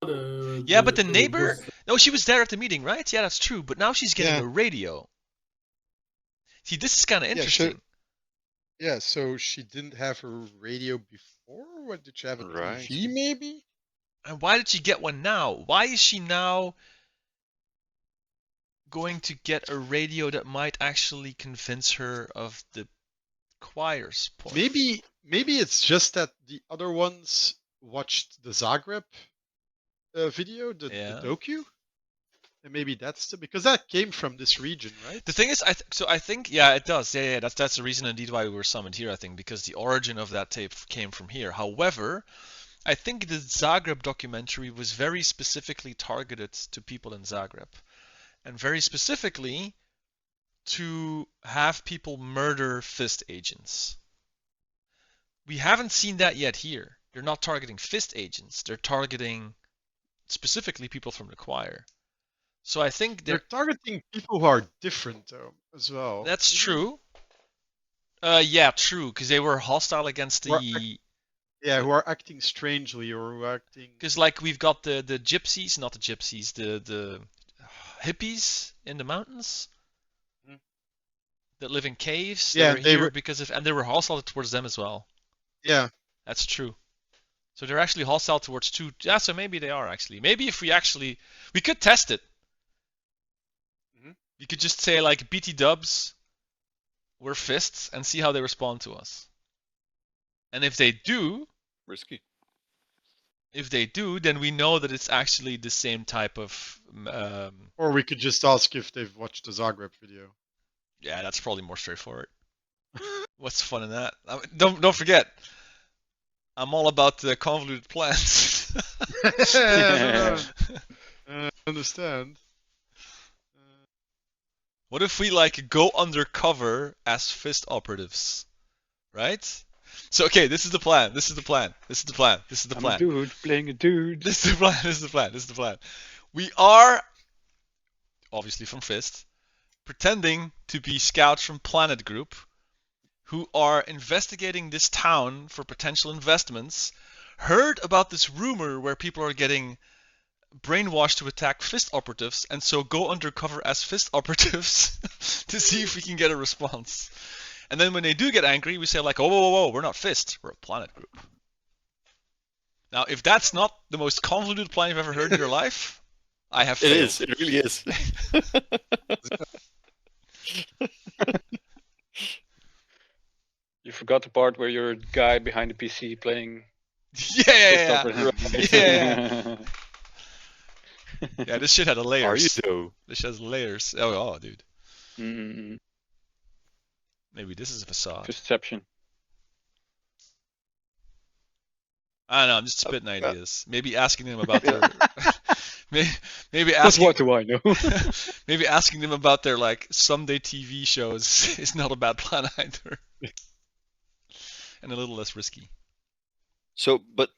A: Yeah, but the neighbor. No, she was there at the meeting, right? Yeah, that's true. But now she's getting a radio. See, this is kind of interesting.
D: Yeah, so she didn't have her radio before? What, did she have a TV maybe?
A: And why did she get one now? Why is she now going to get a radio that might actually convince her of the choir's point?
D: Maybe it's just that the other ones watched the Zagreb video, the docu? And maybe that's because that came from this region, right?
A: The thing is, I think, yeah, it does. Yeah, that's the reason indeed why we were summoned here, I think, because the origin of that tape came from here. However, I think the Zagreb documentary was very specifically targeted to people in Zagreb. And very specifically to have people murder F.I.S.T agents. We haven't seen that yet here. They're not targeting F.I.S.T agents. They're targeting specifically people from the choir. So I think
D: they're targeting people who are different, though, as well.
A: That's true. Yeah, true, because they were hostile against the.
D: Who are acting strangely or who are acting.
A: Because like we've got the gypsies, not the gypsies, the hippies in the mountains that live in caves.
D: Yeah,
A: they were because of, and they were hostile towards them as well.
D: Yeah,
A: that's true. So they're actually hostile towards two. Yeah, so maybe they are actually. Maybe if we could test it. You could just say like BT dubs, we're F.I.S.T and see how they respond to us. And if they do,
C: risky.
A: If they do, then we know that it's actually the same type of.
D: Or we could just ask if they've watched the Zagreb video.
A: Yeah, that's probably more straightforward. What's fun in that? Don't forget, I'm all about the convoluted plans.
D: I understand.
A: What if we like go undercover as F.I.S.T operatives, right? So okay, this is the plan. This is the plan. This is the plan. This is the
B: I'm
A: plan.
B: a dude playing a dude.
A: This is the plan. This is the plan. This is the plan. We are obviously from F.I.S.T, pretending to be scouts from Planet Group who are investigating this town for potential investments, heard about this rumor where people are getting brainwashed to attack F.I.S.T operatives, and so go undercover as F.I.S.T operatives to see if we can get a response. And then when they do get angry, we say like, oh, whoa, whoa, we're not F.I.S.T, we're a Planet Group. Now, if that's not the most convoluted plan you've ever heard in your life, I have failed.
C: It is. It really is.
B: You forgot the part where you're a guy behind the PC playing.
A: Yeah.
B: Yeah.
A: Yeah, this shit had a layers.
C: Are you though?
A: This shit has layers. Oh, dude.
B: Mm-hmm.
A: Maybe this is a facade.
B: Perception.
A: I don't know. I'm just spitting ideas. Maybe asking them about their. maybe
B: But
A: asking.
B: what do I know?
A: Maybe asking them about their like someday TV shows is not a bad plan either. And a little less risky.
C: So, but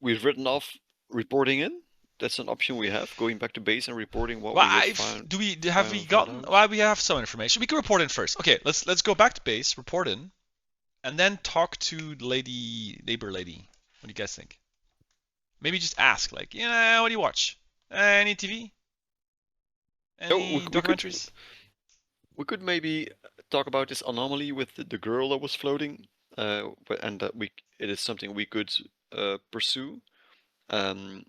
C: we've written off reporting in. That's an option we have. Going back to base and reporting what we have found.
A: Do we have we gotten? Well, we have some information. We can report in first. Okay, let's go back to base, report in, and then talk to the neighbor lady. What do you guys think? Maybe just ask, like, what do you watch? Any TV? Any documentaries?
C: We could maybe talk about this anomaly with the girl that was floating, and that it is something we could pursue, and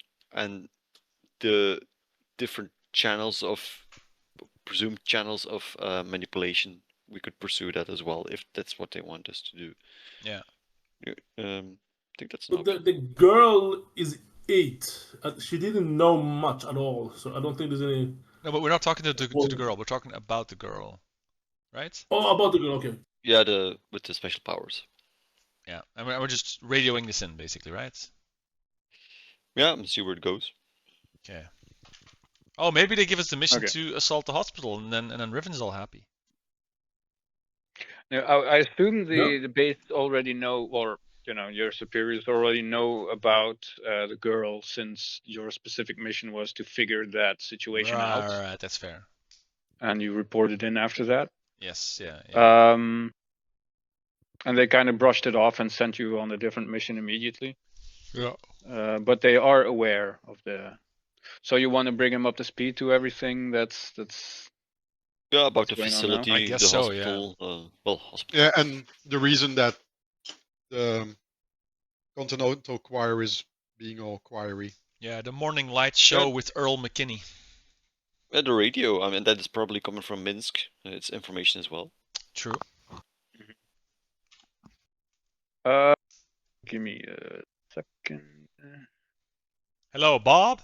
C: the different channels of presumed channels of manipulation. We could pursue that as well if that's what they want us to do.
A: Yeah.
C: I think that's
E: But the girl is 8. She didn't know much at all, so I don't think there's any.
A: No, but we're not talking to the girl. We're talking about the girl, right?
E: Oh, about the girl. Okay.
C: Yeah, with the special powers.
A: Yeah, and we're just radioing this in, basically, right?
C: Yeah, and see where it goes.
A: Okay. Oh, maybe they give us the mission to assault the hospital, and then Riven's all happy.
B: Now, I assume the base already know, or your superiors already know about the girl, since your specific mission was to figure that situation out.
A: Right, that's fair.
B: And you reported in after that.
A: Yes, yeah.
B: And they kind of brushed it off and sent you on a different mission immediately.
A: Yeah.
B: But they are aware of the. So you want to bring them up to speed to everything that's.
C: Yeah, about the facility,
A: I guess
C: the
A: so,
C: hospital.
A: yeah.
C: Hospital.
D: Yeah, and the reason that the Continental Choir is being all choiry.
A: Yeah, the morning light show with Earl McKinney.
C: Yeah, the radio. I mean, that is probably coming from Minsk. It's information as well.
A: True.
B: Give me a second.
A: Hello, Bob.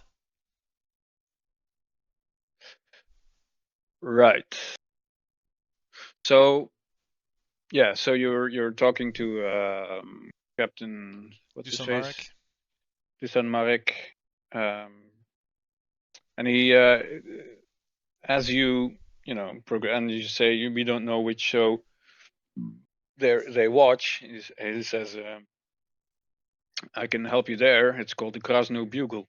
B: Right. So, yeah. So you're talking to Captain. What's his face? Dusan Marek. And he, as you progress, and you say we don't know which show they watch. He says, "I can help you there. It's called the Krasno Bugle.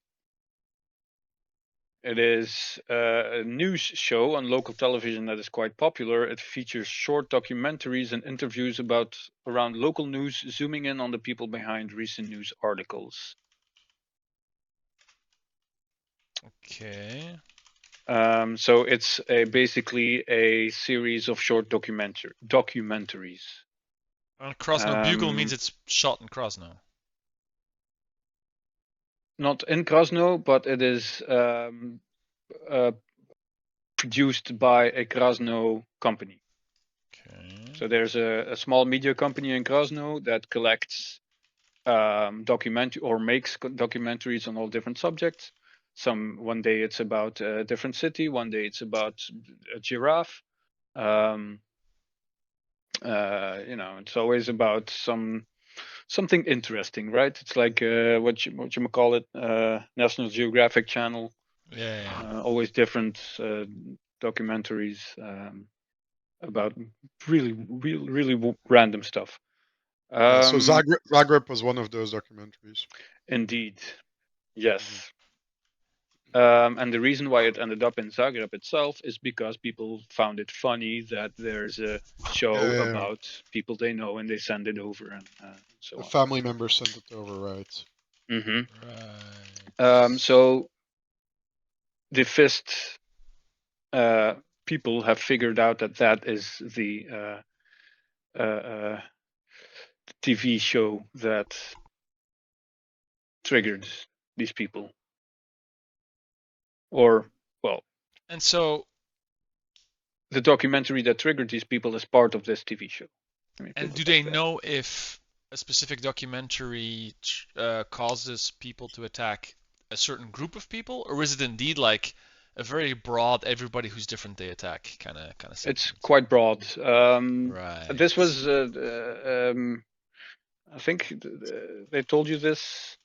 B: It is a news show on local television that is quite popular. It features short documentaries and interviews around local news, zooming in on the people behind recent news articles."
A: Okay.
B: So it's basically a series of short documentaries.
A: And Krasno Bugle means it's shot in Krasno.
B: Not in Krasno, but it is produced by a Krasno company.
A: Okay.
B: So there's a small media company in Krasno that collects makes documentaries on all different subjects. One day it's about a different city, one day it's about a giraffe. It's always about something interesting, right? It's like what you call it, National Geographic Channel.
A: Yeah.
B: Always different documentaries about really random stuff.
D: So Zagreb was one of those documentaries.
B: Indeed, yes. And the reason why it ended up in Zagreb itself is because people found it funny that there's a show about people they know and they send it over and so on.
D: The family members sent it over, right?
A: Right.
B: So the F.I.S.T people have figured out that is the TV show that triggered these people. Or, well,
A: And so,
B: the documentary that triggered these people is part of this TV show.
A: And do they know if a specific documentary causes people to attack a certain group of people, or is it indeed like a very broad, everybody who's different they attack kind of sentiment?
B: It's quite broad.
A: Right.
B: This was, I think they told you this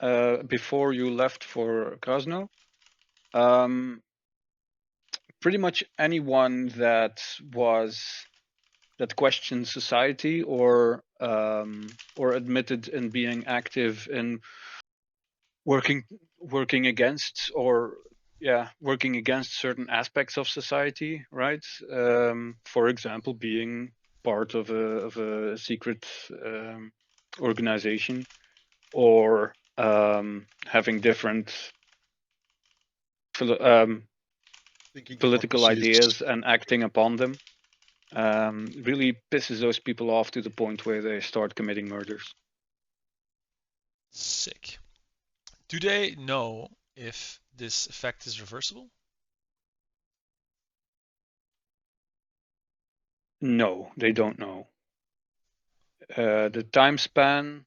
B: before you left for Krasno. Pretty much anyone that questioned society or admitted in being active in working against certain aspects of society, right? For example, being part of a secret organization, or having different political ideas and acting upon them, really pisses those people off to the point where they start committing murders.
A: Sick. Do they know if this effect is reversible?
B: No, they don't know. The time span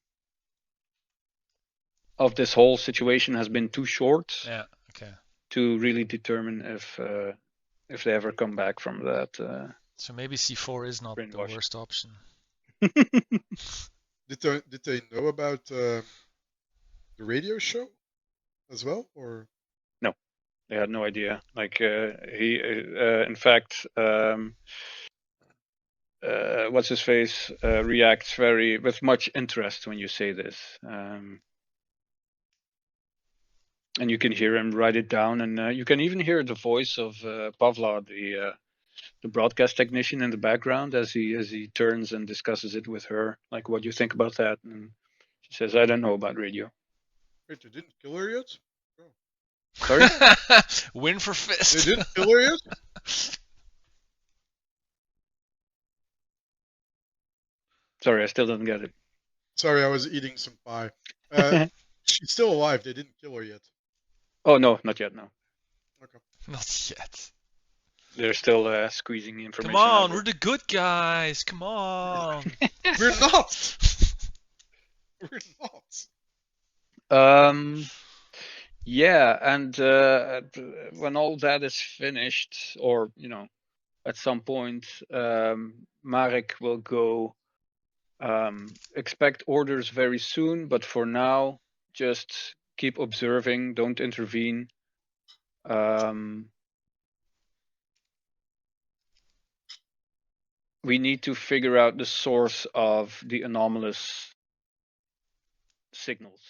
B: of this whole situation has been too short.
A: Yeah. Okay.
B: To really determine if they ever come back from that.
A: So maybe C4 is not the worst option.
D: Did they know about the radio show as well, or
B: no? They had no idea. Like he, in fact, what's his face reacts with much interest when you say this, and you can hear him write it down, and you can even hear the voice of Pavla, the broadcast technician in the background, as he turns and discusses it with her. Like, what do you think about that? And she says, "I don't know about radio."
D: Wait, they didn't kill her yet?
B: Oh. Sorry?
A: Win for F.I.S.T.
D: They didn't kill her yet?
B: Sorry, I still don't get it.
D: Sorry, I was eating some pie. She's still alive. They didn't kill her yet.
B: Oh, no, not yet, no.
D: Okay.
A: Not yet.
B: They're still squeezing information.
A: Come on, we're the good guys. Come on.
D: We're not. We're not.
B: Yeah, and when all that is finished, or at some point, Marek will go. Expect orders very soon, but for now, just keep observing. Don't intervene. We need to figure out the source of the anomalous signals.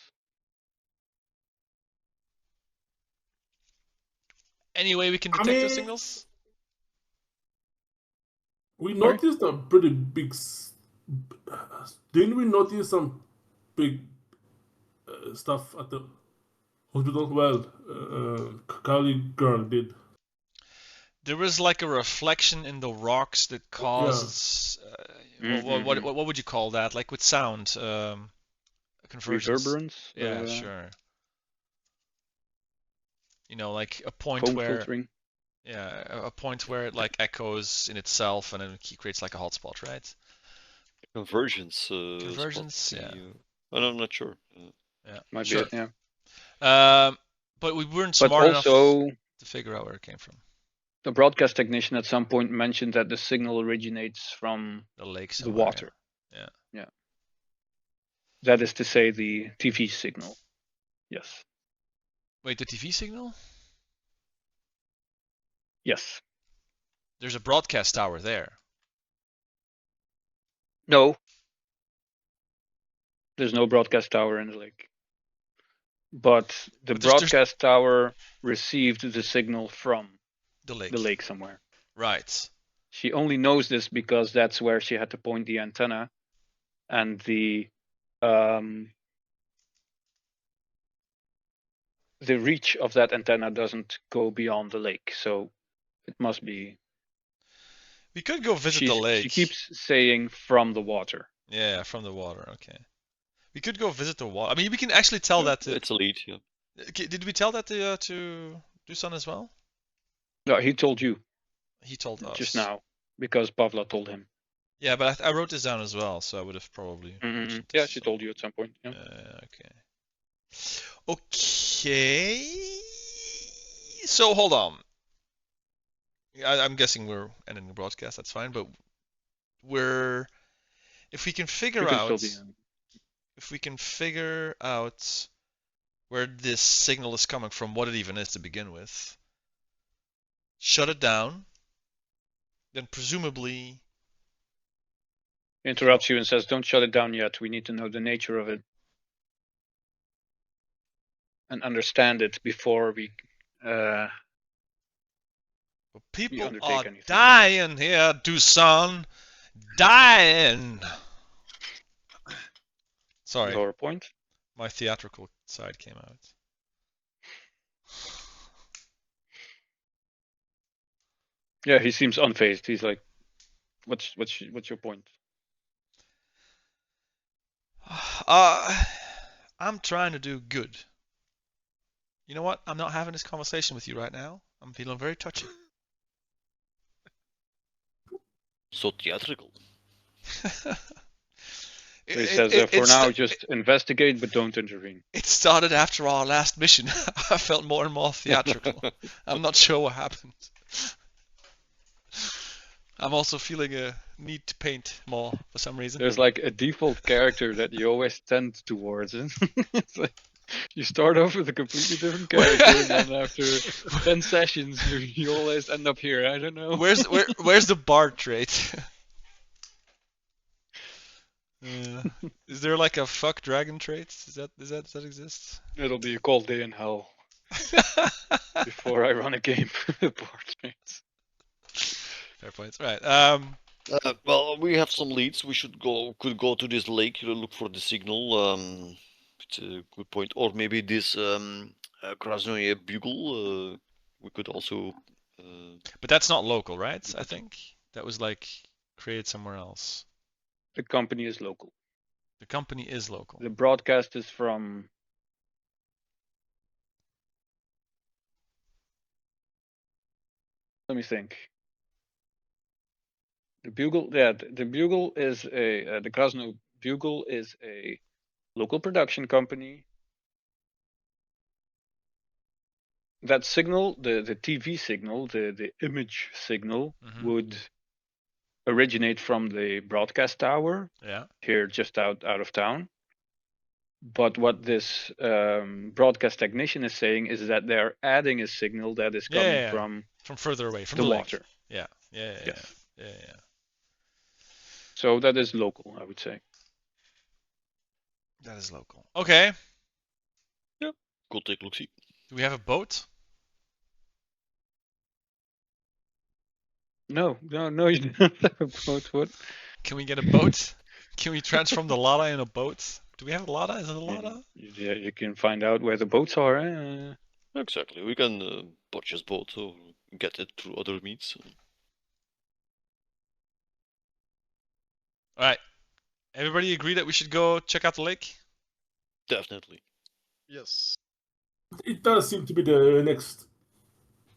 A: Any way we can detect those signals?
E: We noticed a pretty big. Didn't we notice some big stuff at the hospital? Well, Kali girl did.
A: There was like a reflection in the rocks that caused. What would you call that? Like with sound, convergence.
B: Reverberance.
A: Yeah, sure. Like a point where.
B: Filtering.
A: Yeah, a point where it like echoes in itself and then it creates like a hotspot, right?
C: Convergence.
A: Convergence, yeah.
C: I'm not sure.
B: Yeah, might be it, yeah.
A: But we weren't smart enough to figure out where it came from.
B: The broadcast technician at some point mentioned that the signal originates from
A: the lake,
B: the water.
A: Yeah.
B: That is to say, the TV signal. Yes.
A: Wait, the TV signal?
B: Yes.
A: There's a broadcast tower there.
B: No. There's no broadcast tower in the lake. But the
A: But there's-
B: broadcast tower received the signal from
A: The lake.
B: the lake somewhere.
A: Right.
B: She only knows this because that's where she had to point the antenna, and the reach of that antenna doesn't go beyond the lake, so it must be.
A: We could go visit the lake.
B: She keeps saying from the water.
A: Yeah, from the water. Okay. We could go visit the water. I mean, we can actually tell that to.
C: It's a lead. Yeah.
A: Did we tell that to Dusan as well?
B: No, he told you
A: He told us
B: just now because Pavla told him.
A: Yeah, but I wrote this down as well, so I would have probably.
B: Yeah, she told you at some point. Yeah.
A: Okay. Okay. So hold on. I'm guessing we're ending the broadcast. That's fine, but if we can figure out where this signal is coming from, what it even is to begin with, shut it down, then presumably.
B: Interrupts you and says, "Don't shut it down yet. We need to know the nature of it and understand it before we."
A: People are dying here, Dusan. Dying. Sorry.
B: Lower point.
A: My theatrical side came out.
B: Yeah, he seems unfazed. He's like, "What's your point?"
A: I'm trying to do good. You know what? I'm not having this conversation with you right now. I'm feeling very touchy.
C: So theatrical.
B: He says, for now, just investigate, but don't intervene.
A: It started after our last mission. I felt more and more theatrical. I'm not sure what happened. I'm also feeling a need to paint more for some reason.
B: There's like a default character that you always tend towards. It's like you start off with a completely different character, and then after 10 sessions, you always end up here. I don't know.
A: Where's the bard trait? Is there like a fuck dragon trait? Does that exist?
B: It'll be a cold day in hell before I run a game. Bard traits.
A: Fair points. Right.
C: Well, we have some leads. We could go to this lake, look for the signal. It's a good point. Or maybe this Krasnoye bugle. We could also.
A: But that's not local, right? I think that was like created somewhere else.
B: The company is local.
A: The company is local.
B: The broadcast is from. Let me think. The bugle, the bugle is the Krasno bugle is a local production company. That signal, the TV signal, the image signal, would originate from the broadcast tower.
A: Yeah.
B: Here, just out of town. But what this broadcast technician is saying is that they're adding a signal that is coming from
A: further away, from
B: the
A: lake.
B: water.
A: Yeah.
B: So that is local, I would say.
A: That is local. Okay.
C: Yep. Go take a look-see.
A: Do we have a boat?
B: No, you don't have a boat. What?
A: Can we get a boat? Can we transform the Lada in a boat? Do we have a Lada? Is it a Lada?
B: Yeah, you can find out where the boats are.
C: Exactly. We can purchase boats or get it through other means.
A: All right. Everybody agree that we should go check out the lake?
C: Definitely.
D: Yes.
E: It does seem to be the next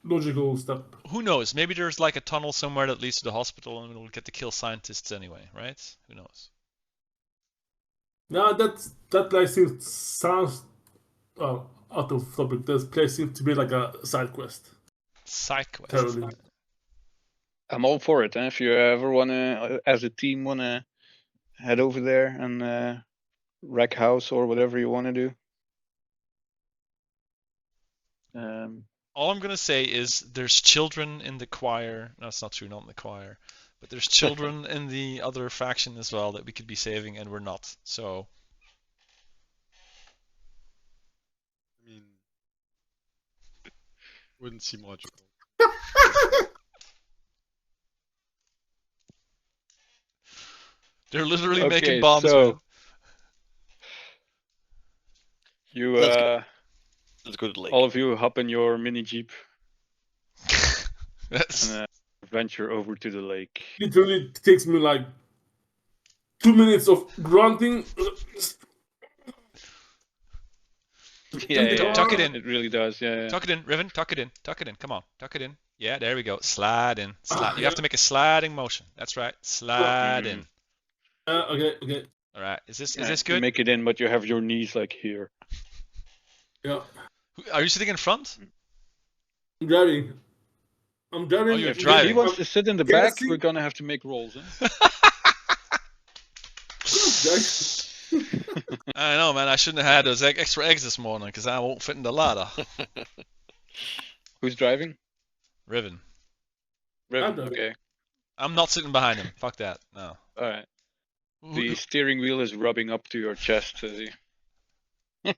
E: logical step.
A: Who knows? Maybe there's like a tunnel somewhere that leads to the hospital and we'll get to kill scientists anyway, right? Who knows?
E: No, that place sounds out of topic. This place seems to be like a side quest.
A: Side quest.
E: Totally.
B: I'm all for it. If you ever wanna, as a team, wanna head over there and wreck house or whatever you wanna do.
A: All I'm gonna say is there's children in the choir. No, it's not true, not in the choir. But there's children in the other faction as well that we could be saving, and we're not. So
D: Wouldn't seem logical.
A: They're literally
B: Okay,
A: making bombs,
B: so
A: man.
B: you,
C: Let's go to the lake.
B: all of you hop in your mini jeep
A: That's
B: and venture over to the lake.
E: Literally takes me like 2 minutes of grunting.
B: Yeah,
A: tuck it in.
B: It really does. Yeah.
A: Tuck it in, Riven. Tuck it in. Tuck it in. Come on, tuck it in. Yeah, there we go. Slide in. Slide. You have
E: Yeah.
A: to make a sliding motion. That's right. Slide in.
E: Okay.
A: All right. Is this
B: You
A: good?
B: make it in, but you have your knees like here.
E: Yeah.
A: Are you sitting in front?
E: I'm driving.
A: Oh, you're
B: If
A: driving.
B: he wants to sit in the back, we're gonna have to make rolls. Huh?
A: I know, man. I shouldn't have had those extra eggs this morning because I won't fit in the ladder.
B: Who's driving?
A: Riven.
B: Riven. Okay.
A: I'm not sitting behind him. Fuck that. No.
B: All right. The steering wheel is rubbing up to your chest.
E: Yeah.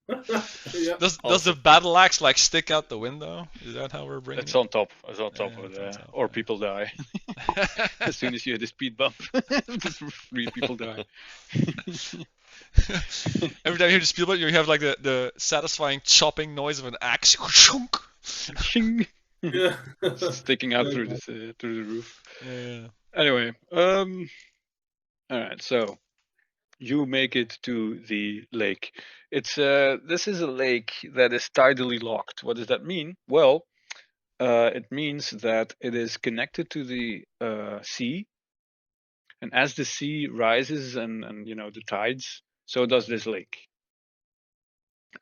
A: Does the battle axe like stick out the window? Is that how we're bringing
B: It's
A: it?
B: on top. It's on top
A: Yeah,
B: of
A: it's on
B: it.
A: top,
B: Or
A: yeah.
B: people die. As soon as you hit a speed bump, 3 people die.
A: Every time you hear the speed bump, you have like the satisfying chopping noise of an axe.
B: Shing.
E: Yeah.
B: Sticking out through the roof.
A: Yeah.
B: Anyway, all right. So you make it to the lake. It's this is a lake that is tidally locked. What does that mean? Well, it means that it is connected to the sea, and as the sea rises and the tides, so does this lake.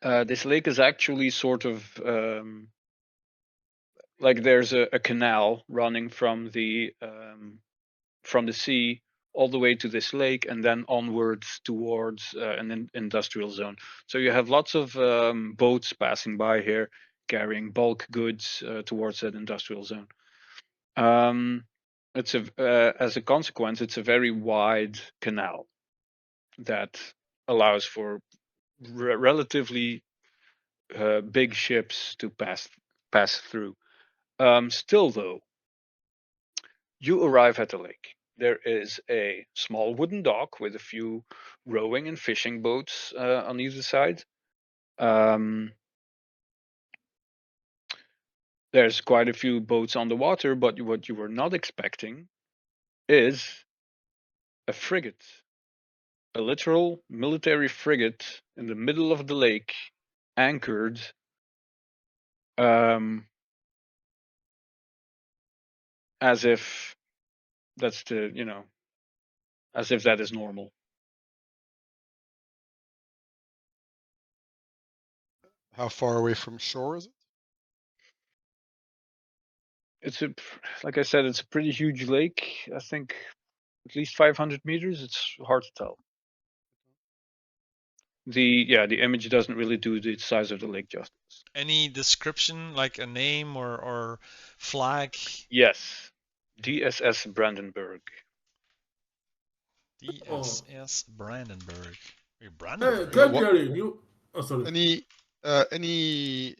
B: This lake is actually sort of like there's a canal running from the sea all the way to this lake and then onwards towards an industrial zone. So you have lots of boats passing by here carrying bulk goods towards that industrial zone. It's as a consequence, it's a very wide canal that allows for relatively big ships to pass through. Still, though, you arrive at the lake. There is a small wooden dock with a few rowing and fishing boats on either side. There's quite a few boats on the water, but what you were not expecting is a frigate. A literal military frigate in the middle of the lake, anchored. As if that's as if that is normal.
D: How far away from shore is it?
B: It's like I said, it's a pretty huge lake. I think at least 500 meters. It's hard to tell. The image doesn't really do the size of the lake justice.
A: Any description, like a name or flag?
B: Yes, DSS Brandenburg.
A: DSS Brandenburg. Wait, Brandenburg?
E: Sorry.
D: Any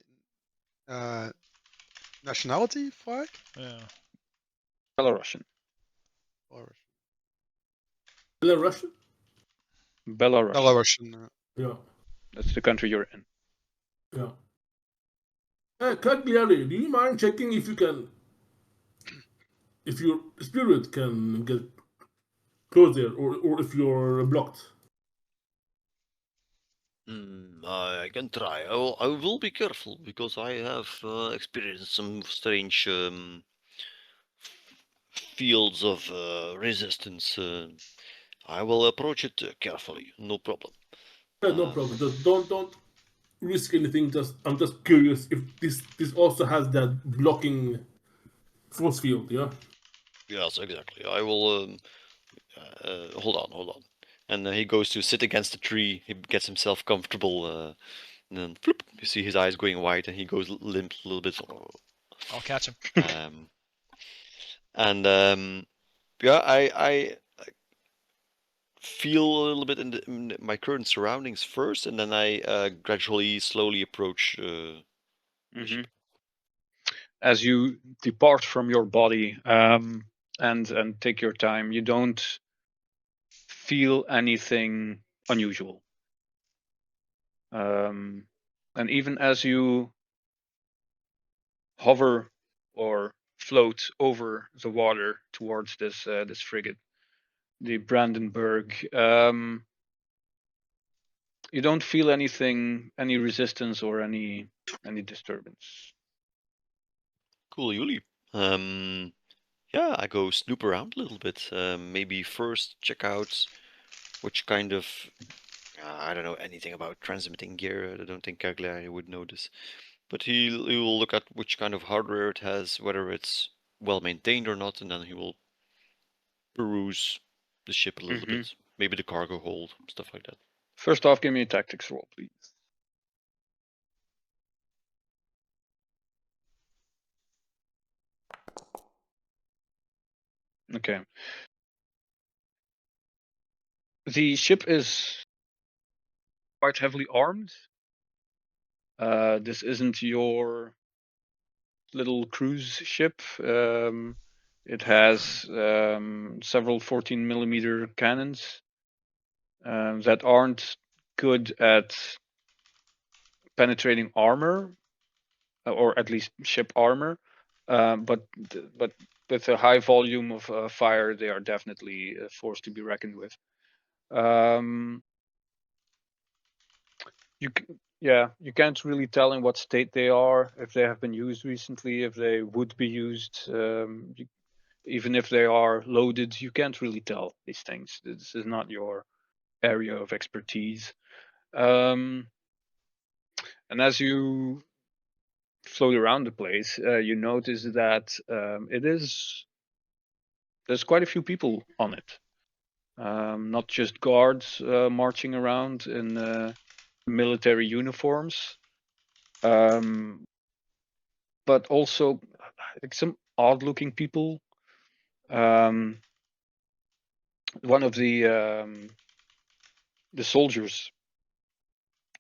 D: nationality flag?
A: Yeah.
B: Belarusian.
E: Belarusian?
D: Belarusian.
E: Yeah.
B: That's the country you're in.
E: Yeah. Cagliari, do you mind checking if your spirit can get close there, or if you're blocked?
C: I can try. I will be careful because I have experienced some strange fields of resistance. I will approach it carefully. No problem.
E: No problem. Just don't risk anything. I'm just curious if this also has that blocking force field. Yeah.
C: Yes, exactly. I will. Hold on. And he goes to sit against the tree. He gets himself comfortable. And then, floop, you see his eyes going white, and he goes limp a little bit.
A: I'll catch him.
C: Yeah, I feel a little bit in my current surroundings first, and then I gradually, slowly approach.
B: Mm-hmm. as you depart from your body and take your time, you don't feel anything unusual. And even as you hover or float over the water towards this frigate, the Brandenburg, you don't feel anything, any resistance or any disturbance.
C: Cool, Yuli. Yeah, I go snoop around a little bit. Maybe first check out which kind of I don't know anything about transmitting gear. I don't think Cagliari would know this, but he will look at which kind of hardware it has, whether it's well maintained or not, and then he will peruse the ship a little bit. Maybe the cargo hold, stuff like that.
B: First off, give me a tactics roll, please. Okay. The ship is quite heavily armed. This isn't your little cruise ship. It has several 14mm cannons that aren't good at penetrating armor, or at least ship armor. But with a high volume of fire, they are definitely a force to be reckoned with. You can't really tell in what state they are, if they have been used recently, if they would be used. Even if they are loaded, you can't really tell these things. This is not your area of expertise. And as you float around the place, you notice that there's quite a few people on it. Not just guards marching around in military uniforms, but also like some odd-looking people. One of the soldiers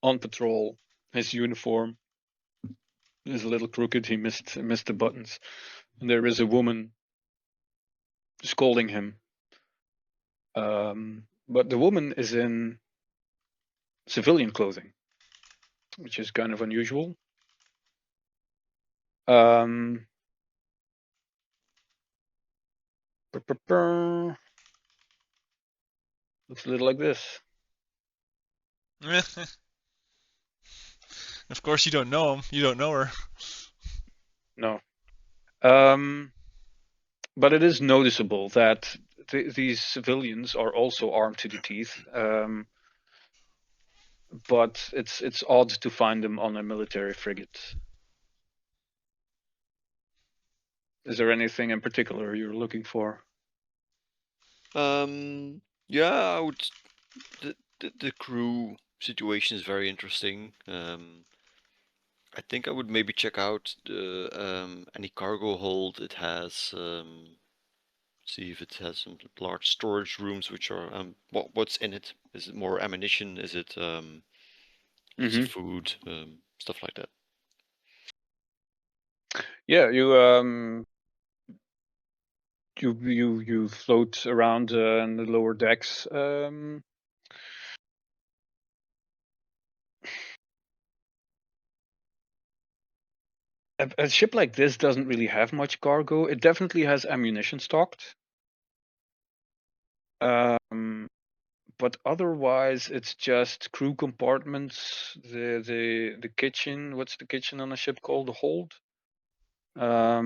B: on patrol, his uniform is a little crooked. He missed the buttons, and there is a woman scolding him. But the woman is in civilian clothing, which is kind of unusual. Looks a little like this.
A: Of course, you don't know him. You don't know her.
B: No. But it is noticeable that these civilians are also armed to the teeth. But it's odd to find them on a military frigate. Is there anything in particular you're looking for?
C: Yeah, I would. The crew situation is very interesting. I think I would maybe check out the any cargo hold it has. See if it has some large storage rooms, which are what's in it. Is it more ammunition? Is it lots of food, stuff like that?
B: Yeah, you float around in the lower decks. A ship like this doesn't really have much cargo. It definitely has ammunition stocked. But otherwise, it's just crew compartments, the kitchen. What's the kitchen on a ship called? The hold.
C: I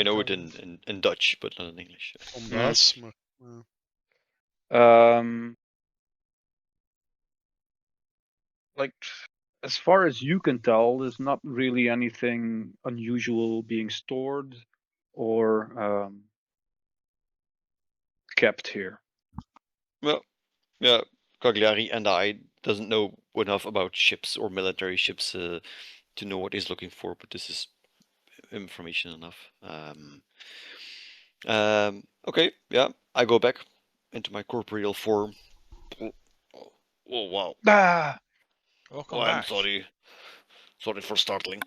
C: know it in Dutch, but not in English.
B: Like, as far as you can tell, there's not really anything unusual being stored or kept here.
C: Well, yeah, Cagliari and I doesn't know enough about ships or military ships to know what he's looking for, but this is information enough. Okay, yeah, I go back into my corporeal form. Oh wow.
A: Welcome
C: I'm
A: back.
C: sorry. Sorry for startling.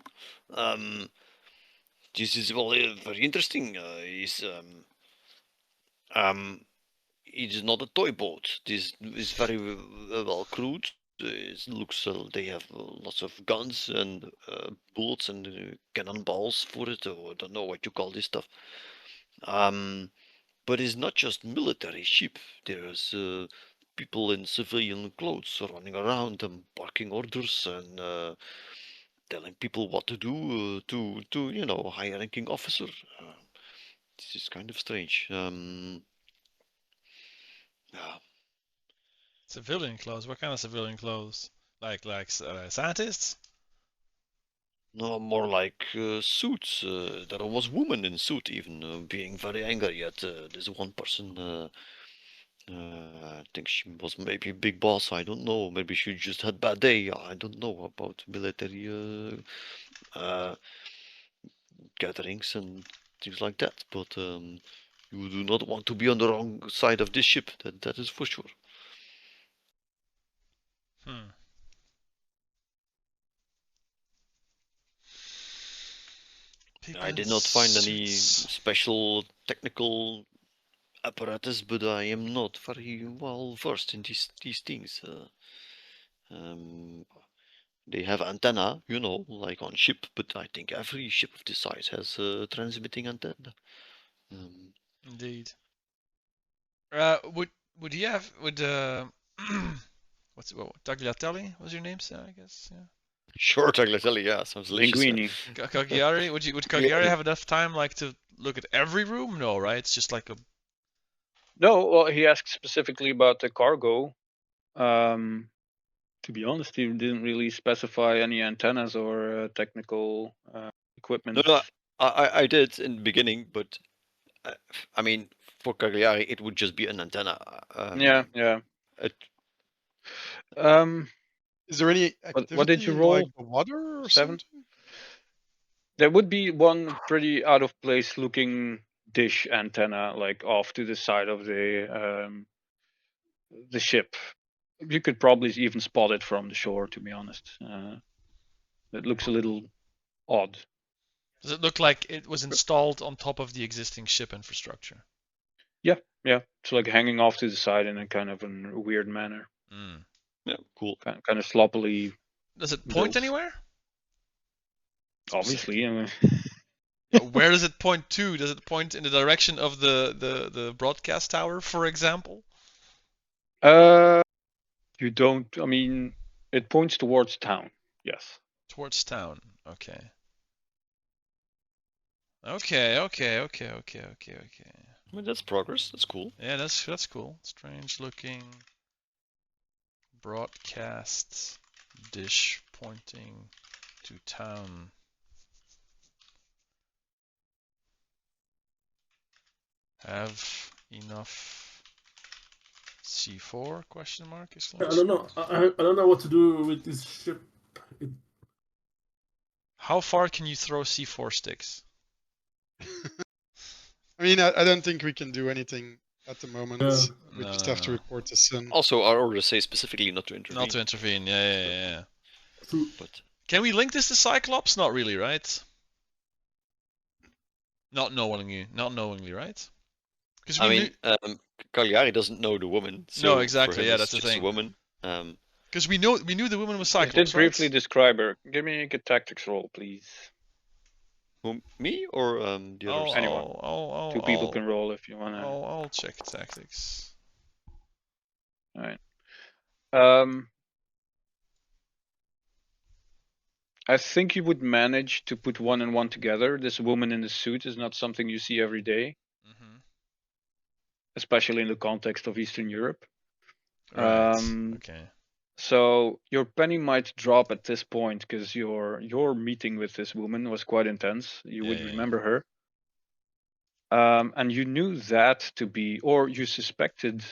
C: this is well very interesting. It is not a toy boat. This is very well crewed. It looks they have lots of guns and bullets and cannonballs for it. Or I don't know what you call this stuff. But it's not just military ship. There's people in civilian clothes running around and barking orders and telling people what to do to high-ranking officer. This is kind of strange. Yeah.
A: Civilian clothes? What kind of civilian clothes? Like scientists?
C: No, more like suits. There was a woman in suit even being very angry at this one person. I think she was maybe a big boss. I don't know. Maybe she just had bad day. I don't know about military gatherings and things like that. But you do not want to be on the wrong side of this ship. That is for sure.
A: People
C: I
A: in
C: did not find any
A: suits.
C: special technical apparatus, but I am not very well versed in these things. They have antenna, like on ship, but I think every ship of this size has a transmitting antenna.
A: Indeed. Would he have Tagliatelle was your name, sir? I guess. Yeah.
C: Sure, Tagliatelle, yeah, sounds delicious.
B: Linguini.
A: Cagliari, would Cagliari have enough time like to look at every room? No, right? It's just like a.
B: No, well, he asked specifically about the cargo. To be honest, he didn't really specify any antennas or technical equipment.
C: No, I did in the beginning, but I mean, for Cagliari, it would just be an antenna.
B: Yeah.
D: Is there any activity
B: what did you
D: in
B: roll?
D: like the water or
B: 7?
D: something?
B: There would be one pretty out of place looking dish antenna, like off to the side of the ship. You could probably even spot it from the shore, to be honest. It looks a little odd.
A: Does it look like it was installed on top of the existing ship infrastructure?
B: Yeah. It's like hanging off to the side in a kind of a weird manner.
C: Yeah, cool.
B: Kind of sloppily.
A: Does it point anywhere?
B: Obviously.
A: Where does it point to? Does it point in the direction of the broadcast tower, for example?
B: You don't. I mean, it points towards town. Yes.
A: Towards town. Okay. Okay.
C: Well, that's progress. That's cool.
A: Yeah, that's cool. Strange looking broadcast dish pointing to town. Have enough C4? Question mark?
E: I don't know. I don't know what to do with this ship.
A: How far can you throw C4 sticks?
D: I mean, I don't think we can do anything at the moment. We just have to report to Sin.
C: Also, our orders say specifically not to intervene.
A: Not to intervene, yeah.
C: But
A: can we link this to Cyclops? Not really, right? Not knowingly, right?
C: I mean, Cagliari doesn't know the woman. So
A: no, exactly. Yeah, that's the thing.
C: A woman.
A: Because we knew the woman was Cyclops.
B: I did briefly describe her. Give me a good tactics roll, please.
C: Whom, me or the others?
B: Anyone. 2 people can roll if you want to.
A: I'll check tactics.
B: All right. I think you would manage to put 1 and 1 together. This woman in the suit is not something you see every day, especially in the context of Eastern Europe.
A: Right. Okay.
B: So your penny might drop at this point because your meeting with this woman was quite intense. You would remember her. And you knew that to be, or you suspected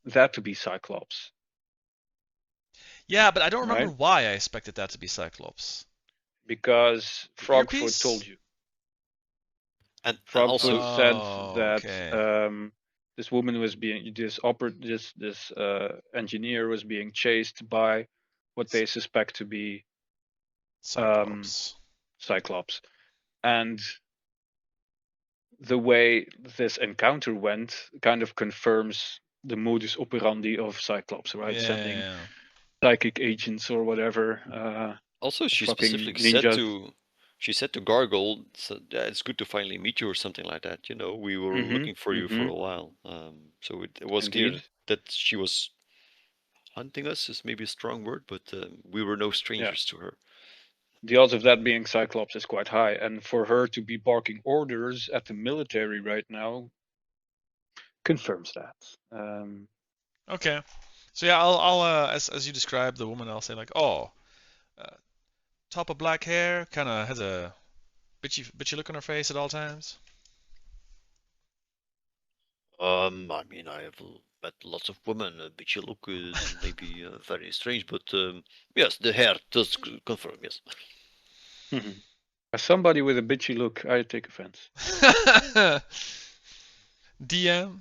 B: that to be Cyclops.
A: Yeah, but I don't remember why I expected that to be Cyclops.
B: Because Frogfoot told you.
C: And
B: Frogfoot
C: also
B: said that this woman was being this engineer was being chased by what they suspect to be
A: Cyclops.
B: and the way this encounter went kind of confirms the modus operandi of Cyclops, right? Sending psychic agents or whatever.
C: Also, she
B: fucking
C: specifically
B: ninjas.
C: said to Gargoyle, so, it's good to finally meet you or something like that. You know, we were looking for you for a while. So it was clear that she was hunting us, is maybe a strong word, but we were no strangers to her.
B: The odds of that being Cyclops is quite high, and for her to be barking orders at the military right now confirms that.
A: Okay, so yeah, I'll as you described the woman, I'll say like, oh, top of black hair, kind of has a bitchy look on her face at all times.
C: I mean, I have met lots of women. Bitchy look is maybe very strange, but yes, the hair does confirm. Yes.
B: As somebody with a bitchy look, I take offense.
A: DM,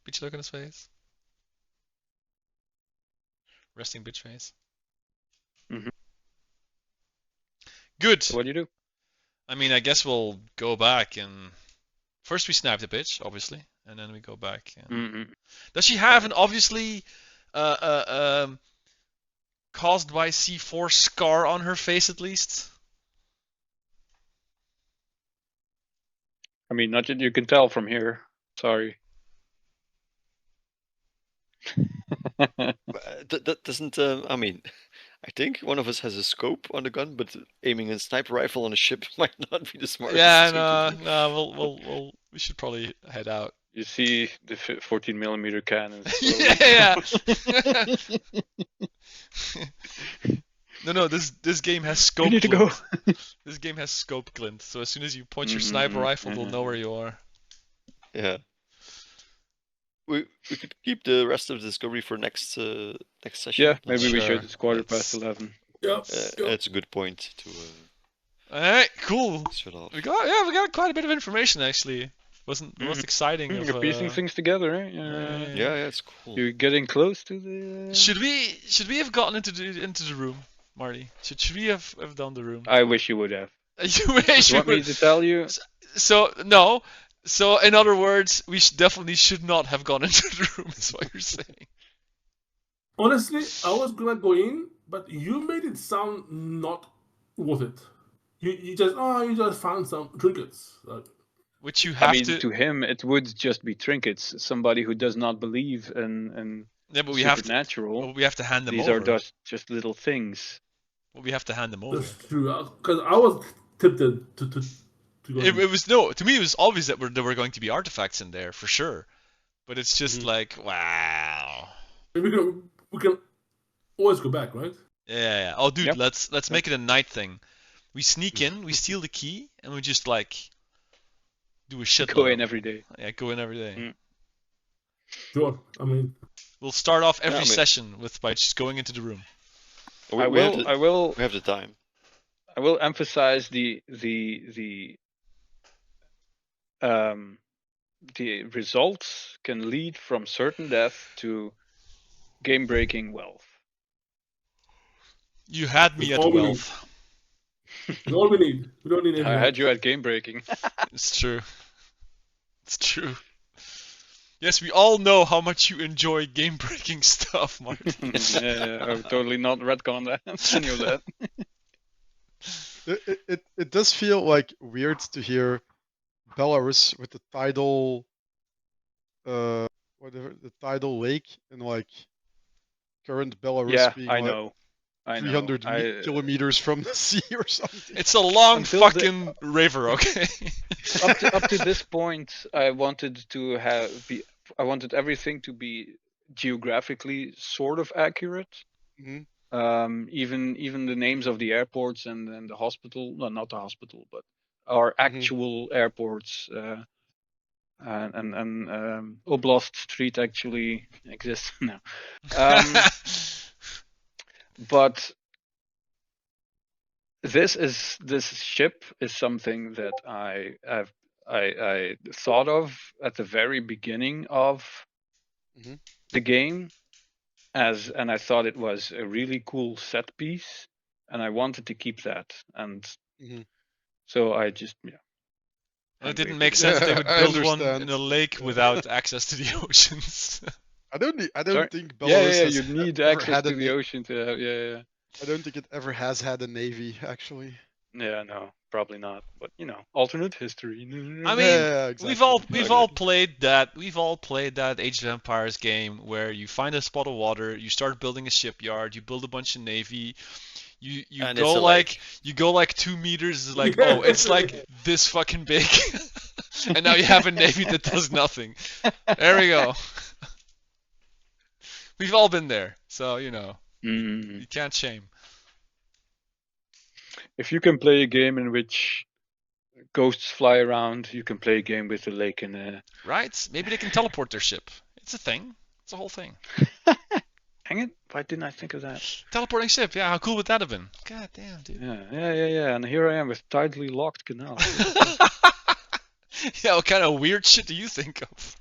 A: bitchy look on his face. Resting bitch face. Good.
B: So what do you do?
A: I mean, I guess we'll go back and first we snap the bitch, obviously, and then we go back. And... Does she have an obviously caused by C4 scar on her face at least?
B: I mean, not that you can tell from here. Sorry.
C: That doesn't. I mean, I think one of us has a scope on the gun, but aiming a sniper rifle on a ship might not be the smartest thing to do.
A: No. We should probably head out.
B: You see the 14mm cannons.
A: yeah. No. This game has scope.
B: You need to go.
A: This game has scope glint. So as soon as you point your sniper rifle, they'll know where you are.
C: Yeah. We could keep the rest of the discovery for next session.
B: Yeah, maybe we should. It's 11:15.
E: Yeah,
C: that's a good point to.
A: All right, cool.
C: Shut off.
A: We got quite a bit of information actually. Wasn't the most exciting.
B: You're piecing things together, eh?
C: Yeah, it's cool.
B: You're getting close to the.
A: Should we have gotten into the room, Marty? Should we have done the room?
B: I wish you would have.
A: You wish
B: you want me to tell you?
A: So no. So in other words, we definitely should not have gone into the room. Is what you're saying.
E: Honestly, I was gonna go in, but you made it sound not worth it. You just found some trinkets.
A: Which you have
B: to him, it would just be trinkets. Somebody who does not believe in supernatural.
A: We have to hand them
B: These
A: over.
B: These are just little things.
A: Well, we have to hand them over.
E: That's true. Because I was tempted to
A: it was to me it was obvious that there were going to be artifacts in there for sure, but it's just like wow.
E: We can always go back, right?
A: Yeah. Oh, dude, let's make it a night thing. We sneak in, we steal the key, and we just like do a shit.
B: Go in every day.
A: Yeah, go in every day.
E: Sure. I mean,
A: we'll start off every session by just going into the room.
C: I will. We have the time.
B: I will emphasize the results can lead from certain death to game-breaking wealth.
A: You had me at wealth.
E: That's all we need. We don't need anything.
B: I had you at game-breaking.
A: It's true. It's true. Yes, we all know how much you enjoy game-breaking stuff, Marty.
B: Yeah, I've totally not retconned that. I knew
D: that. It does feel like weird to hear Belarus with the tidal, whatever, the tidal lake, and like current Belarus being
B: I
D: like
B: know.
D: 300 kilometers from the sea or something.
A: It's a long fucking river, okay?
B: up to this point, I wanted everything to be geographically sort of accurate.
D: Mm-hmm.
B: Even the names of the airports and the hospital, no, not the hospital, but our actual airports. And Oblast Street actually exists now. But this ship is something that I thought of at the very beginning of the game, and I thought it was a really cool set piece, and I wanted to keep that, and
D: Mhm.
B: so I just
A: And it didn't
B: Hungry
A: make
B: for
A: sense they
D: Yeah,
A: would
D: I
A: build one
D: understand.
A: in a lake
D: Yeah.
A: without access to the oceans.
D: I don't
B: Sorry?
D: think
B: Yeah,
D: Belarus has
B: you need
D: ever
B: access
D: had a
B: to the ocean to have, yeah.
D: I don't think it ever has had a navy, actually.
B: Yeah, no, probably not. But alternate history.
A: I mean,
D: Yeah, exactly.
A: we've all played that Age of Empires game where you find a spot of water, you start building a shipyard, you build a bunch of navy, you
C: And
A: go
C: it's a
A: like
C: lake.
A: you go like 2 meters, it's like oh it's like this fucking big, and now you have a navy that does nothing. There we go. We've all been there, so you can't shame.
B: If you can play a game in which ghosts fly around, you can play a game with a lake and a.
A: Right? Maybe they can teleport their ship. It's a thing. It's a whole thing.
B: Hang it! Why didn't I think of that?
A: Teleporting ship. Yeah, how cool would that have been? God damn, dude.
B: Yeah. And here I am with tidally locked canal.
A: Yeah, what kind of weird shit do you think of?